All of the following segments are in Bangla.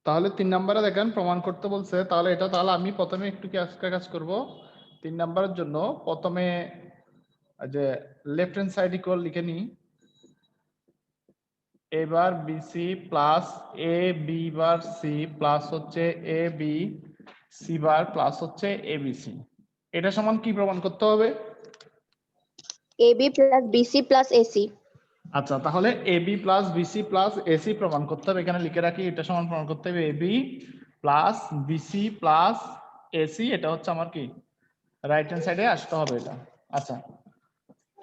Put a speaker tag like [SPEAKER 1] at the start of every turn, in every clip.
[SPEAKER 1] তাহলে 3 নম্বরে দেখেন প্রমাণ করতে বলছে, তাহলে এটা তাহলে আমি প্রথমে একটু কাজ করব। 3 নম্বরের জন্য প্রথমে যে লেফট হ্যান্ড সাইড ইকুয়াল লিখে নিই, a bar bc plus a b bar c plus হচ্ছে a b c bar plus হচ্ছে abc। এটা সমান কি প্রমাণ করতে হবে?
[SPEAKER 2] ab plus bc plus ac।
[SPEAKER 1] আচ্ছা, তাহলে ab plus bc plus ac প্রমাণ করতে হবে। এখানে লিখে রাখি, এটা সমান প্রমাণ করতে হবে ab plus bc plus ac। এটা হচ্ছে আমার কি রাইট হ্যান্ড সাইডে আসতে হবে এটা। আচ্ছা,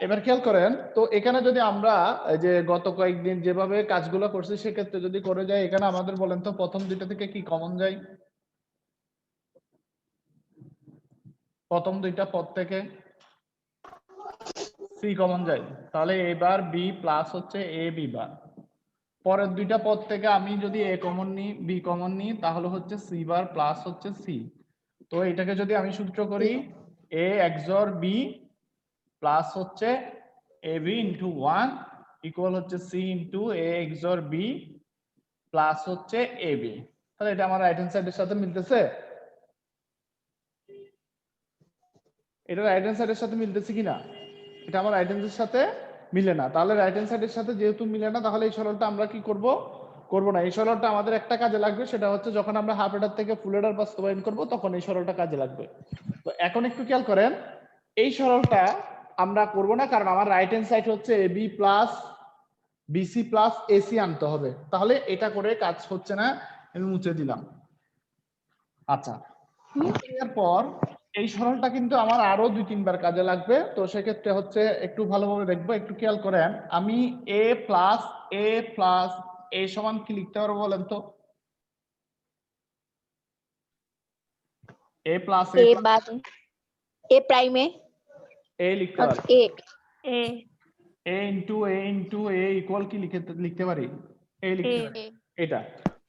[SPEAKER 1] এবার খেয়াল করেন তো, এখানে যদি আমরা এই যে গত কয়েকদিন যেভাবে কাজগুলো করছি সেক্ষেত্রে যদি করে যাই, এখানে আমাদের বলেন তো প্রথম দুইটা থেকে কি কমন যায়? প্রথম দুইটা পদ থেকে সি কমন যায়, তাহলে এবার বি প্লাস হচ্ছে এ বি বার। পরের দুইটা পদ থেকে আমি যদি এ কমন নিই বি কমন নিই তাহলে হচ্ছে সি বার প্লাস হচ্ছে সি। তো এটাকে যদি আমি সূত্র করি, এ এক্সর বি প্লাস হচ্ছে এ বি ইন্টু 1 ইকুয়াল হচ্ছে সি ইন্টু এ এক্সর বি প্লাস হচ্ছে এ বি। তাহলে এটা আমার রাইট হ্যান্ড সাইডের সাথে মিলতেছে? এটা রাইট হ্যান্ড সাইডের সাথে মিলতেছে কিনা? এটা আমার রাইট হ্যান্ডের সাথে মিলে না। তাহলে রাইট হ্যান্ড সাইডের সাথে যেহেতু মিলে না, তাহলে এই সরলটা আমরা কি করব? করব না। এই সরলটা আমাদের একটা কাজে লাগবে, সেটা হচ্ছে যখন আমরা হাফ এডার থেকে ফুল এডার বাস্তবায়ন করব তখন এই সরলটা কাজে লাগবে। তো এখন একটু খেয়াল করেন, এই সরলটা আমরা করব না, কারণ আমার রাইট হ্যান্ড সাইড হচ্ছে A B plus BC plus AC আনতে হবে। তাহলে এটা করে কাজ হচ্ছে না, আমি মুছে দিলাম। আচ্ছা, এরপর এই সরলটা কিন্তু আমার আরো 2-3 বার কাজে লাগবে। তো সেক্ষেত্রে হচ্ছে একটু ভালোভাবে দেখবো, একটু খেয়াল করেন। আমি এ প্লাস এ সমান কি লিখতে পারবো বলেন তো? এ প্লাস
[SPEAKER 2] a বাদ a প্রাইম
[SPEAKER 1] এ লিখতে পারি,
[SPEAKER 2] a
[SPEAKER 1] A into A equal কি লিখতে পারি? এ লিখতে পারি। এটা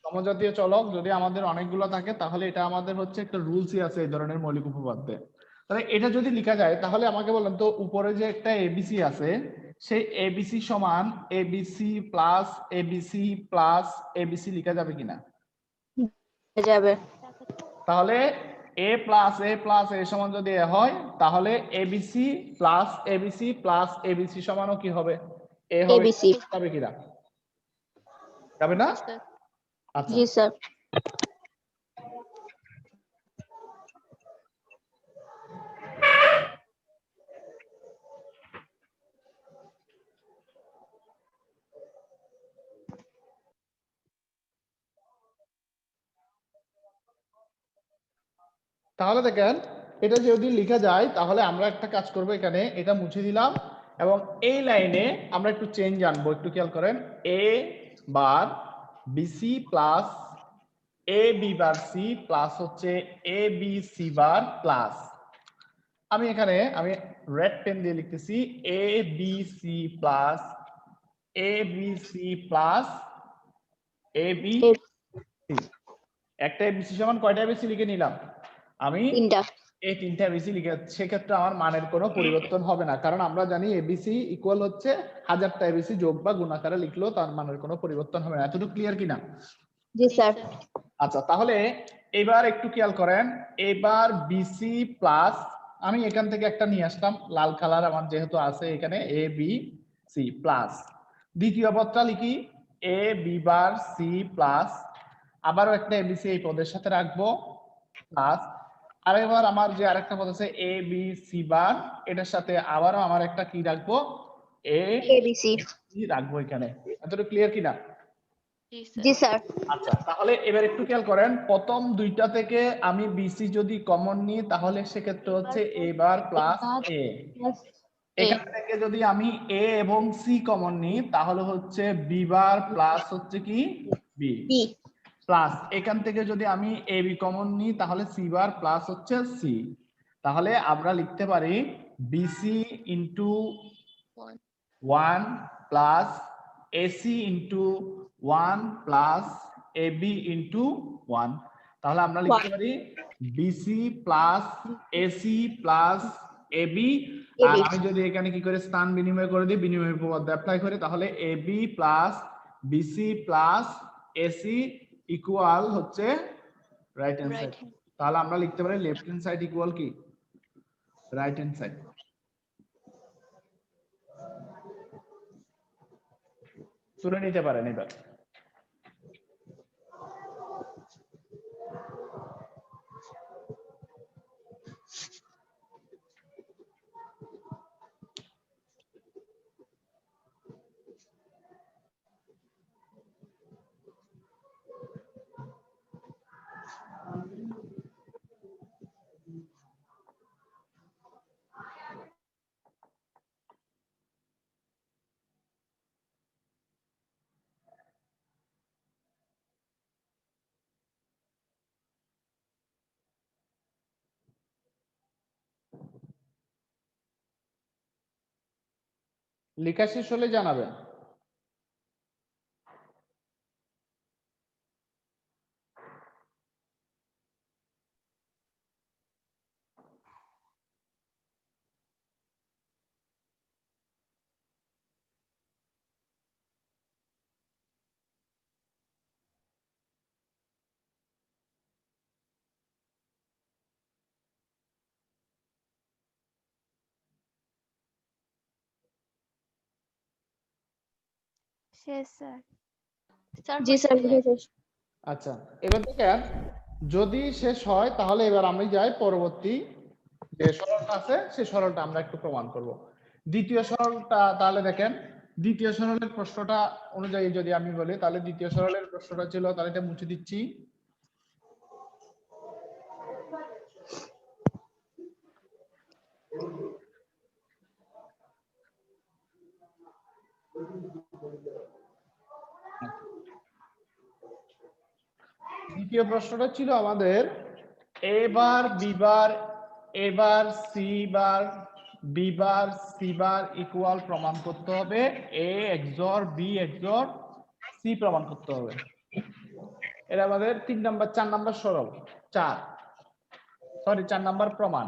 [SPEAKER 1] সমজাতীয় চলক যদি আমাদের অনেকগুলো থাকে তাহলে এটা আমাদের হচ্ছে একটা রুলসই আছে এই ধরনের মৌলিক উপপাদ্যে। তাহলে এটা যদি লেখা যায় তাহলে আমাকে বলেন তো, উপরে যে একটা এবিসি আছে সেই এবিসি সমান এবিসি প্লাস এবিসি লেখা যাবে কিনা?
[SPEAKER 2] যাবে।
[SPEAKER 1] তাহলে এ প্লাস এ সমান যদি এ হয় তাহলে এবিসি প্লাস এবিসি সমানও কি হবে? এ হবে।
[SPEAKER 2] abc।
[SPEAKER 1] যাবে কিনা? যাবে না? আচ্ছা,
[SPEAKER 2] জি স্যার।
[SPEAKER 1] তাহলে দেখেন এটা যদি লেখা যায় তাহলে আমরা একটা কাজ করব, এখানে এটা মুছে দিলাম এবং এই লাইনে আমরা একটু চেঞ্জ আনবো। একটু খেয়াল করেন, এ বার BC plus A B bar C plus হচ্ছে A B C bar plus, আমি এখানে রেড পেন দিয়ে লিখতেছি এ B C plus A B C. একটা এবিসি সমান কয়টা এবিসি লিখে নিলাম আমি?
[SPEAKER 2] তিনটা।
[SPEAKER 1] এই তিনটা এবিসি লিখে, সেক্ষেত্রে আমার মানের কোনো পরিবর্তন হবে না, কারণ আমরা জানি এবিসি ইকুয়াল হচ্ছে 1000টা এবিসি যোগ বা গুণ আকারে লিখলেও তার মানের কোনো পরিবর্তন হবে না। এতটুকু ক্লিয়ার কিনা?
[SPEAKER 2] জি স্যার।
[SPEAKER 1] আচ্ছা, তাহলে এবার একটু খেয়াল করেন, এবার বিসি প্লাস আমি এখান থেকে একটা নিয়ে আসলাম লাল কালার আমার যেহেতু আছে এখানে, এ বি সি প্লাস দ্বিতীয় পদটা লিখি A B bar C plus আবারও একটা এবিসি এই পদের সাথে রাখবো প্লাস, আর এবার আমার যে আরেকটা পদ আছে এ বি সি বার, এটার সাথে আবারও আমার একটা কি রাখবো? এ
[SPEAKER 2] abc।
[SPEAKER 1] রাখবো এখানে। এতটুকু ক্লিয়ার কিনা?
[SPEAKER 2] জি স্যার।
[SPEAKER 1] আচ্ছা, তাহলে এবার একটু খেয়াল করেন, প্রথম দুইটা থেকে আমি বিসি যদি কমন নিই তাহলে সেক্ষেত্রে হচ্ছে এ বার প্লাস এ। এখান থেকে যদি আমি এ এবং সি কমন নিই তাহলে হচ্ছে বি বার প্লাস হচ্ছে কি বি প্লাস, এখান থেকে যদি আমি এ বি কমন নিই তাহলে সি বার প্লাস হচ্ছে সি। তাহলে আমরা লিখতে পারি BC into 1 plus AC into 1 plus AB into 1। তাহলে আমরা লিখতে পারি BC plus AC plus AB. আর আমি যদি এখানে কি করে স্থান বিনিময় করে দিই, বিনিময় উপপাদ্য অ্যাপ্লাই করি, তাহলে AB plus BC plus AC equal হচ্ছে right hand side.
[SPEAKER 3] Right hand.
[SPEAKER 1] তাহলে আমরা লিখতে পারি লেফট হ্যান্ড সাইড ইকুয়াল কি রাইট হ্যান্ড সাইড। তুলে নিতে পারেন এবার। লেখা শেষ হলে জানাবেন।
[SPEAKER 3] Yes, sir. Sir,
[SPEAKER 2] জি স্যার
[SPEAKER 1] আচ্ছা, এবার দেখেন যদি শেষ হয় তাহলে এবার আমি যাই পরবর্তী যে সরলটা আছে সেই সরলটা আমরা একটু প্রমাণ করব। দ্বিতীয় সরলটা তাহলে দেখেন, দ্বিতীয় সরলের প্রশ্নটা অনুযায়ী যদি আমি বলি তাহলে দ্বিতীয় সরলের প্রশ্নটা ছিল, তাহলে এটা মুছে দিচ্ছি। দ্বিতীয় প্রশ্নটা ছিল আমাদের A bar B bar A bar C bar B bar C bar equal প্রমাণ করতে হবে A XOR B XOR C প্রমাণ করতে হবে। এটা আমাদের 4 নাম্বার সরল, 4 নাম্বার প্রমাণ।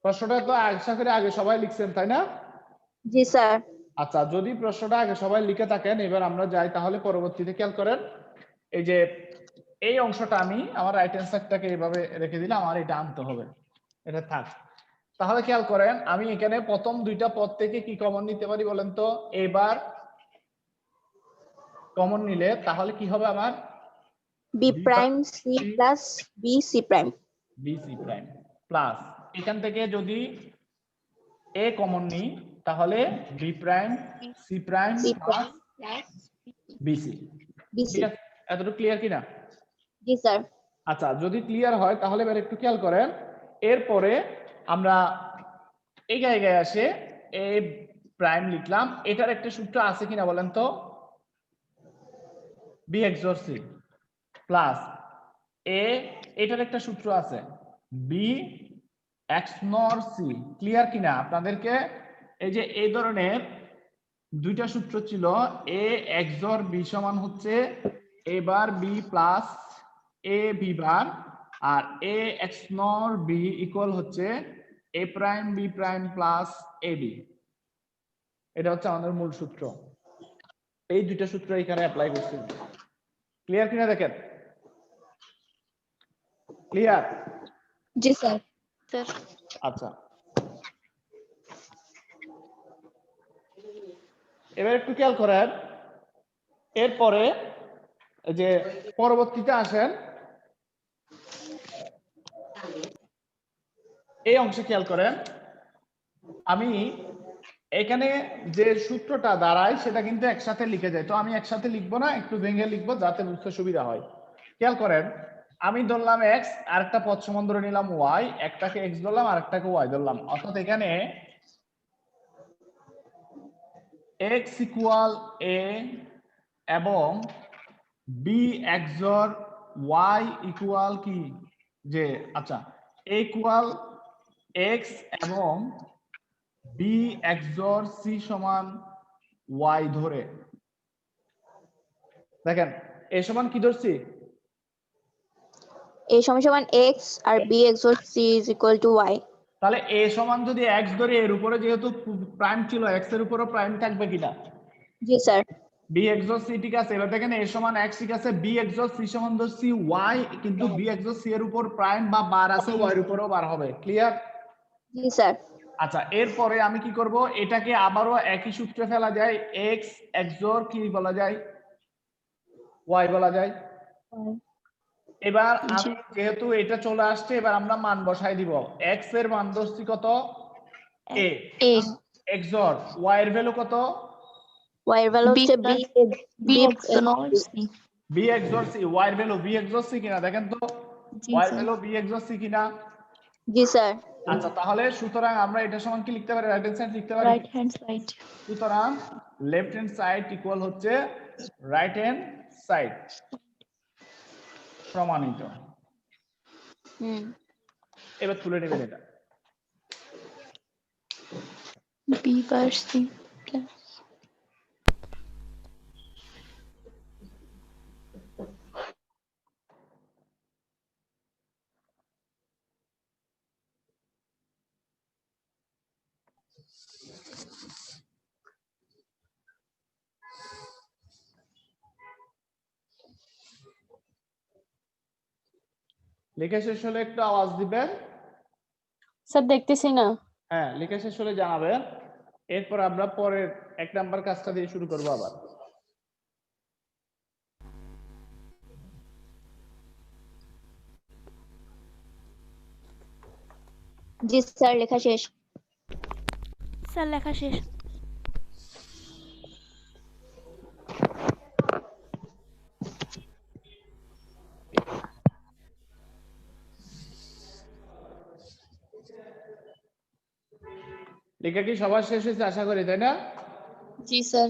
[SPEAKER 1] প্রশ্নটা তো আশা করি আগে সবাই লিখছেন তাই না?
[SPEAKER 2] জি স্যার।
[SPEAKER 1] আচ্ছা, যদি প্রশ্নটা আগে সবাই লিখে থাকেন এবার আমরা যাই তাহলে পরবর্তীতে খেয়াল করেন এই যে এই অংশটা আমি আমার রাইট হ্যান্ড সাইডটাকে এইভাবে রেখে দিলাম, আমার এটা আনতে হবে, এটা থাক। তাহলে খেয়াল করেন আমি এখানে প্রথম দুইটা পদ থেকে কি কমন নিতে পারি বলেন তো? এবার কমন নিলে তাহলে কি হবে আমার?
[SPEAKER 2] B prime C plus B C prime.
[SPEAKER 1] B C prime plus এখান থেকে যদি এ কমন নিই তাহলে B prime C prime plus B C. ঠিক আছে, এতটুকু ক্লিয়ার কিনা?
[SPEAKER 2] জি স্যার।
[SPEAKER 1] আচ্ছা, যদি ক্লিয়ার হয় তাহলে এবার একটু খেয়াল করেন এরপরে আমরা এই জায়গায় আসে এ প্রাইম লিখলাম, এটার একটা সূত্র আছে কিনা বলেন তো? বি XOR সি প্লাস এ, এটার একটা সূত্র আছে বি XNOR সি। ক্লিয়ার কিনা আপনাদেরকে? এই যে এই ধরনের দুইটা সূত্র ছিল, এ XOR বি সমান হচ্ছে A bar B plus A B bar, R A XNOR B equal হচ্ছে এ prime B prime plus A B. এটা হচ্ছে আমাদের মূল সূত্র। এই দুইটা সূত্র এখানে অ্যাপ্লাই করছি। ক্লিয়ার কিনা দেখেন? ক্লিয়ার?
[SPEAKER 2] জি স্যার।
[SPEAKER 3] Sir.
[SPEAKER 1] আচ্ছা, এবার একটু খেয়াল করেন এরপরে যে পরবর্তীতে আসেন এই অংশে খেয়াল করেন আমি এখানে যে সূত্রটা দাঁড়ায় সেটা কিন্তু একসাথে লিখে যায়, তো আমি একসাথে লিখবো না, একটু ভেঙে লিখবো যাতে বুঝতে সুবিধা হয়। খেয়াল করেন আমি ধরলাম এক্স, আরেকটা পদ সমান ধরে নিলাম ওয়াই, একটাকে এক্স ধরলাম আরেকটাকে ওয়াই ধরলাম, অর্থাৎ এখানে এক্স ইকুয়াল এ এবং বি XOR ওয়াই ইকুয়াল কি যে আচ্ছা এ ইকুয়াল এক্স এবং বি XOR সি সমান ওয়াই ধরে দেখেন এ সমান কি ধরছি?
[SPEAKER 2] এ সমান সমান x R b XOR c is equal to y।
[SPEAKER 1] তাহলে এ সমান যদি x ধরে এর উপরে যেহেতু প্রাইম ছিল x এর উপরও প্রাইম থাকবে কিনা?
[SPEAKER 2] জি স্যার।
[SPEAKER 1] বি এক্সর সি, ঠিক আছে। এবার দেখেন এ সমান x, ঠিক আছে। বি এক্সর সি সমান ধরছি y, কিন্তু বি এক্সর সি এর উপর প্রাইম বা বার আছে, y এর উপরেও বার হবে। ক্লিয়ার?
[SPEAKER 2] জি স্যার।
[SPEAKER 1] আচ্ছা, এরপরে আমি কি করব, এটাকে আবারও একই সূত্রে ফেলা যায়। x এক্সর কি বলা যায়, y বলা যায়। এবার আমি যেহেতু এটা চলে আসছে, এবার আমরা মান বসাই দিব। x এর মান ধরছি কত, a, এক্সর y এর ভ্যালু কত,
[SPEAKER 2] y এর ভ্যালু হচ্ছে b
[SPEAKER 1] b XOR c, y এর ভ্যালু b এক্সর c কিনা দেখেন তো, y এর ভ্যালু b এক্সর c কিনা।
[SPEAKER 2] জি স্যার।
[SPEAKER 1] আচ্ছা, তাহলে সুতরাং আমরা এটা সমান কি লিখতে পারি, রাইট হ্যান্ড সাইড লিখতে পারি। সুতরাং লেফট হ্যান্ড সাইড ইকুয়াল হচ্ছে রাইট হ্যান্ড সাইড, প্রমাণিত। এবার তুলে নেবেন এটা। লেখা শেষ হলে একটু আওয়াজ দিবেন।
[SPEAKER 4] স্যার দেখতেছি না।
[SPEAKER 1] হ্যাঁ, লেখা শেষ হলে জানাবেন। এরপর আমরা পরের 1 নাম্বার কাজটা দিয়ে শুরু করব আবার।
[SPEAKER 2] জি স্যার, লেখা শেষ।
[SPEAKER 3] স্যার লেখা শেষ।
[SPEAKER 1] লেখা কি সবার শেষ হয়েছে আশা করি, তাই না?
[SPEAKER 2] জি স্যার।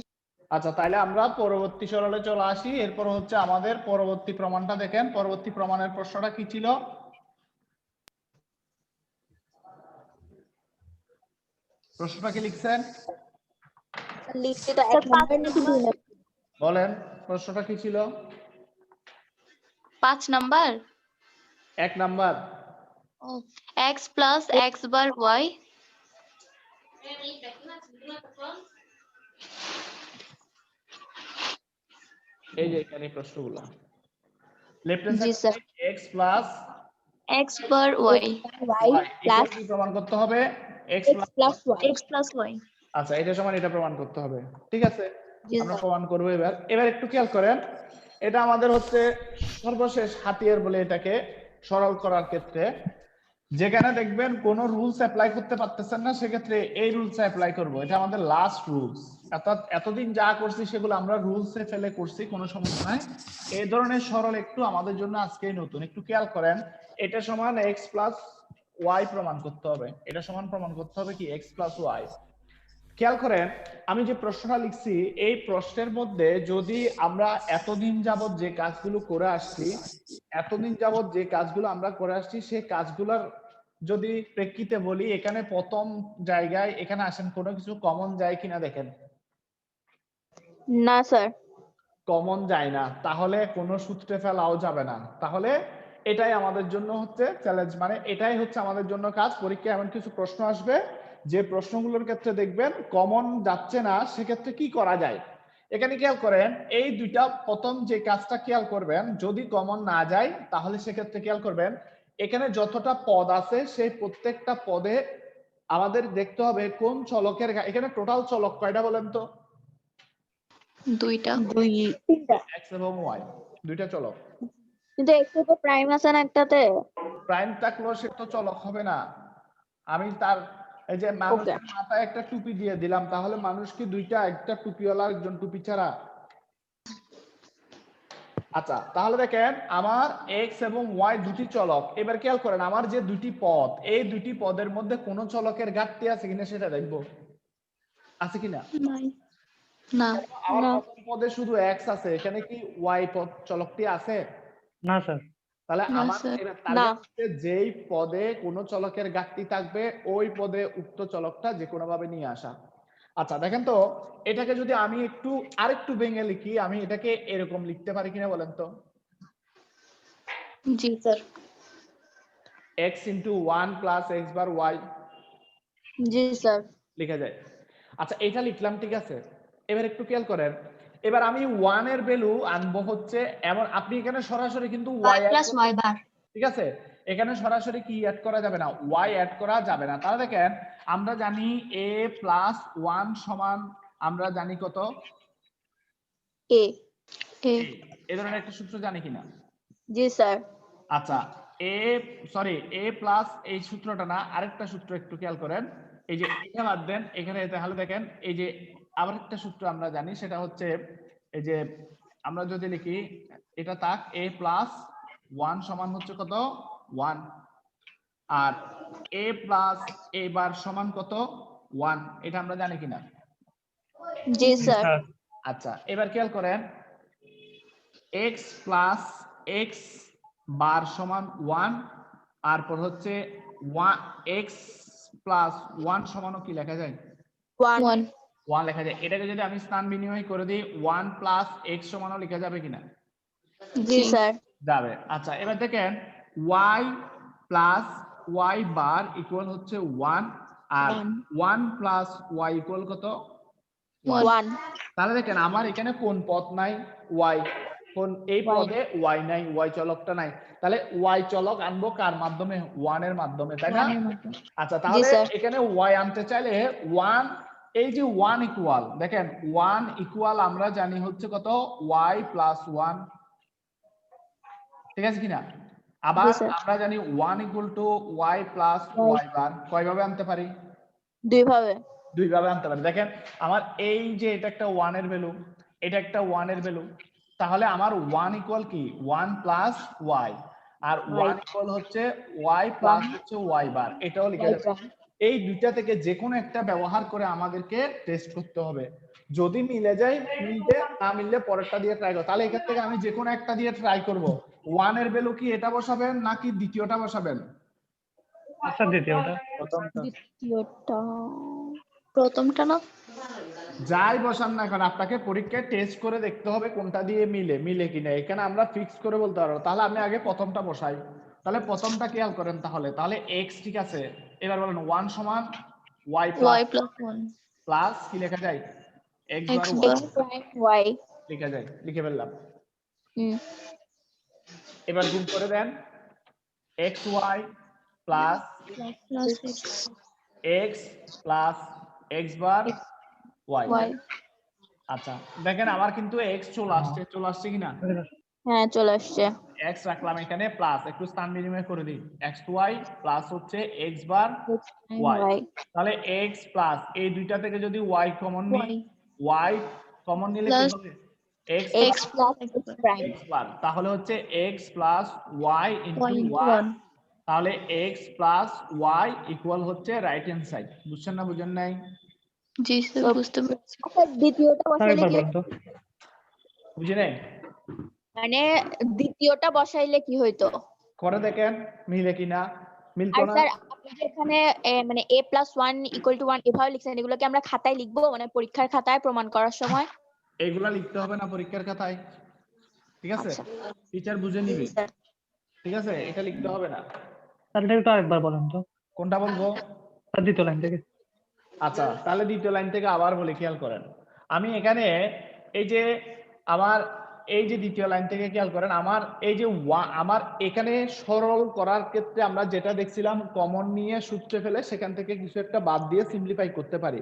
[SPEAKER 1] আচ্ছা, তাহলে আমরা পরবর্তী সরলে চলে আসি। এরপর হচ্ছে আমাদের পরবর্তী প্রমাণটা দেখেন। পরবর্তী প্রমাণের প্রশ্নটা কি ছিল? প্রশ্নটা কি লিখছেন?
[SPEAKER 2] লিখতে তো 1 নাম্বার নাকি 2 নাম্বার?
[SPEAKER 1] বলেন, প্রশ্নটা কি ছিল?
[SPEAKER 5] 5 number.
[SPEAKER 1] 1 number.
[SPEAKER 5] x plus x bar y
[SPEAKER 1] এই যে এখানে প্রশ্নগুলো লেফট হ্যান্ড
[SPEAKER 2] জি
[SPEAKER 1] side
[SPEAKER 2] sir.
[SPEAKER 1] x plus
[SPEAKER 5] x bar y
[SPEAKER 2] y
[SPEAKER 1] y
[SPEAKER 2] plus
[SPEAKER 1] কি প্রমাণ করতে হবে? x
[SPEAKER 2] x plus y।
[SPEAKER 5] x plus y
[SPEAKER 1] আচ্ছা, এটা সমান এটা প্রমাণ করতে হবে। ঠিক আছে,
[SPEAKER 2] জি
[SPEAKER 1] আমরা
[SPEAKER 2] স্যার।
[SPEAKER 1] প্রমাণ করব এবার। এবার একটু খেয়াল করেন, এটা আমাদের হচ্ছে সর্বশেষ হাতিয়ার বলে এটাকে সরল করার ক্ষেত্রে। যেখানে দেখবেন কোন রুলস অ্যাপ্লাই করতে পারতেছেন না, সেক্ষেত্রে এই রুলস অ্যাপ্লাই করব। এটা আমাদের লাস্ট রুলস। অর্থাৎ এতদিন যা করছি সেগুলো আমরা রুলসে ফেলে করছি, কোনো সমস্যা নাই। এই ধরনের সরল একটু আমাদের জন্য আজকেই নতুন। একটু খেয়াল করেন, এটা সমান x প্লাস y প্রমাণ করতে হবে। এটা সমান প্রমাণ করতে হবে কি x প্লাস y। খেয়াল করেন, আমি যে প্রশ্নটা লিখছি, এই প্রশ্নের মধ্যে যদি আমরা এতদিন যাবত যে কাজগুলো করে আসছি, আমরা করে আসছি, সেই কাজগুলোর যদি প্রেক্ষিতে বলি, এখানে প্রথম জায়গায় এখানে আসেন কোনো কিছু কমন যায় কিনা দেখেন।
[SPEAKER 2] না স্যার।
[SPEAKER 1] কমন যায় না, তাহলে কোনো সূত্রে ফেলাও যাবে না। তাহলে এটাই আমাদের জন্য হচ্ছে চ্যালেঞ্জ, মানে এটাই হচ্ছে আমাদের জন্য কাজ। পরীক্ষায় এমন কিছু প্রশ্ন আসবে যে প্রশ্নগুলোর ক্ষেত্রে দেখবেন কমন যাচ্ছে না, সেক্ষেত্রে কি করা যায়। এখানে খেয়াল করেন, এই দুইটা প্রথম যে কাজটা খেয়াল করবেন, যদি কমন না যায় তাহলে সেক্ষেত্রে খেয়াল করবেন এখানে যতটা পদ আছে সেই প্রত্যেকটা পদে আমাদের দেখতে হবে কোন চলকের, এখানে টোটাল চলক কয়টা বলেন তো?
[SPEAKER 5] 2টা।
[SPEAKER 2] 3টা।
[SPEAKER 1] x এবং y, দুইটা চলক।
[SPEAKER 2] কিন্তু একটু তো প্রাইম আছে না একটাতে।
[SPEAKER 1] প্রাইম থাকলেও সে তো চলক হবে না। আমি তার এই যে মানুষের মাথায় একটা টুপি দিয়ে দিলাম, তাহলে মানুষ কি দুইটা, একটা টুপিওয়ালা একজন টুপি ছাড়া? আচ্ছা, তাহলে দেখেন আমার x এবং y দুটি চলক। এবার খেয়াল করেন, আমার যে দুটি পদ, এই দুটি পদের মধ্যে কোন চলকের ঘাটতি আছে কিনা সেটা দেখবো, আছে কিনা।
[SPEAKER 5] না।
[SPEAKER 1] আমার প্রথম পদে শুধু x আছে, এখানে কি y পদ চলকটি আছে?
[SPEAKER 6] না স্যার।
[SPEAKER 1] তাহলে
[SPEAKER 5] না,
[SPEAKER 1] আমার
[SPEAKER 5] স্যার।
[SPEAKER 1] এবার টার্গেট হচ্ছে যেই পদে কোনো চলকের ঘাটতি থাকবে ওই পদে উক্ত চলকটা যে কোনো ভাবে নিয়ে আসা। আচ্ছা, দেখেন তো, এটাকে যদি আমি একটু আরেকটু ভেঙে লিখি, আমি এটাকে এরকম লিখতে পারি কিনা বলেন তো?
[SPEAKER 5] জি sir.
[SPEAKER 1] x into 1 plus x bar y
[SPEAKER 2] জি স্যার।
[SPEAKER 1] লেখা যায়। আচ্ছা, এটা লিখলাম, ঠিক আছে। এবার একটু খেয়াল করেন, এবার আমি 1 এর ভ্যালু আনবো হচ্ছে এমন, আপনি এখানে সরাসরি কিন্তু
[SPEAKER 5] y plus y bar.
[SPEAKER 1] ঠিক আছে, এখানে সরাসরি কি অ্যাড করা যাবে না, y অ্যাড করা যাবে না। তাহলে দেখেন আমরা জানি a plus 1 সমান আমরা জানি কত,
[SPEAKER 2] A
[SPEAKER 5] A.
[SPEAKER 1] এই ধরনের একটা সূত্র জানি কিনা?
[SPEAKER 2] জি স্যার
[SPEAKER 1] আচ্ছা a প্লাস এই সূত্রটা না, আরেকটা সূত্র একটু খেয়াল করেন, এই যে এটা বাদ দেন, এখানে তাহলে দেখেন এই যে আবার একটা সূত্র আমরা জানি, সেটা হচ্ছে এই যে আমরা যদি লিখি এটা তাক a প্লাস 1 সমান হচ্ছে কত 1, আর a প্লাস a বার সমান কত 1, এটা আমরা জানি কিনা?
[SPEAKER 2] জি স্যার
[SPEAKER 1] আচ্ছা এবার খেয়াল করেন x প্লাস x বার সমান 1, আর পর হচ্ছে x প্লাস 1 সমানও কি লেখা যায়?
[SPEAKER 2] 1
[SPEAKER 1] 1 লেখা যায়। এটাকে যদি আমি স্থান বিনিময় করে দিই 1 প্লাস x সমানও লেখা যাবে কিনা?
[SPEAKER 2] জি স্যার
[SPEAKER 1] যাবে। আচ্ছা এবার দেখেন y প্লাস y বার ইকুয়াল হচ্ছে 1, আর 1 প্লাস y ইকুয়াল কত?
[SPEAKER 2] 1
[SPEAKER 1] তাহলে দেখেন আমার এখানে কোন পদ নাই? y। কোন এই পদে y নাই, y চলকটা নাই। তাহলে y চলক আনবো কার মাধ্যমে? 1 এর মাধ্যমে, তাই না? আচ্ছা তাহলে
[SPEAKER 2] স্যার।
[SPEAKER 1] এখানে y আনতে চাইলে 1, এই যে 1 ইকুয়াল, দেখেন 1 ইকুয়াল আমরা জানি হচ্ছে কত y প্লাস 1, ঠিক আছে কিনা? আবার
[SPEAKER 2] জি, স্যার।
[SPEAKER 1] আমরা জানি 1 equal to y plus y বার, কয়ভাবে আনতে পারি?
[SPEAKER 2] দুই ভাবে
[SPEAKER 1] দুই ভাবে আনতে পারি। দেখেন আমার এই যে এটা একটা 1 এর ভ্যালু, এটা একটা 1 এর ভ্যালু, তাহলে আমার 1 ইকুয়াল কি 1 প্লাস y, আর 1 ইকুয়াল হচ্ছে y প্লাস হচ্ছে y বার, এটাও লিখে যাবে। এই দুইটা থেকে যে কোনো একটা ব্যবহার করে আমাদেরকে টেস্ট করতে হবে। যদি মিলে যায় মিলবে, না মিললে পরেরটা দিয়ে ট্রাই করব। তাহলে এখান থেকে আমি যে কোনো একটা দিয়ে ট্রাই করব। 1 এর ভ্যালু কি এটা বসাবেন নাকি দ্বিতীয়টা বসাবেন?
[SPEAKER 6] আচ্ছা দ্বিতীয়টা।
[SPEAKER 2] দ্বিতীয়টা
[SPEAKER 5] প্রথমটা না?
[SPEAKER 1] যাই বসান না কারণ আপনাকে পরীক্ষায় টেস্ট করে দেখতে হবে কোনটা দিয়ে মিলে কিনা। এখানে আমরা ফিক্স করে বলতে পারবো। তাহলে আমি আগে প্রথমটা বসাই। তাহলে প্রথমটা খেয়াল করেন, তাহলে x ঠিক আছে। এবার বলেন 1 সমান y
[SPEAKER 5] y plus 1.
[SPEAKER 1] প্লাস কি লেখা যায়? x
[SPEAKER 5] X
[SPEAKER 1] বার
[SPEAKER 5] bar.
[SPEAKER 2] y
[SPEAKER 1] লেখা যায়, লিখে ফেললাম।
[SPEAKER 2] হুম
[SPEAKER 1] এবার গুণ করে দেন xy plus
[SPEAKER 5] Plus
[SPEAKER 1] x plus x বার y।
[SPEAKER 5] y.
[SPEAKER 1] আচ্ছা দেখেন আমার কিন্তু x চলে আসছে কিনা?
[SPEAKER 2] হ্যাঁ চলে আসছে
[SPEAKER 1] x রাখলাম এখানে, প্লাস একটু স্থান বিনিময় করে দিই, xy প্লাস হচ্ছে x বার y। তাহলে x প্লাস এই দুইটা থেকে যদি y কমন নিই, y কমন নিলে কি
[SPEAKER 5] Plus
[SPEAKER 1] হবে?
[SPEAKER 2] x plus x prime
[SPEAKER 1] x বার, তাহলে হচ্ছে x plus y into
[SPEAKER 5] Y into
[SPEAKER 1] y,
[SPEAKER 5] 1.
[SPEAKER 1] তাহলে x প্লাস y ইকুয়াল হচ্ছে রাইট হ্যান্ড সাইড। বুঝছেন না বুঝেন নাই?
[SPEAKER 5] জি স্যার বুঝতে পারছি।
[SPEAKER 2] আচ্ছা দ্বিতীয়টা বসাইলে কি
[SPEAKER 6] বলেন তো।
[SPEAKER 1] বুঝে নাই?
[SPEAKER 2] মানে দ্বিতীয়টা বসাইলে কি হইতো?
[SPEAKER 1] করে দেখেন মিলে কিনা। মিলতো
[SPEAKER 2] আর
[SPEAKER 1] না?
[SPEAKER 2] স্যার আপনি যে এখানে মানে a plus 1 equal to 1 এভাবে লিখছেন, এগুলো কি আমরা খাতায় লিখবো মানে পরীক্ষার খাতায় প্রমাণ করার সময়?
[SPEAKER 1] এগুলা লিখতে হবে না পরীক্ষার খাতায়, ঠিক আছে?
[SPEAKER 2] আচ্ছা
[SPEAKER 1] টিচার বুঝে নিবে,
[SPEAKER 2] স্যার
[SPEAKER 1] ঠিক আছে? এটা লিখতে হবে না।
[SPEAKER 6] তাহলে একটু আরেকবার বলেন তো।
[SPEAKER 1] কোনটা বলবো?
[SPEAKER 6] আর দ্বিতীয় লাইন থেকে।
[SPEAKER 1] আচ্ছা তাহলে দ্বিতীয় লাইন থেকে আবার বলি, খেয়াল করেন। আমি এখানে এই যে আমার এই যে দ্বিতীয় লাইন থেকে খেয়াল করেন, আমার এই যে আমার এখানে সরল করার ক্ষেত্রে আমরা যেটা দেখছিলাম কমন নিয়ে সূত্রে ফেলে সেখান থেকে কিছু একটা বাদ দিয়ে সিম্পলিফাই করতে পারি,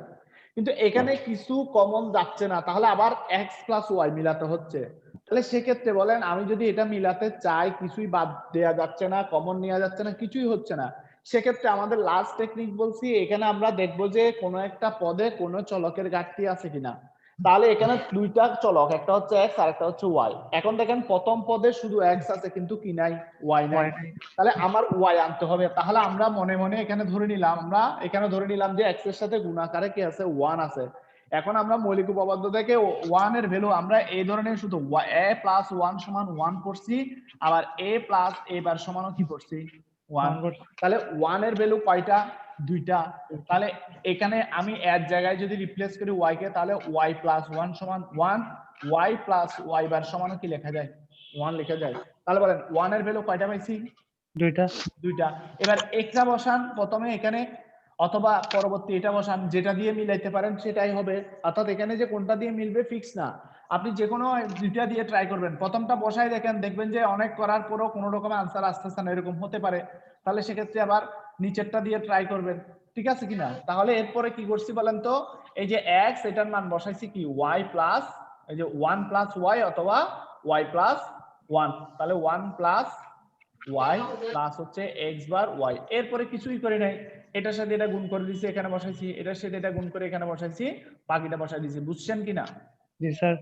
[SPEAKER 1] কিন্তু এখানে কিছু কমন যাচ্ছে না, তাহলে আবার x প্লাস ওয়াই মিলাতে হচ্ছে। তাহলে সেক্ষেত্রে বলেন আমি যদি এটা মিলাতে চাই, কিছুই বাদ দেয়া যাচ্ছে না, কমন নেওয়া যাচ্ছে না, কিছুই হচ্ছে না, সেক্ষেত্রে আমাদের লাস্ট টেকনিক বলছি, এখানে আমরা দেখবো যে কোনো একটা পদে কোনো চলকের ঘাটতি আছে কিনা। তাহলে এখানে দুইটা চলক, একটা হচ্ছে x আর একটা হচ্ছে y। এখন দেখেন প্রথম পদে শুধু x আছে কিন্তু কি নাই, y নাই। তাহলে আমার y আনতে হবে। তাহলে আমরা মনে মনে এখানে ধরে নিলাম যে x এর সাথে গুণাকারে কি আছে, 1 আছে। এখন আমরা মৌলিক উপপাদ্য থেকে 1 এর ভ্যালু আমরা এই ধরনের শুধু a প্লাস 1 সমান 1 পড়ছি, আবার a প্লাস a বার সমানও কি পড়ছি 1। তাহলে 1 এর ভ্যালু কয়টা? দুইটা। তাহলে এখানে আমি এর জায়গায় যদি রিপ্লেস করি y কে, তাহলে y প্লাস 1 সমান 1, y প্লাস y বার সমানও কি লেখা যায় 1 লেখা যায়। তাহলে বলেন 1 এর ভ্যালু কয়টা পাইছি? দুইটা। এবার একটা বসান প্রথমে এখানে, অথবা পরবর্তী এটা বসান, যেটা দিয়ে মিলাইতে পারেন সেটাই হবে। অর্থাৎ এখানে যে কোনটা দিয়ে মিলবে ফিক্স না। আপনি যে কোনো দুইটা দিয়ে ট্রাই করবেন, প্রথমটা বসাই দেখেন, দেখবেন যে অনেক করার পরেও কোনো রকম আনসার আসতেছে না, এরকম হতে পারে, তাহলে সেক্ষেত্রে আবার নিচেরটা দিয়ে ট্রাই করবেন, ঠিক আছে কিনা? তাহলে এরপরে কি করছি বলেন তো, এই যে x এটার মান বসাইছি কি y প্লাস এই যে 1 প্লাস y অথবা y প্লাস 1, তাহলে 1 প্লাস y প্লাস হচ্ছে x বার y, এরপরে কিছুই করি নাই, এটার সাথে এটা গুণ করে দিছি এখানে বসাইছি, এটার সাথে এটা গুণ করে এখানে বসাইছি, বাকিটা বসাই দিছি, বুঝছেন কিনা?
[SPEAKER 6] জি স্যার।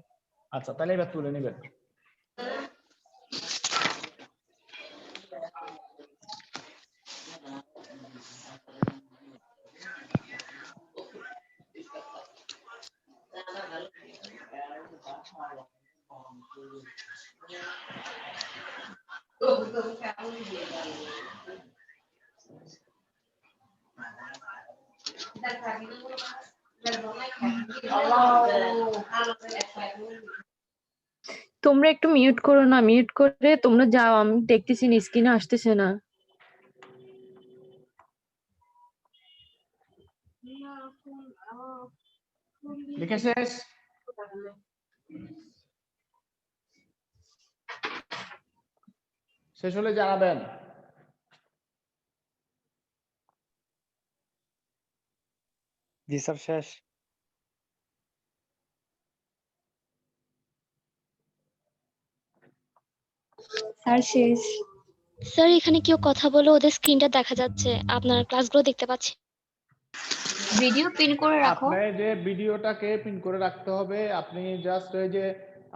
[SPEAKER 1] আচ্ছা, তাহলে এবার তুলে নেবেন।
[SPEAKER 4] তোমরা একটু মিউট করো না, মিউট করে তোমরা যাও, আমি দেখতেছি স্ক্রিনে আসতেছে না।
[SPEAKER 1] লিখে শেষ? শেষ হলে জানাবেন।
[SPEAKER 6] জি স্যার শেষ।
[SPEAKER 4] স্যার শেষ।
[SPEAKER 5] স্যার এখানে কেউ কথা বলে ওদের স্ক্রিনটা দেখা যাচ্ছে, আপনার ক্লাসগুলো দেখতে পাচ্ছি। ভিডিও পিন করে রাখো।
[SPEAKER 1] আপনি যে ভিডিওটাকে পিন করে রাখতে হবে, আপনি জাস্ট ওই যে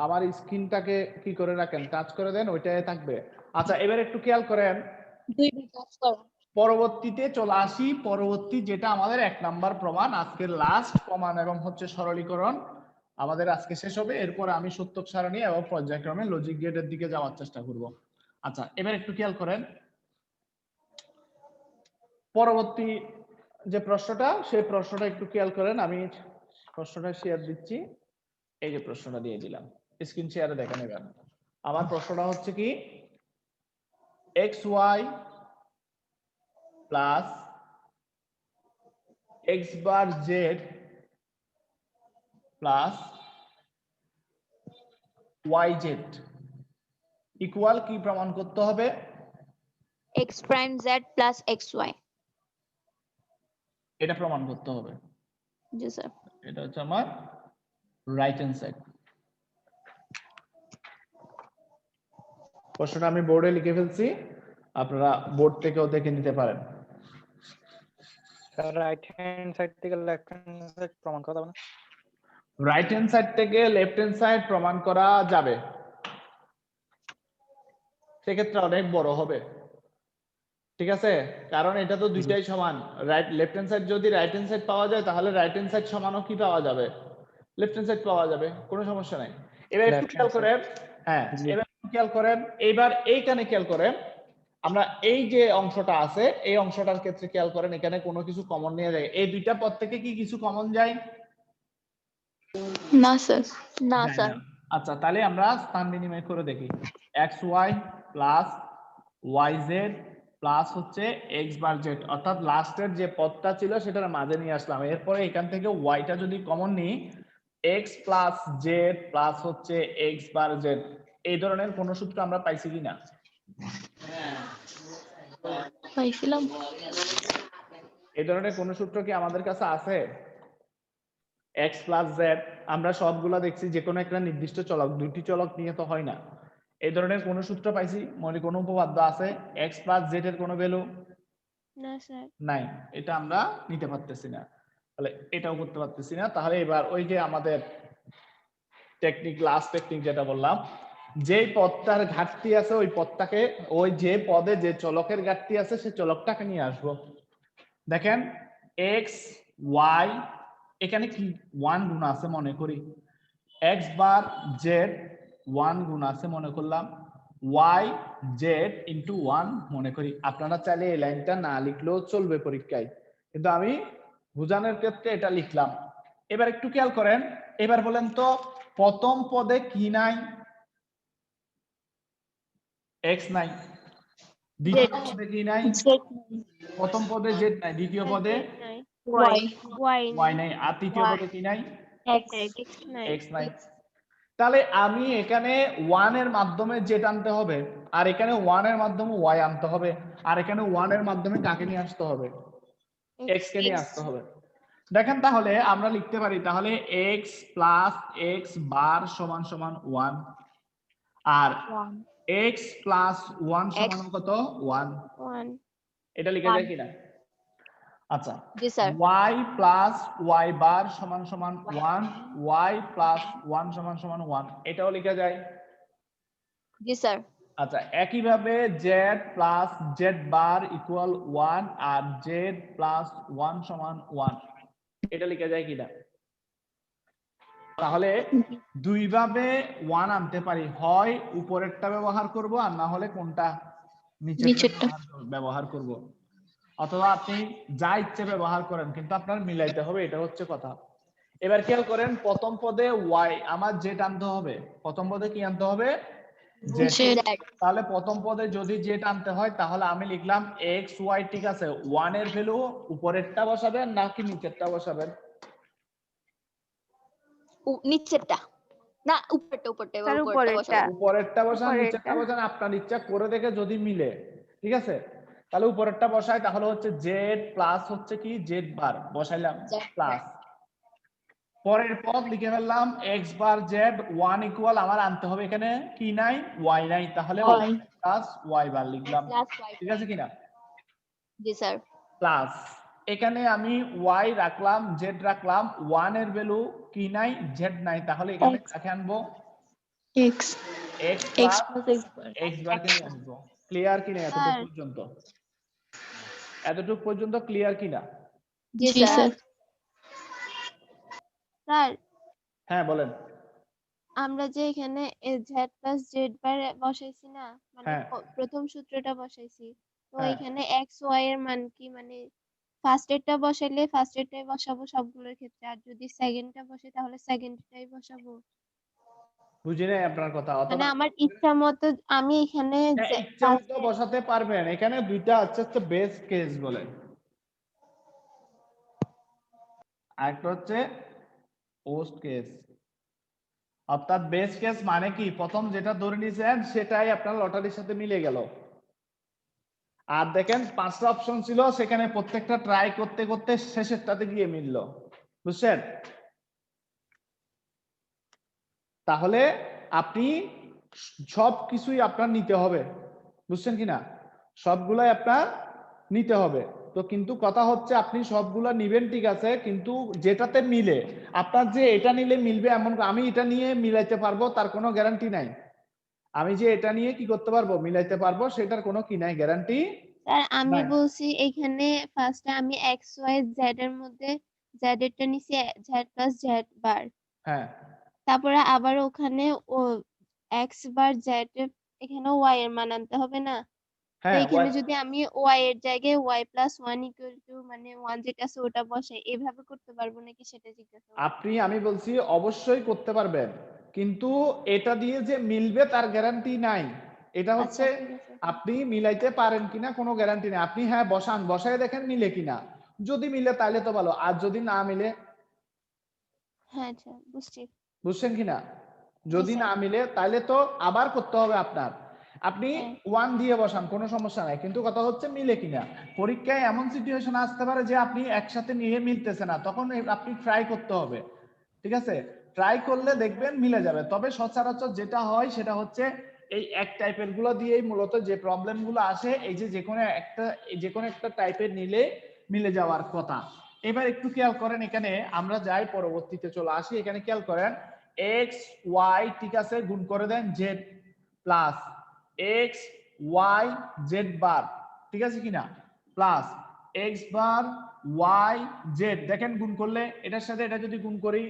[SPEAKER 1] আমার স্ক্রিনটাকে কি করে রাখেন, টাচ করে দেন, ওইটাই থাকবে। আচ্ছা, এবার একটু খেয়াল করেন,
[SPEAKER 5] দুইবার কাজ করো।
[SPEAKER 1] পরবর্তীতে চলে আসি, পরবর্তী যেটা আমাদের 1 নাম্বার প্রমাণ, আজকের লাস্ট প্রমাণ এবং হচ্ছে সরলীকরণ আমাদের আজকে শেষ হবে, এরপর আমি সূত্রক সারণী এবং পর্যায়ক্রমে লজিক গেটের দিকে যাওয়ার চেষ্টা করব। আচ্ছা, এবার একটু খেয়াল করেন, পরবর্তী যে প্রশ্নটা, সেই প্রশ্নটা একটু খেয়াল করেন, আমি প্রশ্নটা শেয়ার দিচ্ছি, এই যে প্রশ্নটা দিয়ে দিলাম, স্ক্রিন শেয়ারে দেখেন। এবার আমার প্রশ্নটা হচ্ছে কি, xy প্লাস x বার z প্লাস yz ইকুয়াল কি প্রমাণ করতে হবে?
[SPEAKER 2] x prime z plus xy।
[SPEAKER 1] এটা প্রমাণ করতে হবে।
[SPEAKER 2] জি স্যার।
[SPEAKER 1] এটা হচ্ছে আমার রাইট হ্যান্ড সাইড। প্রশ্নটা আমি বোর্ডে লিখে ফেলছি, আপনারা বোর্ড থেকেও দেখে নিতে পারেন।
[SPEAKER 6] স্যার রাইট হ্যান্ড সাইড থেকে লেফট হ্যান্ড সাইড প্রমাণ করা যাবে না?
[SPEAKER 1] রাইট হ্যান্ড সাইড থেকে লেফট হ্যান্ড সাইড প্রমাণ করা যাবে, সেক্ষেত্রে অনেক বড় হবে, ঠিক আছে? কারণ এটা তো দুইটাই সমান, রাইট লেফট হ্যান্ড সাইড যদি রাইট হ্যান্ড সাইড পাওয়া যায়, তাহলে রাইট হ্যান্ড সাইড সমানও কি পাওয়া যাবে? লেফট হ্যান্ড সাইড পাওয়া যাবে, কোনো সমস্যা নাই। এবার একটু
[SPEAKER 6] Left
[SPEAKER 1] খেয়াল
[SPEAKER 6] hand
[SPEAKER 1] করেন, হ্যাঁ এবার একটু খেয়াল করেন, এইবার এইখানে খেয়াল করেন, আমরা এই যে অংশটা আছে, এই অংশটার ক্ষেত্রে খেয়াল করেন, এখানে কোনো কিছু কমন নিয়ে যায়, এই দুইটা পদ থেকে কি কিছু কমন যায়?
[SPEAKER 5] না স্যার।
[SPEAKER 2] না
[SPEAKER 1] যায়
[SPEAKER 2] স্যার।
[SPEAKER 1] না। আচ্ছা, তাহলে আমরা স্থান বিনিময় করে দেখি, xy প্লাস yz প্লাস হচ্ছে x বার z, অর্থাৎ লাস্টের যে পদটা ছিল সেটার মাঝে নিয়ে আসলাম, এরপরে এখান থেকে y টা যদি কমন নিই, x প্লাস z প্লাস হচ্ছে x বার z, এই ধরনের কোন সূত্র আমরা পাইছি কিনা?
[SPEAKER 5] পাইছিলাম।
[SPEAKER 1] এই ধরনের কোন সূত্র কি আমাদের কাছে আছে? x প্লাস z আমরা সবগুলা দেখছি, যে কোনো একটা নির্দিষ্ট চলক, দুটি চলক নিয়ে তো হয় না, এই ধরনের কোন সূত্র পাইছি? মনে কোন উপপাদ্য আছে x প্লাস z এর কোনো ভ্যালু
[SPEAKER 3] না স্যার।
[SPEAKER 1] নাই, এটা আমরা নিতে পারতেছি না, তাহলে এটাও করতে পারতেছি না। তাহলে এবার ওই যে আমাদের টেকনিক, লাস্ট টেকনিক যেটা বললাম, যেই পদটার ঘাটতি আছে ওই পদটাকে, ওই যে পদে যে চলকের ঘাটতি আছে সেই চলকটাকে নিয়ে আসবো। দেখেন x y, এখানে কি 1 গুণ আছে মনে করি, x বার z 1 গুণ আছে মনে করলাম, y z ইন্টু 1 মনে করি। আপনারা চাইলে এই লাইনটা না লিখলেও চলবে পরীক্ষায়, কিন্তু আমি বোঝানোর ক্ষেত্রে এটা লিখলাম। এবার একটু খেয়াল করেন, এবার বলেন তো প্রথম পদে কি নাই? x নাই। দ্বিতীয় পদে কি নাই? প্রথম পদে z নাই, দ্বিতীয় পদে
[SPEAKER 3] y
[SPEAKER 1] y নাই, আর তৃতীয় পদে কি নাই?
[SPEAKER 3] x নাই।
[SPEAKER 1] x নাই। তাহলে আমি এখানে 1 এর মাধ্যমে z আনতে হবে, আর এখানে 1 এর মাধ্যমে y আনতে হবে, আর এখানে 1 এর মাধ্যমে কাকে নিয়ে আসতে হবে? x কে নিয়ে আসতে হবে। দেখেন তাহলে আমরা লিখতে পারি তাহলে x প্লাস x বার সমান সমান 1, আর x প্লাস 1 সমান কত? 1।
[SPEAKER 3] 1
[SPEAKER 1] এটা লিখে যায়
[SPEAKER 2] 1
[SPEAKER 1] কিনা? আচ্ছা,
[SPEAKER 2] জি স্যার
[SPEAKER 1] y প্লাস y বার সমান সমান 1, y প্লাস 1 সমান সমান 1, এটাও লিখে যায়।
[SPEAKER 2] জি স্যার
[SPEAKER 1] আচ্ছা, একইভাবে z প্লাস z বার ইকুয়াল 1 আর z প্লাস 1 সমান 1, এটা লিখে যায় কিনা? তাহলে দুইভাবে 1 আনতে পারি, হয় উপরেরটা ব্যবহার করব আর না হলে কোনটা? নিচেরটা ব্যবহার করব। অথবা আপনি যা ইচ্ছে ব্যবহার করেন, কিন্তু আপনার মিলাইতে হবে, এটা হচ্ছে কথা। এবার খেয়াল করেন প্রথম পদে y আমার z আনতে হবে, প্রথম পদে কি আনতে হবে? z। তাহলে প্রথম পদে যদি z আনতে হয় তাহলে আমি লিখলাম x y, ঠিক আছে। 1 এর ভ্যালু উপরেরটা বসাবেন নাকি নিচেরটা বসাবেন?
[SPEAKER 2] নিচেরটা না উপরেরটা
[SPEAKER 3] স্যার উপরেরটা
[SPEAKER 1] উপরেরটা বসান, নিচেরটা
[SPEAKER 3] উপরেরটা।
[SPEAKER 1] বসান, আপনার ইচ্ছা করে দেখে যদি মিলে, ঠিক আছে। তাহলে উপরেরটা বসাই, তাহলে হচ্ছে z প্লাস হচ্ছে কি z বার বসাইলাম প্লাস, পরের পদ লিখে ফেললাম x বার z 1 ইকুয়াল আমার আনতে হবে এখানে কি নাই? y নাই, তাহলে প্লাস y বার লিখলাম, ঠিক আছে কিনা?
[SPEAKER 2] জি স্যার
[SPEAKER 1] প্লাস এখানে আমি y রাখলাম, z রাখলাম, 1 এর ভ্যালু কি নাই? z নাই, তাহলে এখানে কাকে আনবো?
[SPEAKER 5] x
[SPEAKER 1] x প্লাস x বার কে নিয়ে আসবো। ক্লিয়ার কিনা এতটুকু
[SPEAKER 3] স্যার
[SPEAKER 1] পর্যন্ত? এতটুকু পর্যন্ত ক্লিয়ার কিনা?
[SPEAKER 2] জি স্যার
[SPEAKER 3] স্যার
[SPEAKER 1] হ্যাঁ বলেন।
[SPEAKER 3] আমরা যে এখানে z প্লাস z বার বসাইছি না, মানে
[SPEAKER 1] হ্যাঁ
[SPEAKER 3] প্রথম সূত্রটা বসাইছি, তো
[SPEAKER 1] হ্যাঁ,
[SPEAKER 3] এখানে x y এর মান কি, মানে ফার্স্ট এরটা বসাইলে ফার্স্ট এরটাই বসাবো সবগুলোর ক্ষেত্রে, আর যদি সেকেন্ডটা বসে তাহলে সেকেন্ডটাই বসাবো?
[SPEAKER 1] বুঝি নাই আপনার কথা।
[SPEAKER 3] মানে
[SPEAKER 1] অথবা
[SPEAKER 3] আমার ইচ্ছা মতো আমি এখানে
[SPEAKER 1] ইচ্ছা মতো বসাতে পারবেন, এখানে দুইটা হচ্ছে বেস কেস বলে, আরেকটা হচ্ছে পোস্ট কেস। অর্থাৎ বেস কেস মানে কি, প্রথম যেটা ধরে নিয়েছেন সেটাই আপনার লটারির সাথে মিলে গেল, আর দেখেন 5টা অপশন ছিল, সেখানে প্রত্যেকটা ট্রাই করতে করতে শেষেরটাতে গিয়ে মিললো, বুঝছেন? তাহলে আপনি সবকিছুই আপনার নিতে হবে, বুঝছেন কিনা? সবগুলাই আপনার নিতে হবে। তো কিন্তু কথা হচ্ছে আপনি সবগুলা নিবেন, ঠিক আছে, কিন্তু যেটাতে মিলে, আপনার যে এটা নিলে মিলবে এমন, আমি এটা নিয়ে মিলাইতে পারবো তার কোনো গ্যারান্টি নাই। আমি যে এটা নিয়ে কি করতে পারবো, মিলাইতে পারবো, সেটার কোনো কি নাই, গ্যারান্টি
[SPEAKER 3] স্যার আমি
[SPEAKER 1] নাই।
[SPEAKER 3] বলছি এখানে ফার্স্টে আমি x y z এর মধ্যে z এরটা নিছি z প্লাস z বার,
[SPEAKER 1] হ্যাঁ
[SPEAKER 3] তারপরে আবার ওখানে ও x বার z এর এখানে y এর মান আনতে হবে না? তো
[SPEAKER 1] হ্যাঁ,
[SPEAKER 3] এখানে যদি আমি y এর জায়গায় y প্লাস 1 ইকুয়াল টু মানে 1 যেটা আছে ওটা বসাই, এভাবে করতে পারবো নাকি সেটা জিজ্ঞাসা করছি।
[SPEAKER 1] আমি বলছি অবশ্যই করতে পারবেন, কিন্তু এটা দিয়ে যে মিলবে তার গ্যারান্টি নাই। এটা হচ্ছে
[SPEAKER 3] আচ্ছা ঠিক আছে।
[SPEAKER 1] আপনি মিলাইতে পারেন কিনা কোনো গ্যারান্টি নেই। আপনি হ্যাঁ বসান, বসায় দেখেন মিলে কিনা, যদি মিলে তাহলে তো ভালো, আর যদি না মিলে,
[SPEAKER 3] হ্যাঁ আচ্ছা বুঝছি।
[SPEAKER 1] বুঝছেন কিনা?
[SPEAKER 3] জি
[SPEAKER 1] যদি
[SPEAKER 3] স্যার।
[SPEAKER 1] না মিলে তাহলে তো আবার করতে হবে আপনার। আপনি
[SPEAKER 3] হ্যাঁ
[SPEAKER 1] 1 দিয়ে বসান, কোনো সমস্যা নাই, কিন্তু কথা হচ্ছে মিলে কিনা। পরীক্ষায় এমন সিচুয়েশন আসতে পারে যে আপনি একসাথে নিয়ে মিলতেছে না, তখন আপনি ট্রাই করতে হবে, ঠিক আছে। ট্রাই করলে দেখবেন মিলে যাবে। তবে সচরাচর যেটা হয় সেটা হচ্ছে এই এক টাইপের গুলো দিয়েই মূলত যে প্রবলেম গুলো আসে, এই যে যে কোনো একটা টাইপের নিলে মিলে যাওয়ার কথা। এবার একটু খেয়াল করেন, এখানে আমরা যাই পরবর্তীতে চলে আসি, এখানে খেয়াল করেন x y, ঠিক আছে, গুণ করে দেন z plus x y z বার, ঠিক আছে কিনা, প্লাস x বার y z, দেখেন গুণ করলে এটার সাথে এটা যদি গুণ করি,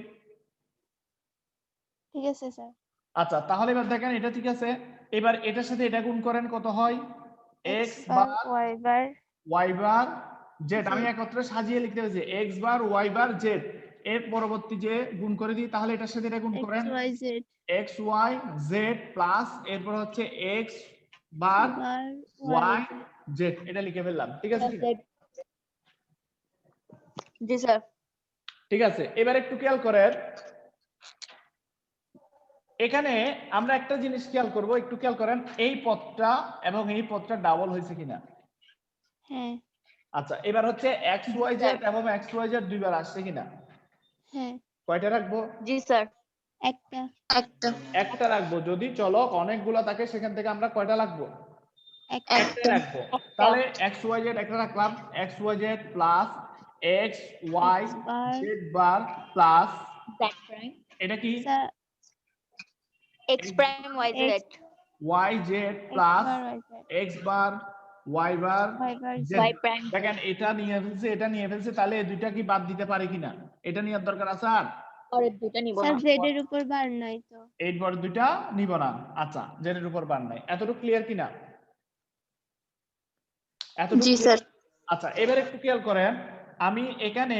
[SPEAKER 3] ঠিক আছে স্যার।
[SPEAKER 1] আচ্ছা তাহলে এবার দেখেন এটা ঠিক আছে। এবার এটার সাথে এটা গুণ করেন, কত হয়?
[SPEAKER 3] x
[SPEAKER 1] x
[SPEAKER 3] বার
[SPEAKER 1] বার
[SPEAKER 3] y বার
[SPEAKER 1] y বার z, আমি
[SPEAKER 3] z
[SPEAKER 1] একত্রে সাজিয়ে লিখতে হয়েছে x বার y বার z, এর পরবর্তী যে গুণ করে দিই, তাহলে এটার সাথে এটা গুণ
[SPEAKER 3] x
[SPEAKER 1] করেন
[SPEAKER 3] y z
[SPEAKER 1] x y z plus এরপর হচ্ছে x বার
[SPEAKER 3] বার
[SPEAKER 1] y
[SPEAKER 3] y
[SPEAKER 1] z, এটা লিখে ফেললাম, ঠিক আছে কিনা?
[SPEAKER 2] জি স্যার
[SPEAKER 1] ঠিক আছে। এবার একটু খেয়াল করেন, এখানে আমরা একটা জিনিস খেয়াল করব, একটু খেয়াল করেন, এই পদটা এবং এই পদটা ডাবল হয়েছে কিনা।
[SPEAKER 3] হ্যাঁ
[SPEAKER 1] আচ্ছা, এবার হচ্ছে এক্স ওয়াই জেড এবং এক্স ওয়াই জেড দুইবার আসছে কিনা।
[SPEAKER 3] হ্যাঁ
[SPEAKER 1] কয়টা রাখবো?
[SPEAKER 2] জি স্যার।
[SPEAKER 3] একটা
[SPEAKER 1] একটা রাখবো। যদি চলক অনেকগুলো থাকে সেখান থেকে আমরা কয়টা রাখবো?
[SPEAKER 3] একটা
[SPEAKER 1] একটা রাখবো। তাহলে এক্স ওয়াই জেড একটা রাখলাম, X Y Z plus X Y
[SPEAKER 3] X bar
[SPEAKER 1] Z bar plus
[SPEAKER 2] Z prime
[SPEAKER 1] এটা কি
[SPEAKER 3] sir
[SPEAKER 2] X prime Y Z
[SPEAKER 1] Y Z
[SPEAKER 3] X
[SPEAKER 1] plus
[SPEAKER 3] bar Y Z
[SPEAKER 1] X bar Y bar
[SPEAKER 3] Y bar Z
[SPEAKER 1] Z.
[SPEAKER 2] Y prime.
[SPEAKER 1] দেখেন এটা নিয়ে ফেলছে, এটা নিয়ে ফেলছে, তাহলে এই দুইটা কি বাদ দিতে পারে কিনা, এটা নিয়ে দরকার আছে আর
[SPEAKER 2] পরের দুটো নিব
[SPEAKER 3] স্যার
[SPEAKER 2] না।
[SPEAKER 3] Z এর উপর বার নাই তো।
[SPEAKER 1] এই পর দুইটা নিব না। আচ্ছা, জেড এর উপর বার নাই। এতটুকু ক্লিয়ার কিনা? এতটুকু
[SPEAKER 5] জি স্যার।
[SPEAKER 1] আচ্ছা, এবার একটু খেয়াল করেন, আমি এখানে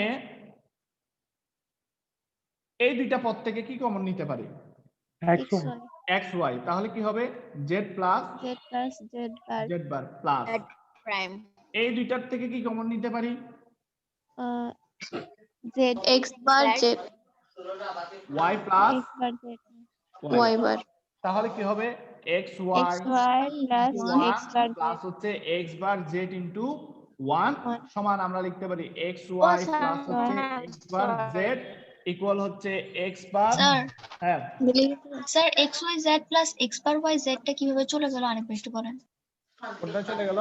[SPEAKER 1] এই দুইটা পদ থেকে কি কমন নিতে পারি?
[SPEAKER 3] X Y
[SPEAKER 1] এক্স ওয়াই, তাহলে কি হবে? Z plus
[SPEAKER 3] Z plus Z bar
[SPEAKER 1] Z bar plus
[SPEAKER 2] Z prime
[SPEAKER 1] এই দুইটার থেকে কি কমন নিতে পারি?
[SPEAKER 3] Z
[SPEAKER 5] X bar Z
[SPEAKER 1] Y plus
[SPEAKER 3] X bar Z
[SPEAKER 5] Y bar
[SPEAKER 1] তাহলে কি হবে? X Y
[SPEAKER 3] X Y plus X bar
[SPEAKER 1] plus
[SPEAKER 3] Z
[SPEAKER 1] হচ্ছে X bar Z into one
[SPEAKER 3] One.
[SPEAKER 1] সমান আমরা লিখতে পারি এক্স ওয়াই
[SPEAKER 2] স্যার,
[SPEAKER 1] প্লাস হচ্ছে
[SPEAKER 2] হ্যাঁ,
[SPEAKER 1] X bar
[SPEAKER 2] sorry.
[SPEAKER 1] Z equal হচ্ছে এক্স বার।
[SPEAKER 7] স্যার
[SPEAKER 1] হ্যাঁ,
[SPEAKER 7] sir X Y Z plus X bar Y জেডটা কিভাবে চলে গেল আরেকবার একটু বলেন।
[SPEAKER 1] কোনটা চলে গেল?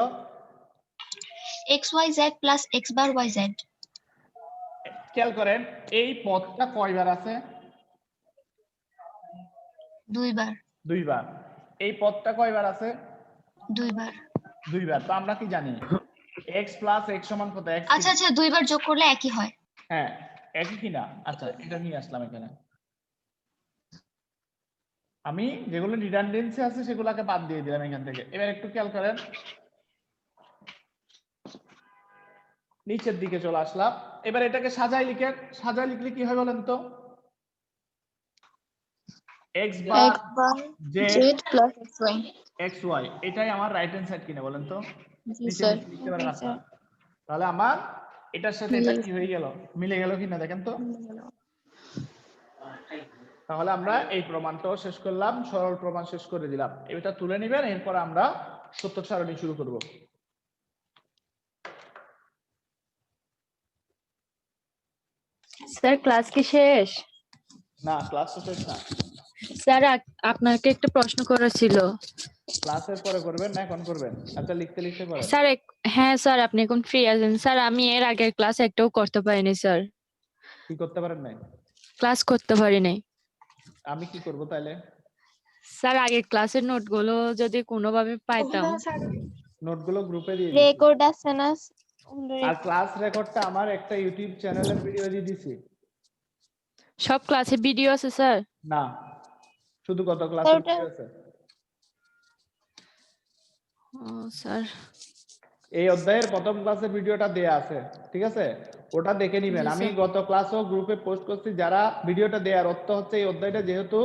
[SPEAKER 7] X Y Z plus X bar Y Z
[SPEAKER 1] খেয়াল করেন, এই পদটা কয়বার আছে?
[SPEAKER 7] দুইবার
[SPEAKER 1] দুইবার। এই পদটা কয়বার আছে?
[SPEAKER 7] দুইবার।
[SPEAKER 1] দুইবার। তো আমরা কি জানি x প্লাস x সমান কত? x
[SPEAKER 7] আচ্ছা আচ্ছা দুইবার যোগ করলে একই হয়।
[SPEAKER 1] হ্যাঁ, একই কিনা? আচ্ছা, এটা নিয়ে আসলাম এখানে। আমি যেগুলো রিডান্ডেন্সি আছে সেগুলোকে বাদ দিয়ে দিলাম এখান থেকে। এবার একটু খেয়াল করেন, নিচের দিকে চলে আসলাম। এবার এটাকে সাজাই লিখেন। সাজাই লিখলে কি হয় বলেন তো? x bar Z
[SPEAKER 5] Z plus X Y.
[SPEAKER 1] x y, এটাই আমার রাইট হ্যান্ড সাইড কিনা বলেন তো?
[SPEAKER 5] জি
[SPEAKER 1] নিচে
[SPEAKER 5] স্যার।
[SPEAKER 1] নিচে লিখতে পারেন
[SPEAKER 3] Okay,
[SPEAKER 1] আপনারা।
[SPEAKER 3] sir.
[SPEAKER 1] তাহলে আমার এটার সাথে
[SPEAKER 5] মিলে
[SPEAKER 1] এটা কি হয়ে গেল? মিলে গেল কিনা দেখেন তো। তাহলে আমরা এই প্রমাণটাও শেষ করলাম, সরল প্রমাণ শেষ করে দিলাম। এটা তুলে নেবেন, এরপর আমরা সত্য সারণী শুরু করব।
[SPEAKER 4] স্যার ক্লাস কি শেষ?
[SPEAKER 1] না, ক্লাস তো শেষ না।
[SPEAKER 4] স্যার আপনাকে একটা প্রশ্ন করা ছিল।
[SPEAKER 1] ক্লাসের পরে করবেন না এখন করবেন? আচ্ছা, লিখতে লিখতে করেন।
[SPEAKER 4] স্যার হ্যাঁ স্যার, আপনি এখন ফ্রি আছেন? স্যার আমি এর আগের ক্লাস একটাও করতে পারিনি স্যার,
[SPEAKER 1] কি করতে পারেন নাই?
[SPEAKER 4] ক্লাস করতে পারিনি।
[SPEAKER 1] আমি কি করব তাইলে?
[SPEAKER 4] স্যার আগের ক্লাসের নোটগুলো যদি কোনোভাবে পাইতাম।
[SPEAKER 1] নোটগুলো গ্রুপে দিয়ে দিছি।
[SPEAKER 3] রেকর্ড আছে না
[SPEAKER 1] আর ক্লাস রেকর্ডটা আমার একটা ইউটিউব চ্যানেলের ভিডিও দিয়ে দিছি।
[SPEAKER 4] সব ক্লাসে ভিডিও আছে স্যার?
[SPEAKER 1] না, শুধু গত ক্লাসের
[SPEAKER 3] ওটা-
[SPEAKER 1] ভিডিও আছে।
[SPEAKER 4] ও স্যার।
[SPEAKER 1] এই অধ্যায়ের প্রথম ক্লাসের ভিডিওটা দেয়া আছে, ঠিক আছে? ওটা দেখে নিবেন।
[SPEAKER 4] জি,
[SPEAKER 1] আমি
[SPEAKER 4] স্যার।
[SPEAKER 1] গত ক্লাসও গ্রুপে পোস্ট করছি। যারা ভিডিওটা দেওয়ার অর্থ হচ্ছে এই অধ্যায়টা যেহেতু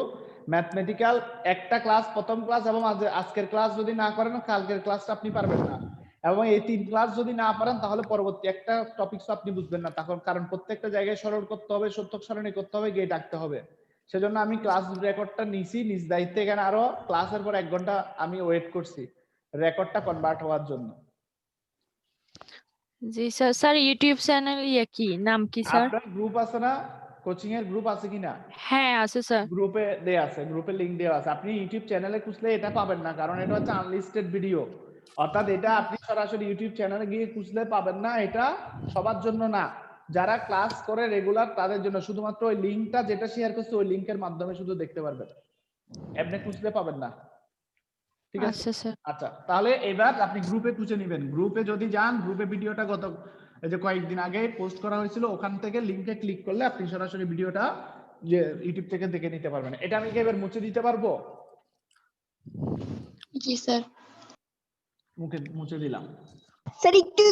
[SPEAKER 1] ম্যাথমেটিক্যাল, একটা ক্লাস প্রথম ক্লাস এবং আজকের ক্লাস যদি না করেন কালকের ক্লাসটা আপনি পারবেন না, এবং এই 3 ক্লাস যদি না পারেন তাহলে পরবর্তী একটা টপিকস আপনি বুঝবেন না তখন, কারণ প্রত্যেকটা জায়গায় সরল করতে হবে, সত্যক সারণী করতে হবে, গিয়ে ডাকতে হবে। সেজন্য আমি ক্লাস রেকর্ডটা নিছি নিজ দায়িত্বে। এখানে আরো ক্লাসের পর 1 ঘন্টা আমি ওয়েট করছি রেকর্ডটা কনভার্ট হওয়ার জন্য।
[SPEAKER 4] জি স্যার। স্যার ইউটিউব চ্যানেল কি নাম কি স্যার?
[SPEAKER 1] আপনার গ্রুপ আছে না? কোচিং এর গ্রুপ আছে কিনা?
[SPEAKER 4] হ্যাঁ আছে স্যার।
[SPEAKER 1] গ্রুপে দেয়া আছে, গ্রুপে লিংক দেওয়া আছে। আপনি ইউটিউব চ্যানেলে খুঁজলে এটা পাবেন না, কারণ এটা হচ্ছে আনলিস্টেড ভিডিও। অর্থাৎ এটা আপনি সরাসরি ইউটিউব চ্যানেলে গিয়ে খুঁজলে পাবেন না। এটা সবার জন্য না, যারা ক্লাস করে রেগুলার তাদের জন্য। শুধুমাত্র ওই লিংকটা যেটা শেয়ার করছে ওই লিংকের মাধ্যমে শুধু দেখতে পারবেন, এমনি খুঁজলে পাবেন না, ঠিক আছে?
[SPEAKER 4] আচ্ছা স্যার।
[SPEAKER 1] আচ্ছা, তাহলে এবার আপনি গ্রুপে খুঁজে নেবেন। গ্রুপে যদি যান, গ্রুপে ভিডিওটা গত এই যে কয়েকদিন আগে পোস্ট করা হয়েছিল, ওখান থেকে লিংকে ক্লিক করলে আপনি সরাসরি ভিডিওটা যে ইউটিউব থেকে দেখে নিতে পারবেন। এটা আমি কি এবার মুছে দিতে পারবো?
[SPEAKER 5] জি স্যার।
[SPEAKER 1] মুছে দিলাম।
[SPEAKER 2] স্যার একটু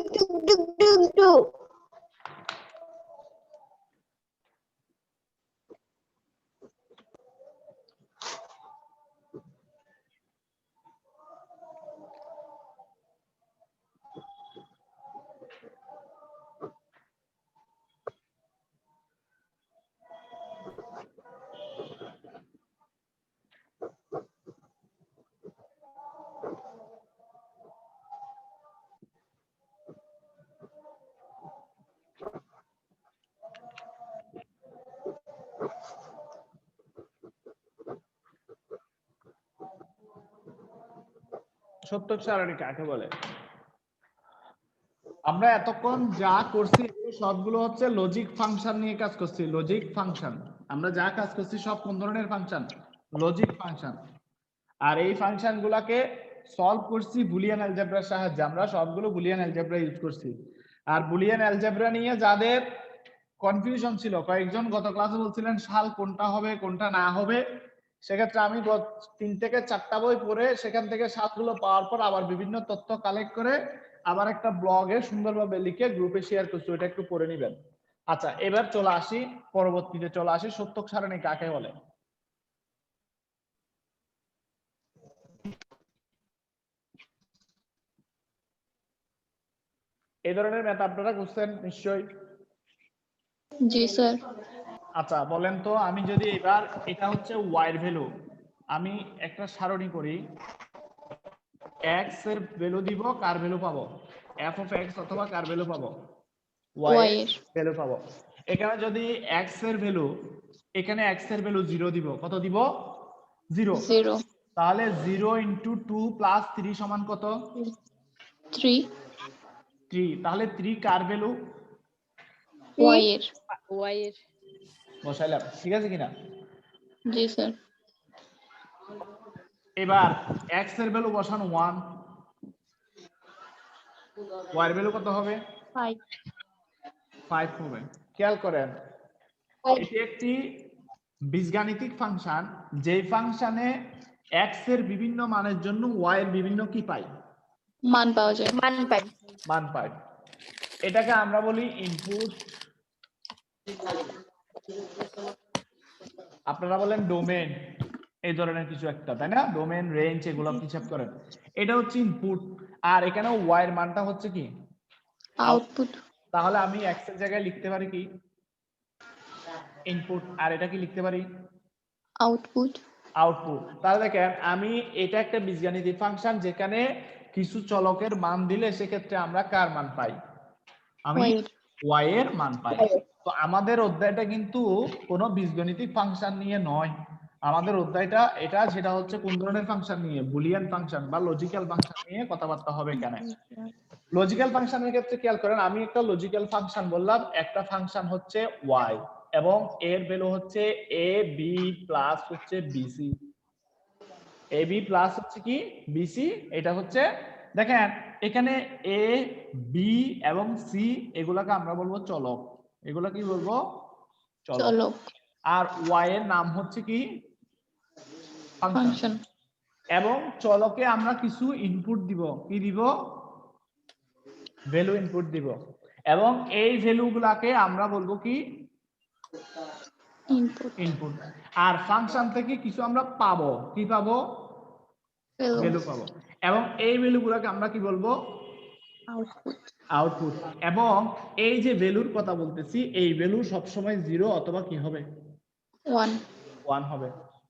[SPEAKER 1] সত্যক সারণী কাকে বলে? আমরা এতক্ষণ যা করছি সবগুলো হচ্ছে লজিক ফাংশন নিয়ে কাজ করছি। লজিক ফাংশন আমরা যা কাজ করছি সব কোন ধরনের ফাংশন? Logic function. আর এই ফাংশন গুলাকে সলভ করছি বুলিয়ান অ্যালজেব্রার সাহায্যে। আমরা সবগুলো বুলিয়ান অ্যালজেব্রা ইউজ করছি। আর বুলিয়ান অ্যালজেব্রা নিয়ে যাদের কনফিউশন ছিল, কয়েকজন গত ক্লাসে বলছিলেন সাল কোনটা হবে কোনটা না হবে, সেক্ষেত্রে আমি 3 থেকে 4টা বই পড়ে সেখান থেকে সালগুলো পাওয়ার পর আবার বিভিন্ন তথ্য কালেক্ট করে আবার একটা ব্লগে সুন্দরভাবে লিখে গ্রুপে শেয়ার করছি, ওটা একটু পড়ে নিবেন। আচ্ছা, এবার চলে আসি পরবর্তীতে চলে আসি সত্যক সারণী কাকে বলে। এই ধরনের ম্যাথ আপনারা বুঝছেন নিশ্চয়ই?
[SPEAKER 5] জি স্যার।
[SPEAKER 1] আচ্ছা বলেন তো, আমি যদি এবার এটা হচ্ছে y এর ভ্যালু, আমি একটা সারণী করি, x এর ভ্যালু দিব, কার ভ্যালু পাবো? f of x অথবা কার ভ্যালু পাবো? y এর ভ্যালু পাবো। এখানে যদি x এর ভ্যালু, এখানে x এর ভ্যালু 0 দিব, কত দিব? 0। তাহলে 0 × 2 + 3 সমান কত? 3। তাহলে 3 কার ভ্যালু?
[SPEAKER 5] y এর
[SPEAKER 1] বসাইলাম, ঠিক আছে কিনা?
[SPEAKER 5] জি স্যার।
[SPEAKER 1] এবার x এর ভ্যালু বসান 1, y এর ভ্যালু কত হবে? 5 হবে। খেয়াল করেন, এটি একটি বীজগাণিতিক ফাংশন, যেই ফাংশনে x এর বিভিন্ন মানের জন্য y এর বিভিন্ন কি পাই?
[SPEAKER 5] মান পাওয়া যায়।
[SPEAKER 1] মান পাই। এটাকে আমরা বলি ইনপুট, আপনারা বলেন ডোমেন, এই ধরনের কিছু একটা, তাই না? ডোমেন, রেঞ্জ, এগুলো হিসাব করেন। এটা হচ্ছে ইনপুট, আর এখানে y এর মানটা হচ্ছে কি?
[SPEAKER 5] আউটপুট।
[SPEAKER 1] তাহলে আমি x এর জায়গায় লিখতে পারি কি? ইনপুট। আর এটা কি লিখতে পারি?
[SPEAKER 5] আউটপুট।
[SPEAKER 1] তাহলে দেখেন, আমি এটা একটা বীজগাণিতিক ফাংশন যেখানে কিছু চলকের মান দিলে সেক্ষেত্রে আমরা কার মান পাই? আমি y এর মান পাই। তো আমাদের অধ্যায়টা কিন্তু কোনো বীজগাণিতিক ফাংশন নিয়ে নয়, আমাদের অধ্যায়টা এটা, সেটা হচ্ছে কোন ধরনের ফাংশন নিয়ে? বুলিয়ান ফাংশন বা লজিক্যাল ফাংশন নিয়ে কথাবার্তা হবে এখানে। লজিক্যাল ফাংশনের ক্ষেত্রে খেয়াল করেন, আমি একটা লজিক্যাল ফাংশন বললাম, একটা ফাংশন হচ্ছে y এবং এর ভ্যালু হচ্ছে a b প্লাস হচ্ছে bc। ab প্লাস হচ্ছে কি? bc। এটা হচ্ছে, দেখেন এখানে a b এবং c এগুলাকে আমরা বলবো চলক। এগুলা কি বলবো? চলক। আর y এর নাম হচ্ছে কি? ফাংশন। এবং চলকে আমরা কিছু ইনপুট দিব, কি দিব? ভ্যালু ইনপুট দিব, এবং এই ভ্যালুগুলাকে আমরা বলবো কি? ইনপুট। আর ফাংশন থেকে কিছু আমরা পাবো, কি পাবো? ভ্যালু পাবো, এবং এই ভ্যালুগুলোকে আমরা কি বলবো? আউটপুট। এবং এই যে ভ্যালুর কথা বলতেছি, এই ভ্যালু সবসময় 0 অথবা কি হবে? 1 হবে।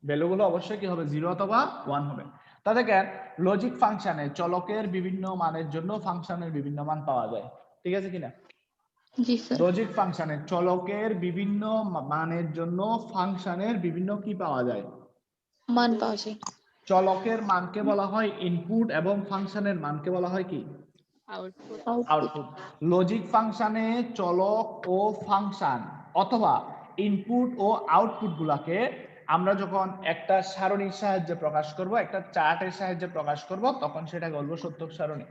[SPEAKER 1] ভ্যালুগুলো অবশ্যই কি হবে? 0 অথবা 1 হবে। তা দেখেন, লজিক ফাংশনে চলকের বিভিন্ন মানের জন্য ফাংশনের বিভিন্ন মান পাওয়া যায়, ঠিক আছে কিনা?
[SPEAKER 5] জি স্যার।
[SPEAKER 1] লজিক ফাংশনে চলকের বিভিন্ন মানের জন্য ফাংশনের বিভিন্ন কি পাওয়া যায়?
[SPEAKER 5] মান পাওয়া যায়।
[SPEAKER 1] চলকের মানকে বলা হয় ইনপুট এবং ফাংশনের মানকে বলা হয় কি? আউটপুট। লজিক ফাংশনে চলক ও ফাংশন অথবা ইনপুট ও আউটপুট গুলাকে আমরা যখন একটা সারণীর সাহায্যে প্রকাশ করব, একটা চার্টের সাহায্যে প্রকাশ করব, তখন সেটাকে বলবো সত্যক সারণী।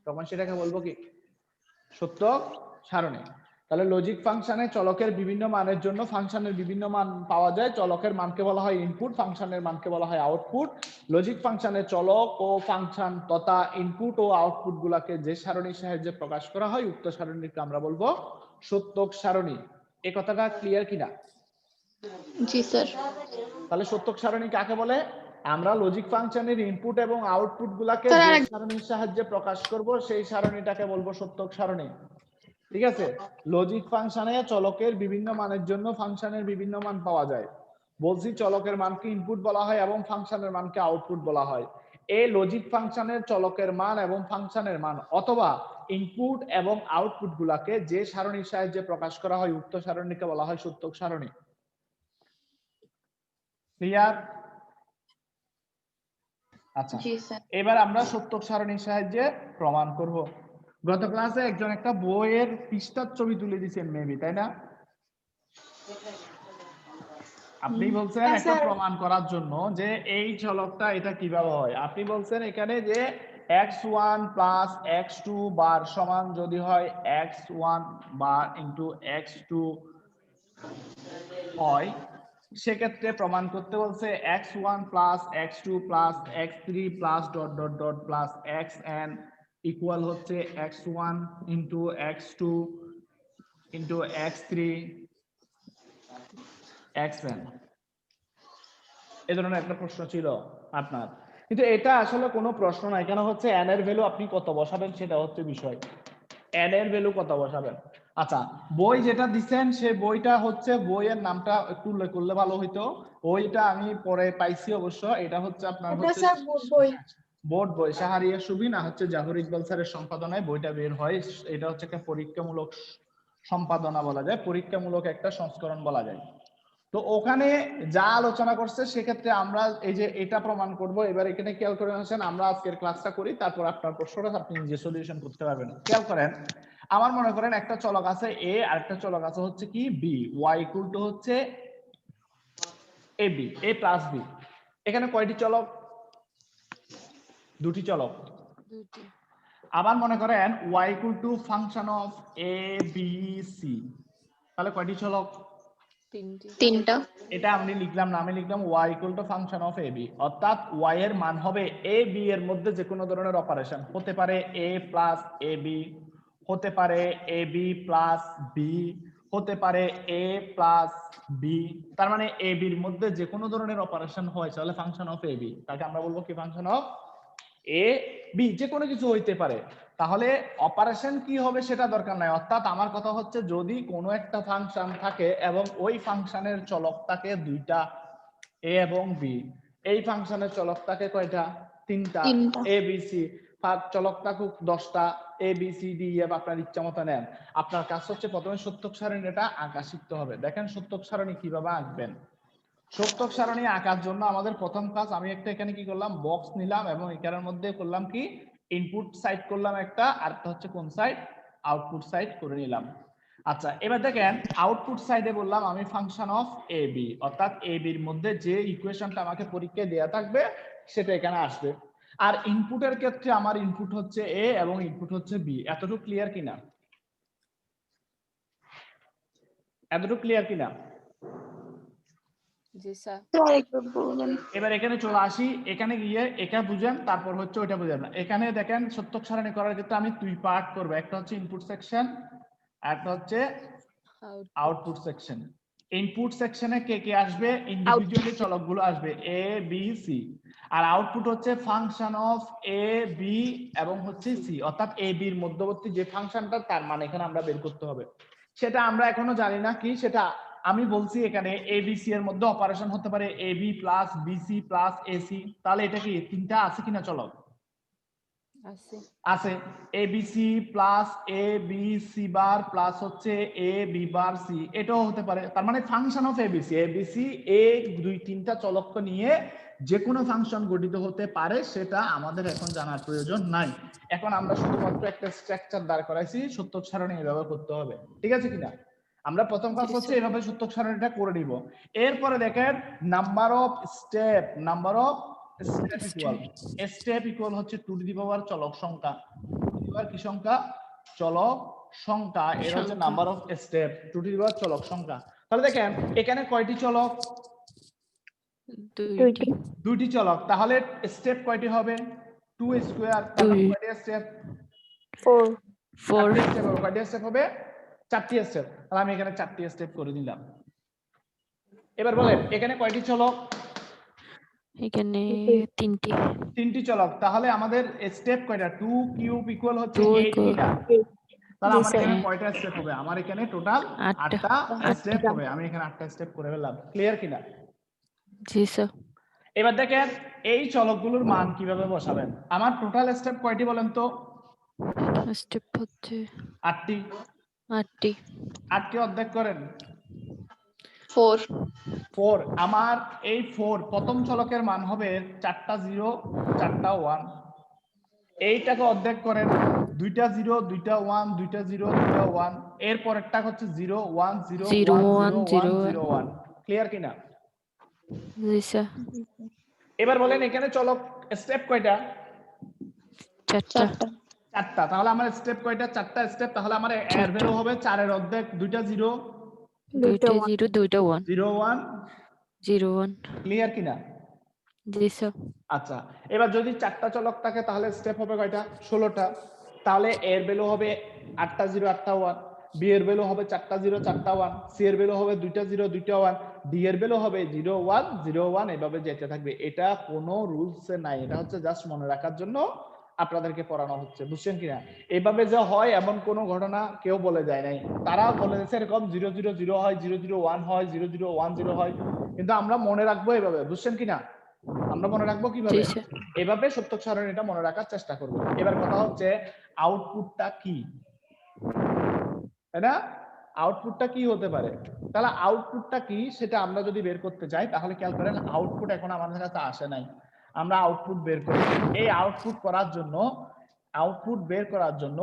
[SPEAKER 1] তখন সেটাকে বলবো কি? সত্যক সারণী। তাহলে লজিক ফাংশনে চলকের বিভিন্ন মানের জন্য ফাংশনের বিভিন্ন মান পাওয়া যায়, চলকের মানকে বলা হয় ইনপুট, ফাংশনের মানকে বলা হয় আউটপুট। লজিক ফাংশনে চলক ও ফাংশন তথা ইনপুট ও আউটপুট গুলাকে যে সারণীর সাহায্যে প্রকাশ করা হয়, উক্ত সারণীকে আমরা বলবো সত্যক সারণী। এই কথাটা ক্লিয়ার কিনা?
[SPEAKER 5] জি স্যার।
[SPEAKER 1] তাহলে সত্যক সারণী কাকে বলে? আমরা লজিক ফাংশনের ইনপুট এবং আউটপুট গুলাকে যে সারণীর সাহায্যে প্রকাশ করব, সেই সারণীটাকে বলবো সত্যক সারণী, ঠিক আছে? লজিক ফাংশনে চলকের বিভিন্ন মানের জন্য ফাংশনের বিভিন্ন মান পাওয়া যায়। বলছি চলকের মানকে ইনপুট বলা হয় এবং ফাংশনের মানকে আউটপুট বলা হয়। এই লজিক ফাংশনের চলকের মান এবং ফাংশনের মান অথবা ইনপুট এবং আউটপুট গুলাকে যে সারণীর সাহায্যে প্রকাশ করা হয়, উক্ত সারণীকে বলা হয় সত্যক সারণী। ক্লিয়ার? আচ্ছা,
[SPEAKER 2] জি স্যার।
[SPEAKER 1] এবার আমরা সত্যক সারণীর সাহায্যে প্রমাণ করব। গত ক্লাসে একজন একটা বইয়ের পৃষ্ঠার ছবি তুলে দিয়েছেন মেবি, তাই না? আপনি বলছেন একটা প্রমাণ করার জন্য যে এই চলকটা এটা কিভাবে হয়। আপনি বলছেন এখানে যে x1 প্লাস x2 বার সমান যদি হয় x1 বার ইন্টু x2 হয়, সেক্ষেত্রে প্রমাণ করতে বলছে x1 plus x2 plus x3 plus dot dot dot plus xn equal হচ্ছে x1 into x2 into x3 xn। এই ধরনের একটা প্রশ্ন ছিল আপনার, কিন্তু এটা আসলে কোনো প্রশ্ন না। এখানে হচ্ছে n এর ভ্যালু আপনি কত বসাবেন সেটা হচ্ছে বিষয়, n এর ভ্যালু কত বসাবেন। আচ্ছা, বই যেটা দিচ্ছেন সেই বইটা হচ্ছে, বইয়ের নামটা একটু উল্লেখ করলে ভালো হইতো। বইটা আমি পরে পাইছি অবশ্য, এটা হচ্ছে আপনার হচ্ছে বোর্ড বই, শাহরিয়া সুবিন আর হচ্ছে জাহর ইকবাল স্যারের সম্পাদনায় বইটা বের হয়। এটা হচ্ছে একটা পরীক্ষামূলক সম্পাদনা বলা যায়, পরীক্ষামূলক একটা সংস্করণ বলা যায়। তো ওখানে যা আলোচনা করছে সেক্ষেত্রে আমরা এই যে এটা প্রমাণ করব। এবার এখানে খেয়াল করে আসেন, আমরা আজকের ক্লাসটা করি, তারপর আপনার প্রশ্নটা আপনি নিজে সলিউশন করতে পারবেন। খেয়াল করেন, আমার মনে করেন একটা চলক আছে a আর একটা চলক আছে হচ্ছে কি b, y ইকুয়াল টু হচ্ছে ab, a প্লাস b। এখানে কয়টি চলক? দুটি চলক। আবার মনে করেন y equal to function of a b c, তাহলে কয়টি চলক?
[SPEAKER 2] তিনটা।
[SPEAKER 1] এটা আমি লিখলাম না, আমি লিখলাম y equal to function of ab, অর্থাৎ y এর মান হবে a b এর মধ্যে যে কোনো ধরনের অপারেশন হতে পারে, a প্লাস ab হতে পারে, ab প্লাস b হতে পারে, a প্লাস b। তার মানে ab এর মধ্যে যে কোনো ধরনের অপারেশন হয় তাহলে ফাংশন অফ ab, তাকে আমরা বলবো কি ফাংশন অফ a b, যে কোনো কিছু হইতে পারে। তাহলে অপারেশন কি হবে সেটা দরকার নাই, অর্থাৎ আমার কথা হচ্ছে যদি কোনো একটা ফাংশন থাকে এবং ওই ফাংশনের চলক থাকে দুইটা, a এবং b, এই ফাংশনের চলক থাকে কয়টা? তিনটা, a b c, চলক থাকুক 10টা, a b c d e f আপনার ইচ্ছা মতো নেন। আপনার কাজ হচ্ছে প্রথমে সত্যক সারণীটা আঁকা শিখতে হবে। দেখেন সত্যক সারণী কিভাবে আঁকবেন। সত্যক সারণী আঁকার জন্য আমাদের প্রথম কাজ, আমি একটা এখানে কি করলাম, বক্স নিলাম এবং এখানের মধ্যে করলাম কি ইনপুট সাইড করলাম একটা, আর একটা হচ্ছে কোন সাইড? আউটপুট সাইড করে নিলাম। আচ্ছা, এবার দেখেন আউটপুট সাইডে বললাম আমি ফাংশন অফ এ বি, অর্থাৎ এ বির মধ্যে যে ইকুয়েশনটা আমাকে পরীক্ষায় দেয়া থাকবে সেটা এখানে আসবে। আর ইনপুটের ক্ষেত্রে আমার ইনপুট হচ্ছে এ এবং ইনপুট হচ্ছে বি। এতটুকু ক্লিয়ার কিনা? এতটুকু ক্লিয়ার কিনা?
[SPEAKER 8] জি স্যার।
[SPEAKER 1] এবার এখানে চলে আসি, এখানে গিয়ে এটা বুঝেন, তারপর হচ্ছে ওইটা বুঝেন। এখানে দেখেন সত্যক সারণী করার ক্ষেত্রে আমি দুই পার্ট করব, একটা হচ্ছে ইনপুট সেকশন আর একটা হচ্ছে আউটপুট সেকশন। ইনপুট সেকশনে কে কে আসবে? ইন্ডিভিজুয়ালি চলকগুলো আসবে a b c, আর আউটপুট হচ্ছে ফাংশন অফ a b এবং হচ্ছে c, অর্থাৎ a b এর মধ্যবর্তী যে ফাংশনটা তার মান এখানে আমরা বের করতে হবে। সেটা আমরা এখনো জানি না কি সেটা। আমি বলছি এখানে a b c এর মধ্যে অপারেশন হতে পারে a b plus b c plus a c, তাহলে এটা কি তিনটা আছে কিনা চলক? আছে। a b c plus a b c bar plus হচ্ছে a b বার c, এটাও হতে পারে। তার মানে function of a b c এই দুই তিনটা চলক নিয়ে যে কোনো ফাংশন গঠিত হতে পারে, সেটা আমাদের এখন জানার প্রয়োজন নাই। এখন আমরা শুধুমাত্র একটা স্ট্রাকচার দাঁড় করাইছি, সত্যক সারণী এভাবে করতে হবে, ঠিক আছে কিনা? আমরা প্রথম কাজ হচ্ছে এভাবে সত্যক সারণীটা করে নিব। এরপরে দেখেন number of step, number of step equal, step equal হচ্ছে টু টু দি পাওয়ার চলক সংখ্যা, কি সংখ্যা? চলক সংখ্যা। এর হচ্ছে number of step, two to the power চলক সংখ্যা। তাহলে দেখেন এখানে কয়টি চলক? দুইটি চলক। তাহলে স্টেপ কয়টি হবে? 2 স্কয়ার। তাহলে কয়টি স্টেপ? 4 স্টেপ হবে। কয়টি স্টেপ হবে? 4টি স্টেপ। তাহলে আমি এখানে 4টি স্টেপ করে দিলাম। এবার বলেন এখানে কয়টি চলক?
[SPEAKER 4] এখানে তিনটি
[SPEAKER 1] চলক। তাহলে আমাদের স্টেপ কয়টা? 2 কিউব ইকুয়াল হচ্ছে 8 কিনা? তাহলে আমার এখানে কয়টা স্টেপ হবে? আমার এখানে টোটাল 8টা স্টেপ হবে। আমি এখানে 8টা স্টেপ করে ফেললাম। ক্লিয়ার কিনা?
[SPEAKER 4] জি স্যার।
[SPEAKER 1] এবার দেখেন এই চলকগুলোর মান কিভাবে বসাবেন। আমার টোটাল স্টেপ কয়টি বলেন তো?
[SPEAKER 4] স্টেপ হচ্ছে
[SPEAKER 1] 8টি।
[SPEAKER 4] 8টি।
[SPEAKER 1] 8কে অর্ধেক করেন।
[SPEAKER 2] 4
[SPEAKER 1] 4 আমার এই 4 প্রথম চলকের মান হবে 4টা 0 4টা 1 এইটাকে অর্ধেক করেন 2টা 0 2টা 1 2টা 0 2টা 1 এর পরেরটা হচ্ছে 0 1 0
[SPEAKER 4] 0
[SPEAKER 1] 1 0
[SPEAKER 4] 1
[SPEAKER 1] 1
[SPEAKER 4] 0
[SPEAKER 1] 0 1 ক্লিয়ার কিনা
[SPEAKER 4] জি স্যার
[SPEAKER 1] এবার বলেন এখানে চলক স্টেপ কয়টা
[SPEAKER 4] 4টা
[SPEAKER 1] 4টা তাহলে আমার স্টেপ কয়টা 4টা স্টেপ তাহলে আমার এর
[SPEAKER 4] চারটা।
[SPEAKER 1] ভ্যালু হবে 4 এর অর্ধেক 2টা 0
[SPEAKER 4] 2টা 0 2টা 1
[SPEAKER 1] 0 1
[SPEAKER 4] 0 1
[SPEAKER 1] ক্লিয়ার কিনা
[SPEAKER 4] জি স্যার
[SPEAKER 1] আচ্ছা এবার যদি 4টা চলক থাকে তাহলে স্টেপ হবে কয়টা 16টা তাহলে এর ভ্যালু হবে 8টা 0 8টা 1 বি এর ভ্যালু হবে 4টা 0 4টা 1 সি এর ভ্যালু হবে 2টা 0 2টা 1 ডি এর ভ্যালু হবে 0 1 0 1 এভাবে যেতে থাকবে এটা কোনো রুলস এ নাই এটা হচ্ছে জাস্ট মনে রাখার জন্য আপনাদেরকে পড়ানো হচ্ছে বুঝছেন কিনা এইভাবে যে হয় এমন কোনো ঘটনা কেউ বলে যায় নাই তারা বলে দিয়েছে এরকম 0 0 0 হয় 0 0 1 হয় 0 0 1 0 হয় কিন্তু আমরা মনে রাখবো এভাবে বুঝছেন কিনা আমরা মনে রাখবো
[SPEAKER 4] জি
[SPEAKER 1] কিভাবে
[SPEAKER 4] স্যার
[SPEAKER 1] এভাবে সত্যক সারণীটা মনে রাখার চেষ্টা করব এবার কথা হচ্ছে আউটপুটটা কি তাই না আউটপুটটা কি হতে পারে তাহলে আউটপুটটা কি সেটা আমরা যদি বের করতে যাই তাহলে খেয়াল করেন আউটপুট এখন আমাদের কাছে আসে নাই আমরা আউটপুট বের করি এই আউটপুট বের করার জন্য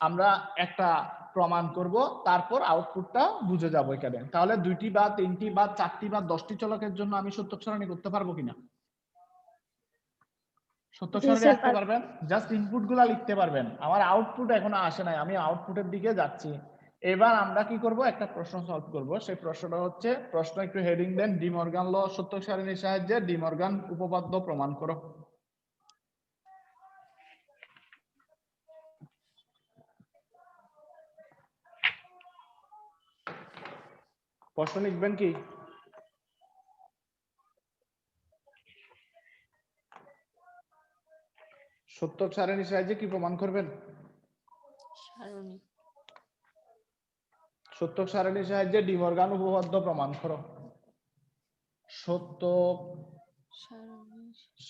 [SPEAKER 1] আমরা একটা প্রমাণ করব তারপর আউটপুটটা বুঝে যাবো এখানে তাহলে 2টি বা 3টি বা 4টি বা 10টি চলকের জন্য আমি সত্যক সারণী করতে পারবো কিনা সত্যক সারণী রাখতে পারবেন জাস্ট ইনপুট গুলা লিখতে পারবেন আমার আউটপুট এখনো আসে নাই আমি আউটপুটের দিকে যাচ্ছি এবার আমরা কি করব একটা প্রশ্ন সলভ করব সেই প্রশ্নটা হচ্ছে প্রশ্ন একটু হেডিং দেন ডি মর্গান ল সত্যক সারণীর সাহায্যে ডি মর্গান উপপাদ্য প্রমাণ করো প্রশ্ন লিখবেন কি সত্যক সারণীর সাহায্যে কি প্রমাণ করবেন
[SPEAKER 4] সারণী
[SPEAKER 1] সত্যক সারণীর সাহায্যে ডি মর্গান উপপাদ্য প্রমাণ করো সত্যক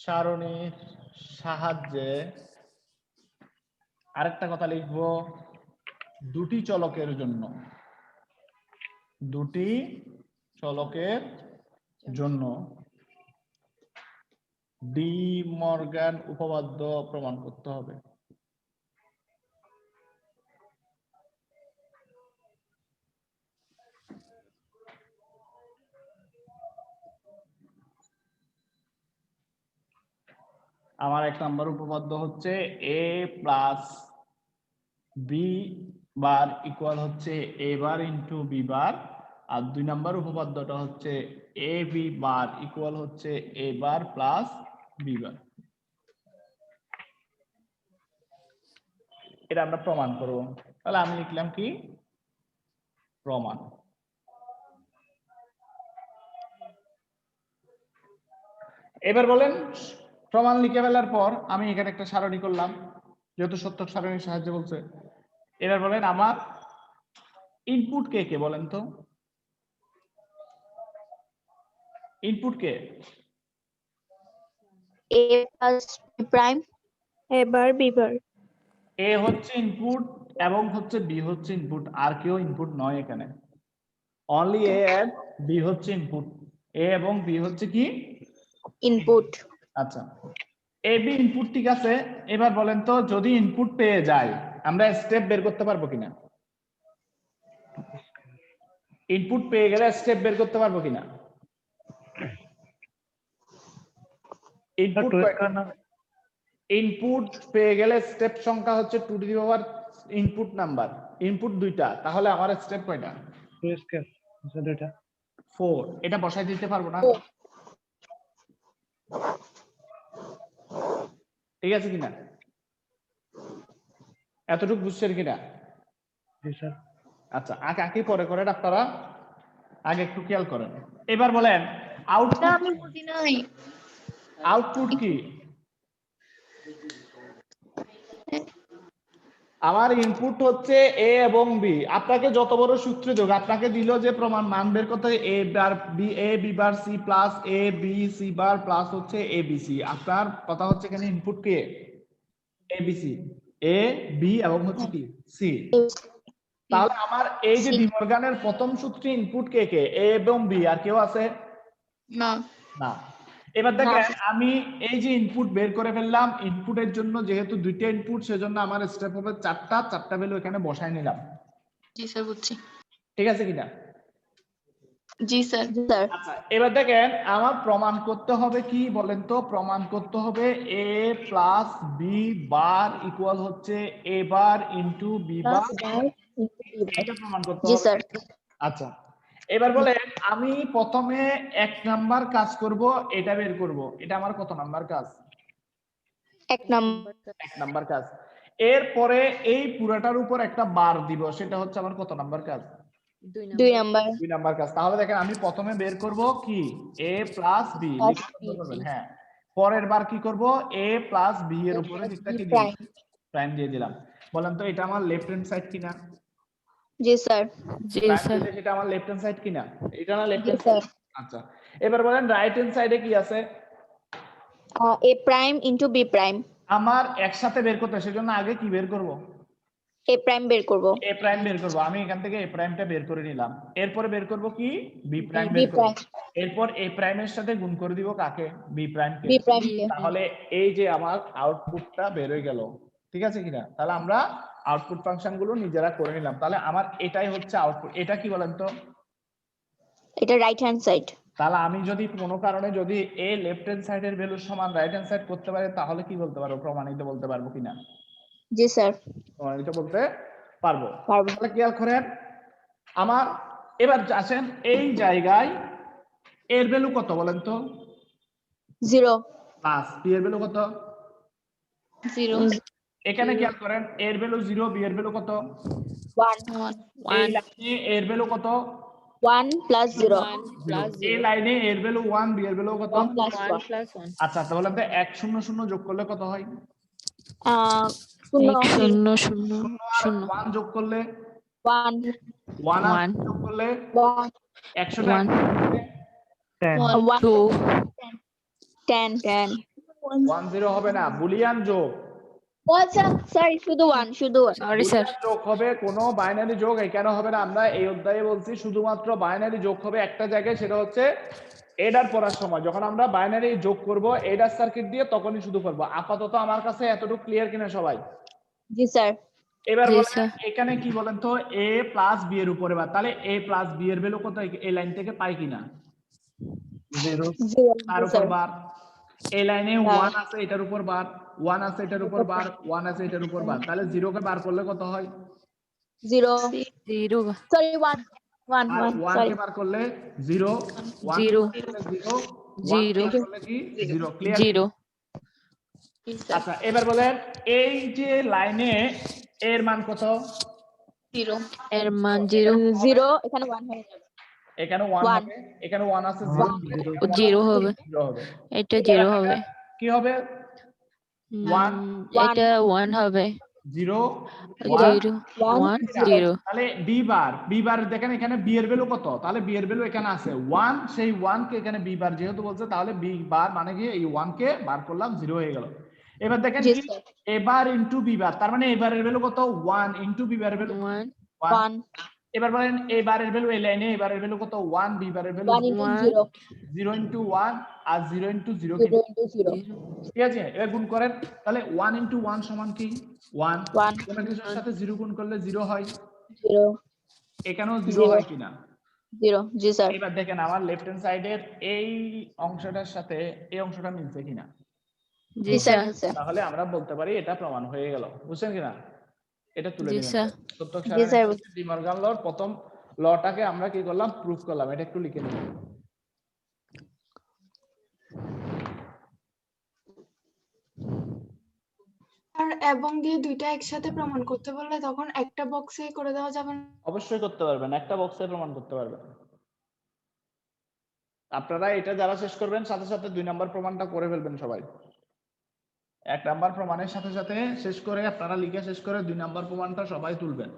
[SPEAKER 1] সারণীর সাহায্যে আরেকটা কথা লিখবো দুটি চলকের জন্য ডি মর্গান উপপাদ্য প্রমাণ করতে হবে আমার 1 নম্বর উপপাদ্য হচ্ছে a plus B bar equal হচ্ছে a bar into B bar আর 2 নম্বর উপপাদ্যটা হচ্ছে a বি বার ইকুয়াল হচ্ছে a bar plus B bar এটা আমরা প্রমাণ করব তাহলে আমি লিখলাম কি প্রমাণ এবার বলেন প্রমাণ লিখে ফেলার পর আমি এখানে একটা সারণী করলাম যেহেতু সত্যক সারণীর সাহায্যে বলছে এবার বলেন আমার ইনপুট কে কে বলেন তো input K
[SPEAKER 2] a plus b prime
[SPEAKER 3] a bar b bar
[SPEAKER 1] এ হচ্ছে ইনপুট এবং হচ্ছে বি হচ্ছে ইনপুট আর কেউ ইনপুট নয় এখানে অনলি এ এন্ড বি হচ্ছে ইনপুট এ এবং বি হচ্ছে কি
[SPEAKER 2] input
[SPEAKER 1] আচ্ছা এ বি ইনপুট ঠিক আছে এবার বলেন তো যদি ইনপুট পেয়ে যায় আমরা স্টেপ বের করতে পারবো কিনা ইনপুট পেয়ে গেলে স্টেপ বের করতে পারবো কিনা ইনপুট পেয়ে গেলে স্টেপ সংখ্যা হচ্ছে 2 two the power input number input দুইটা তাহলে আমার স্টেপ কয়টা 4 এটা বসাই দিতে পারবো না ঠিক আছে কিনা এতটুকু বুঝছেন কিনা আচ্ছা আগে পরে করেন আপনারা আগে একটু খেয়াল করেন এবার বলেন আউটপুট
[SPEAKER 7] আমি বুঝি নাই
[SPEAKER 1] আউটপুট কি আমার ইনপুট হচ্ছে এ এবং বি আপনাকে যত বড় সূত্র দেব আপনাকে দিল যে প্রমাণ মান বের করতে এ bar B A B bar C plus A B C bar plus হচ্ছে এ বি সি আপনার কথা হচ্ছে এখানে input K A B C A B এবং হচ্ছে কি সি তাহলে আমার এই যে ডিমর্গানের প্রথম সূত্রে ইনপুট কে কে, এ এবং বি, আর কেউ আছে
[SPEAKER 7] না
[SPEAKER 1] না? এবার দেখেন আমি এই যে ইনপুট বের করে ফেললাম, ইনপুটের জন্য যেহেতু দুইটা ইনপুট সেজন্য আমার স্টেপ হবে চারটা ভ্যালু এখানে বসায় নিলাম।
[SPEAKER 7] জি স্যার বুঝছি।
[SPEAKER 1] ঠিক আছে কিনা?
[SPEAKER 7] জি স্যার।
[SPEAKER 2] স্যার
[SPEAKER 1] আচ্ছা এবার দেখেন আমার প্রমাণ করতে হবে কি বলেন তো? প্রমাণ করতে হবে এ প্লাস বি বার ইকুয়াল হচ্ছে A bar into B bar, এটা প্রমাণ করতে
[SPEAKER 2] জি
[SPEAKER 1] হবে।
[SPEAKER 2] স্যার।
[SPEAKER 1] আচ্ছা এবার বলেন আমি প্রথমে 1 নাম্বার কাজ করব, এটা বের করব। এটা আমার কত নাম্বার কাজ?
[SPEAKER 2] 1 নম্বর
[SPEAKER 1] 1 নাম্বার কাজ। এরপরে এই পুরাটার উপর একটা বার দিব, সেটা হচ্ছে আমার কত নাম্বার কাজ?
[SPEAKER 2] 2 নম্বর
[SPEAKER 1] 2 নাম্বার কাজ। তাহলে দেখেন আমি প্রথমে বের করব কি a প্লাস বি, হ্যাঁ। পরের বার কি করব? a প্লাস বি এর উপরে একটা কি দিই? প্রাইম দিয়ে দিলাম। বলেন তো এটা আমার লেফট হ্যান্ড সাইড কিনা?
[SPEAKER 2] জি স্যার।
[SPEAKER 4] জি
[SPEAKER 1] প্রাইম
[SPEAKER 4] স্যার।
[SPEAKER 1] দিলে সেটা আমার লেফট হ্যান্ড সাইড কিনা? এটা না লেফট
[SPEAKER 2] জি
[SPEAKER 1] হ্যান্ড
[SPEAKER 2] স্যার।
[SPEAKER 1] সাইড? আচ্ছা এবার বলেন রাইট হ্যান্ড সাইডে কি আছে?
[SPEAKER 2] a prime into b prime.
[SPEAKER 1] আমার একসাথে বের করতে, সেজন্য আগে কি বের করব?
[SPEAKER 2] a প্রাইম বের করব।
[SPEAKER 1] a প্রাইম বের করব। আমি এখান থেকে a প্রাইমটা বের করে নিলাম। এরপরে বের করব কি? b প্রাইম
[SPEAKER 2] b
[SPEAKER 1] বের করব।
[SPEAKER 2] প্রাইম
[SPEAKER 1] এরপর a প্রাইমের সাথে গুণ করে দিব কাকে? b প্রাইমকে।
[SPEAKER 2] b প্রাইম কে।
[SPEAKER 1] তাহলে এই যে আমার আউটপুটটা বের হয়ে গেল। ঠিক আছে কিনা? তাহলে আমরা আউটপুট ফাংশন গুলো নিজেরা করে নিলাম। তাহলে আমার এটাই হচ্ছে আউটপুট। এটা কি বলেন তো?
[SPEAKER 2] এটা রাইট হ্যান্ড সাইড।
[SPEAKER 1] তাহলে আমি যদি কোনো কারণে যদি a লেফট হ্যান্ড সাইডের ভ্যালু সমান রাইট হ্যান্ড সাইড করতে পারে, তাহলে কি বলতে পারবো? প্রমাণিত বলতে পারবো কিনা?
[SPEAKER 2] জি স্যার।
[SPEAKER 1] প্রমাণিত বলতে পারবো।
[SPEAKER 2] পারবো।
[SPEAKER 1] তাহলে খেয়াল করেন আমার এবার আসেন এই জায়গায় এর ভ্যালু কত বলেন তো?
[SPEAKER 2] 0
[SPEAKER 1] প্লাস বি এর ভ্যালু কত?
[SPEAKER 7] 0
[SPEAKER 1] এখানে খেয়াল করেন এর ভ্যালু 0, বি এর ভ্যালু কত?
[SPEAKER 2] 1
[SPEAKER 1] এই লাইনে এর ভ্যালু কত?
[SPEAKER 2] 1 প্লাস 0
[SPEAKER 1] এই লাইনে এর ভ্যালু 1, বি এর ভ্যালু কত?
[SPEAKER 2] 1 প্লাস 1।
[SPEAKER 1] আচ্ছা তাহলে আমরা 1 0 0 যোগ করলে কত হয়?
[SPEAKER 2] 0
[SPEAKER 4] 0 0
[SPEAKER 1] 0 আর
[SPEAKER 4] 0
[SPEAKER 1] 1 যোগ করলে
[SPEAKER 2] 1
[SPEAKER 1] 1 আর
[SPEAKER 4] 1
[SPEAKER 1] যোগ করলে
[SPEAKER 2] 1
[SPEAKER 1] 100 টা
[SPEAKER 4] 1
[SPEAKER 2] 1
[SPEAKER 4] 2
[SPEAKER 2] 10 10
[SPEAKER 1] 1 0 হবে না, বুলিয়ান যোগ।
[SPEAKER 2] আচ্ছা সরি শুধু 1 শুধু 1
[SPEAKER 4] সরি স্যার।
[SPEAKER 1] বুলিয়ান যোগ হবে, কোনো বাইনারি যোগ এখানে হবে না। আমরা এই অধ্যায়ে বলছি শুধুমাত্র বাইনারি যোগ হবে একটা জায়গায়, সেটা হচ্ছে এডার পড়ার সময়। যখন আমরা বাইনারি যোগ করব এডার সার্কিট দিয়ে, তখনই শুধু করব। আপাতত আমার কাছে এতটুকু ক্লিয়ার কিনা সবাই?
[SPEAKER 2] জি স্যার।
[SPEAKER 1] এবার
[SPEAKER 4] জি
[SPEAKER 1] বলেন
[SPEAKER 4] স্যার।
[SPEAKER 1] এখানে কি বলেন তো? a প্লাস বি এর উপরে বার, তাহলে a প্লাস বি এর ভ্যালু কত এই লাইন থেকে পাই কিনা? 0।
[SPEAKER 2] 0
[SPEAKER 1] তার
[SPEAKER 2] জি
[SPEAKER 1] উপর
[SPEAKER 2] স্যার।
[SPEAKER 1] বার। এই লাইনে
[SPEAKER 2] হ্যাঁ।
[SPEAKER 1] 1 আছে, এটার উপর বার। 1 আছে, এটার উপর বার। 1 আছে, এটার উপর বার। তাহলে 0 কে বার করলে কত হয়?
[SPEAKER 2] 0
[SPEAKER 4] 0
[SPEAKER 2] সরি 1 1
[SPEAKER 1] আর
[SPEAKER 2] 1
[SPEAKER 1] 1
[SPEAKER 2] সরি
[SPEAKER 1] কে বার করলে 0, 1 কে
[SPEAKER 4] 0
[SPEAKER 1] বার করলে 0, 1 কে
[SPEAKER 4] 0
[SPEAKER 1] বার করলে কি 0। ক্লিয়ার?
[SPEAKER 4] 0
[SPEAKER 1] আচ্ছা এবার বলেন এই যে লাইনে এর মান কত?
[SPEAKER 7] 0
[SPEAKER 4] এর মান 0
[SPEAKER 2] 0 এখানে 1 হয়ে যাবে।
[SPEAKER 1] এখানে 1
[SPEAKER 2] 1
[SPEAKER 1] হবে, এখানে 1 আছে, 0
[SPEAKER 4] 0 হবে।
[SPEAKER 1] 0 হবে।
[SPEAKER 4] এটা
[SPEAKER 1] এবার
[SPEAKER 4] 0 হবে।
[SPEAKER 1] কি হবে? 1
[SPEAKER 4] এটা 1 হবে।
[SPEAKER 1] 0 1
[SPEAKER 4] 0 1
[SPEAKER 2] 1
[SPEAKER 4] 0
[SPEAKER 1] তাহলে বি বার দেখেন এখানে বি এর ভ্যালু কত? তাহলে বি এর ভ্যালু এখানে আছে 1, সেই 1 কে এখানে বি বার যেহেতু বলছে, তাহলে বি বার মানে কি এই 1 কে বার করলাম, 0 হয়ে গেল। এবার দেখেন
[SPEAKER 2] জি
[SPEAKER 1] কি
[SPEAKER 2] স্যার।
[SPEAKER 1] এবার ইনটু বি বার, তার মানে এবার এর ভ্যালু কত? 1 ইনটু বি বার এর ভ্যালু
[SPEAKER 4] 1
[SPEAKER 1] 1।
[SPEAKER 2] 1
[SPEAKER 1] এবার বলেন এ বারের ভ্যালু এই লাইনে এবারের ভ্যালু কত? 1, বি বারের ভ্যালু
[SPEAKER 2] 1 ইনটু
[SPEAKER 4] 1
[SPEAKER 2] 0
[SPEAKER 1] 0 ইনটু 1 আর 0 ইনটু 0 কি?
[SPEAKER 2] 0 ইনটু 0
[SPEAKER 1] ঠিক আছে এবার গুণ করেন। তাহলে 1 ইনটু 1 সমান কি? 1।
[SPEAKER 2] 1
[SPEAKER 1] কোন কিছুর সাথে 0 গুণ করলে 0 হয়।
[SPEAKER 2] 0
[SPEAKER 1] এখানেও 0
[SPEAKER 2] 0
[SPEAKER 1] হয় কিনা?
[SPEAKER 2] 0 জি স্যার।
[SPEAKER 1] এবার দেখেন আমার লেফট হ্যান্ড সাইডের এই অংশটার সাথে এই অংশটা মিলছে কিনা?
[SPEAKER 4] জি
[SPEAKER 2] জি স্যার
[SPEAKER 4] স্যার।
[SPEAKER 2] মিলছে।
[SPEAKER 1] তাহলে আমরা বলতে পারি এটা প্রমাণ হয়ে গেল। বুঝছেন কিনা? এটা তুলে
[SPEAKER 4] জি
[SPEAKER 1] দিবেন।
[SPEAKER 4] স্যার।
[SPEAKER 1] প্রত্যক্ষ
[SPEAKER 2] জি স্যার।
[SPEAKER 1] সারণী ডি মর্গান লর প্রথম লটাকে আমরা কি করলাম? প্রুফ করলাম। এটা একটু লিখে নিন।
[SPEAKER 8] আর এবং দিয়ে দুইটা একসাথে প্রমাণ করতে বললে তখন একটা বক্সে করে দেওয়া যাবে না?
[SPEAKER 1] অবশ্যই করতে পারবেন, একটা বক্সে প্রমাণ করতে পারবেন। আপনারা এটা যারা শেষ করবেন সাথে সাথে 2 নাম্বার প্রমাণটা করে ফেলবেন সবাই। 1 নাম্বার প্রমাণের সাথে সাথে শেষ করে আপনারা লিখে শেষ করে 2 নাম্বার প্রমাণটা সবাই তুলবেন।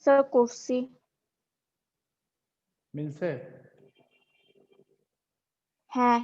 [SPEAKER 2] স্যার করছি।
[SPEAKER 1] মিলছে?
[SPEAKER 2] হ্যাঁ।